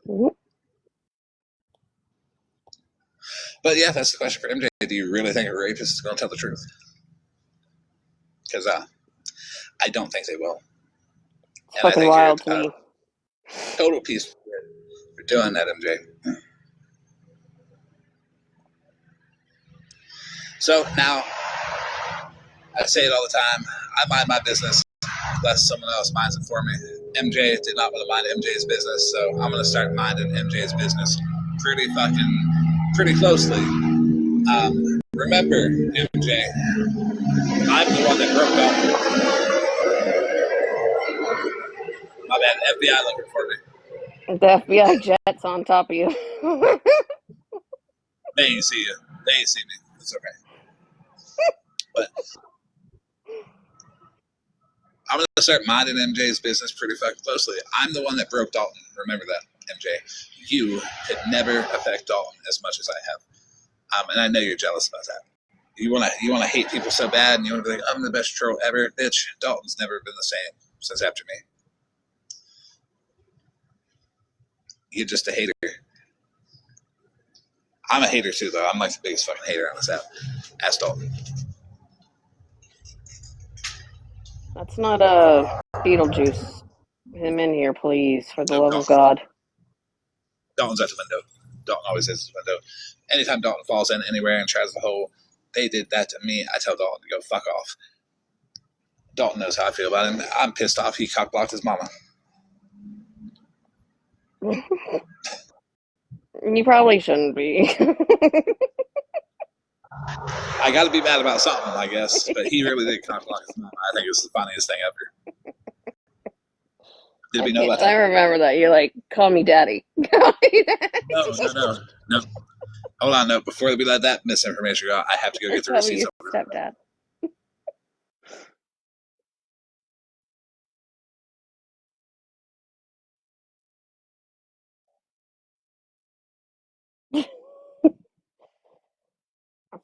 Mm-hmm. But yeah, that's the question for MJ. Do you really think a rapist is going to tell the truth? Because I don't think they will. It's fucking wild to me. Total piece for doing that, MJ. So now, I say it all the time. I mind my business unless someone else minds it for me. MJ did not want to mind MJ's business, so I'm going to start minding MJ's business pretty closely. Remember, MJ, I'm the one that broke up. My bad, FBI looking for me. The FBI jet's on top of you. They ain't see you. They ain't see me. It's okay. But I'm going to start minding MJ's business pretty fucking closely. I'm the one that broke Dalton. Remember that, MJ. You could never affect Dalton as much as I have. And I know you're jealous about that. You want to hate people so bad, and you want to be like, I'm the best troll ever. Bitch, Dalton's never been the same since after me. You're just a hater. I'm a hater too, though. I'm like the biggest fucking hater on this app. Ask Dalton. That's not a Beetlejuice. Him in here, please, for the love of God. Dalton's at the window. Dalton always is at the window. Anytime Dalton falls in anywhere and tries the hole, they did that to me. I tell Dalton to go fuck off. Dalton knows how I feel about him. I'm pissed off. He cock-blocked his mama. You probably shouldn't be. I got to be mad about something, I guess. But he really did cock-block his mama. I think it's the funniest thing ever. Did we know about that? I remember that. You're like, call me daddy. Call me daddy. No. Hold on, no. Before we let that misinformation go, I have to go get the receipts. Stepdad.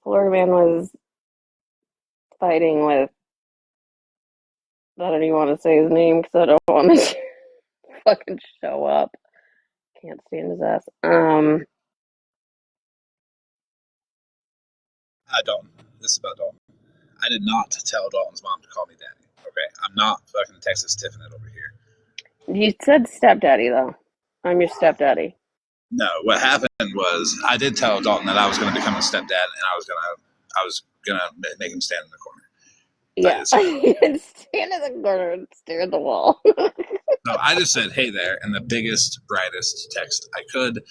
Florida man was fighting with, I don't even want to say his name because I don't want to fucking show up. Can't stand his ass. Hi, Dalton. This is about Dalton. I did not tell Dalton's mom to call me daddy. Okay? I'm not fucking Texas Tiffin it over here. You said stepdaddy, though. I'm your stepdaddy. No, what happened was I did tell Dalton that I was going to become a stepdad, and I was gonna make him stand in the corner. Yeah, stand in the corner and stare at the wall. No, I just said, "Hey there," in the biggest, brightest text I could,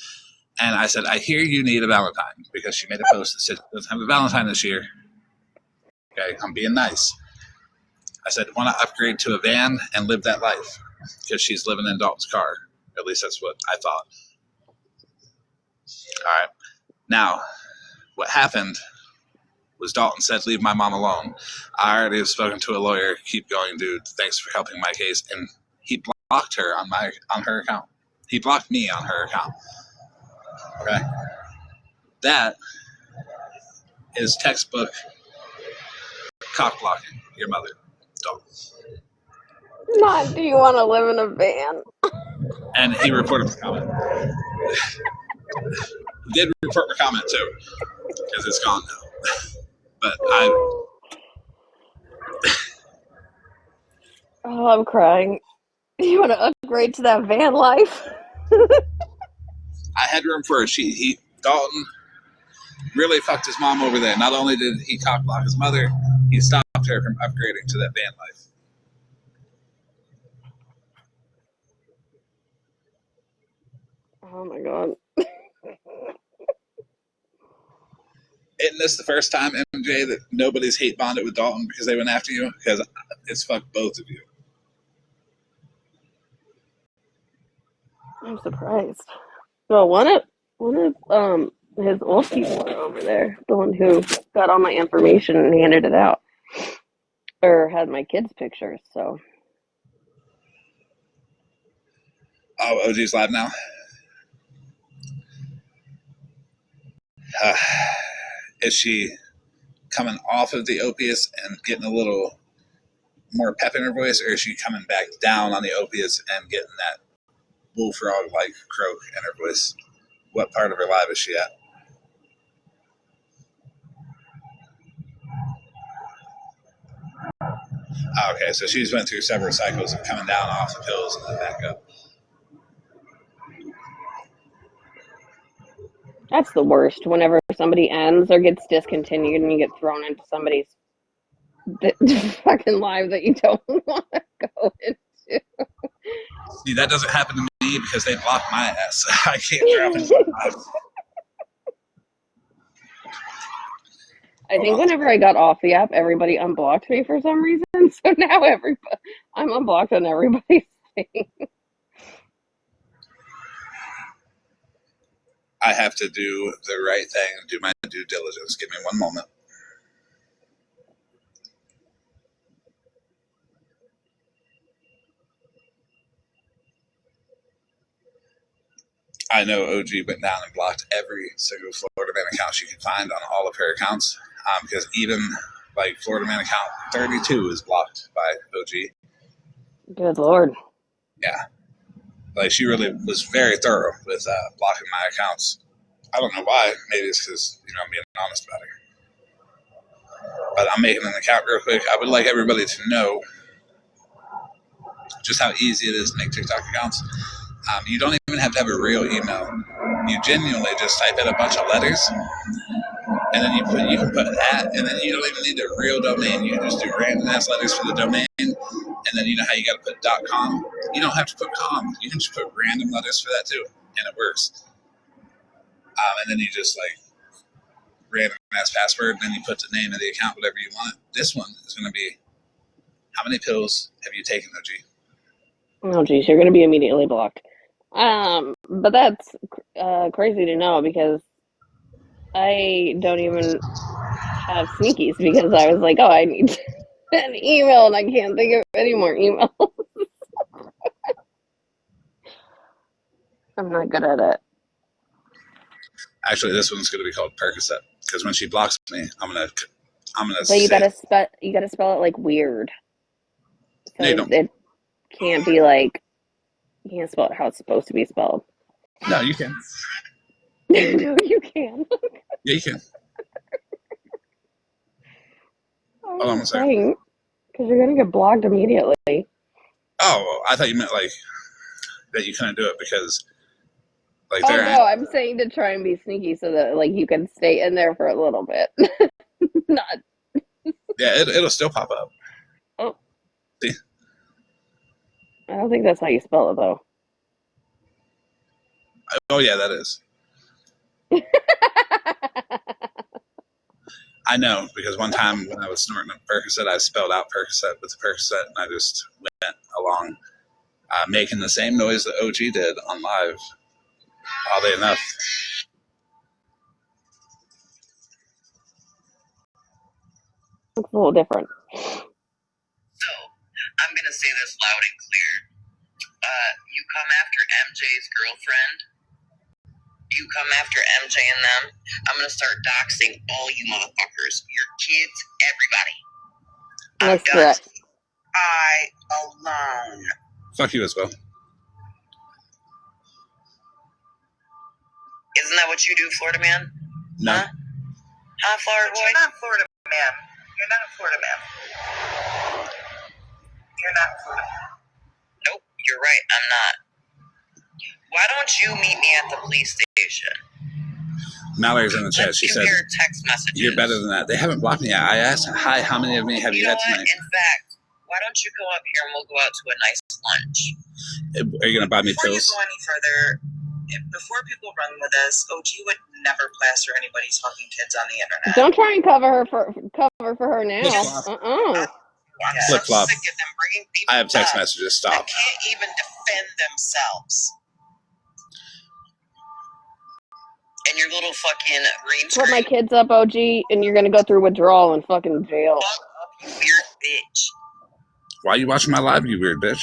and I said, "I hear you need a Valentine," because she made a post that said, "Let's have a Valentine this year." Okay, I'm being nice. I said, "Want to upgrade to a van and live that life?" Because she's living in Dalton's car. At least that's what I thought. All right. Now, what happened was Dalton said, "Leave my mom alone." I already have spoken to a lawyer. Keep going, dude. Thanks for helping my case. And he blocked her on her account. He blocked me on her account. Okay. That is textbook cock blocking your mother. Dalton. Not, do you want to live in a van? And he reported my comment. He did report my comment too, because it's gone now. But Oh, I'm crying. Do you want to upgrade to that van life? I had room for her. Dalton really fucked his mom over there. Not only did he cock block his mother, he stopped her from upgrading to that van life. Oh my god. Isn't this the first time, MJ, that nobody's hate bonded with Dalton because they went after you? Because it's fucked both of you. I'm surprised. Well, one of his old people are over there, the one who got all my information and handed it out, or had my kids' pictures. So. Oh, OG's live now. Is she coming off of the opiates and getting a little more pep in her voice, or is she coming back down on the opiates and getting that bullfrog-like croak in her voice? What part of her life is she at? Oh, okay, so she's went through several cycles of coming down off the pills and then back up. That's the worst. Whenever somebody ends or gets discontinued and you get thrown into somebody's fucking life that you don't want to go into. See, that doesn't happen to me because they block my ass. I can't drop into my life. I think whenever I got off the app, everybody unblocked me for some reason. So now I'm unblocked on everybody's thing. I have to do the right thing and do my due diligence. Give me one moment. I know OG went down and blocked every single Florida Man account she could find on all of her accounts, because even like Florida Man account 32 is blocked by OG. Good Lord. Yeah. Like, she really was very thorough with blocking my accounts. I don't know why. Maybe it's because, I'm being honest about her. But I'm making an account real quick. I would like everybody to know just how easy it is to make TikTok accounts. You don't even have to have a real email. You genuinely just type in a bunch of letters, and then you can put that, and then you don't even need a real domain. You can just do random ass letters for the domain, and then you know how you got to put .com. You don't have to put com. You can just put random letters for that too, and it works. And then you just random ass password, and then you put the name of the account, whatever you want. This one is going to be, how many pills have you taken, OG? Oh, geez, you're going to be immediately blocked. But that's crazy to know because I don't even have sneakies because I was like, oh, I need an email and I can't think of any more emails. I'm not good at it. Actually, this one's going to be called Percocet because when she blocks me, I'm gonna. But you gotta spell it like weird. So no, you don't. It can't be you can't spell it how it's supposed to be spelled. No, you can. No, you can. Yeah, you can. Hold on a Because second. you're gonna get blocked immediately. Oh, I thought you meant that you couldn't do it because no, I'm saying to try and be sneaky so that you can stay in there for a little bit. Not. Yeah, it'll still pop up. Oh. See? I don't think that's how you spell it though. Oh yeah, that is. I know, because one time when I was snorting a Percocet, I spelled out Percocet with the Percocet, and I just went along making the same noise that OG did on live. Oddly enough. It's a little different. So, I'm going to say this loud and clear. You come after MJ's girlfriend, you come after MJ and them, I'm going to start doxing all you motherfuckers. Your kids, everybody. I'm That's done. correct. I alone. Fuck you as well. Isn't that what you do, Florida man? No. Huh, Florida boy? You're not Florida man. You're not Florida man. You're not Florida man. Nope, you're right. I'm not. Why don't you meet me at the police station? Mallory's in the chat. Let's She said, compare text messages. "You're better than that." They haven't blocked me yet. I asked, "Hi, how many of me have you know had what? tonight?" In fact, why don't you go up here and we'll go out to a nice lunch? Are you gonna buy me Before pills? you go any further, before people run with this, OG would never plaster anybody's fucking kids on the internet. Don't try and cover for her now. I'm Flip so flop. sick of them bringing people I have text up messages. that Stop. can't even defend themselves. And your little fucking green Put my screen. kids up, OG, and you're gonna go through withdrawal and fucking jail. Fuck up, you weird bitch. Why are you watching my live, you weird bitch?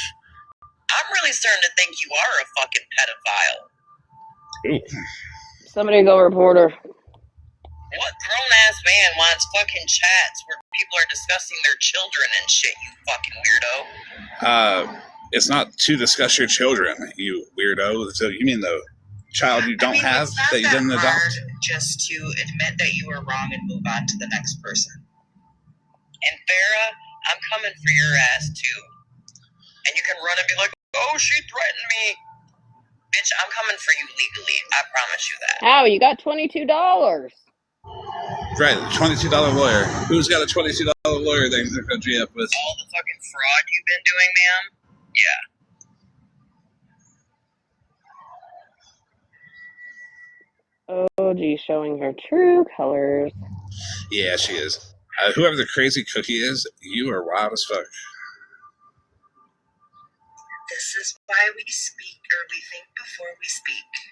I'm really starting to think you are a fucking pedophile. Ooh. Somebody go report her. What grown-ass man wants fucking chats where people are discussing their children and shit, you fucking weirdo? It's not to discuss your children, you weirdo. So you mean the child you don't have that you didn't adopt? It's not just to admit that you were wrong and move on to the next person. And Farrah, I'm coming for your ass too. And you can run and be like, "Oh, she threatened me." Bitch, I'm coming for you legally. I promise you that. How? You got $22. Right, $22 lawyer. Who's got a $22 lawyer they can hook you up with? All the fucking fraud you've been doing, ma'am? Yeah. OG showing her true colors. Yeah, she is. Whoever the crazy cookie is, you are wild as fuck. This is why we speak, or we think before we speak.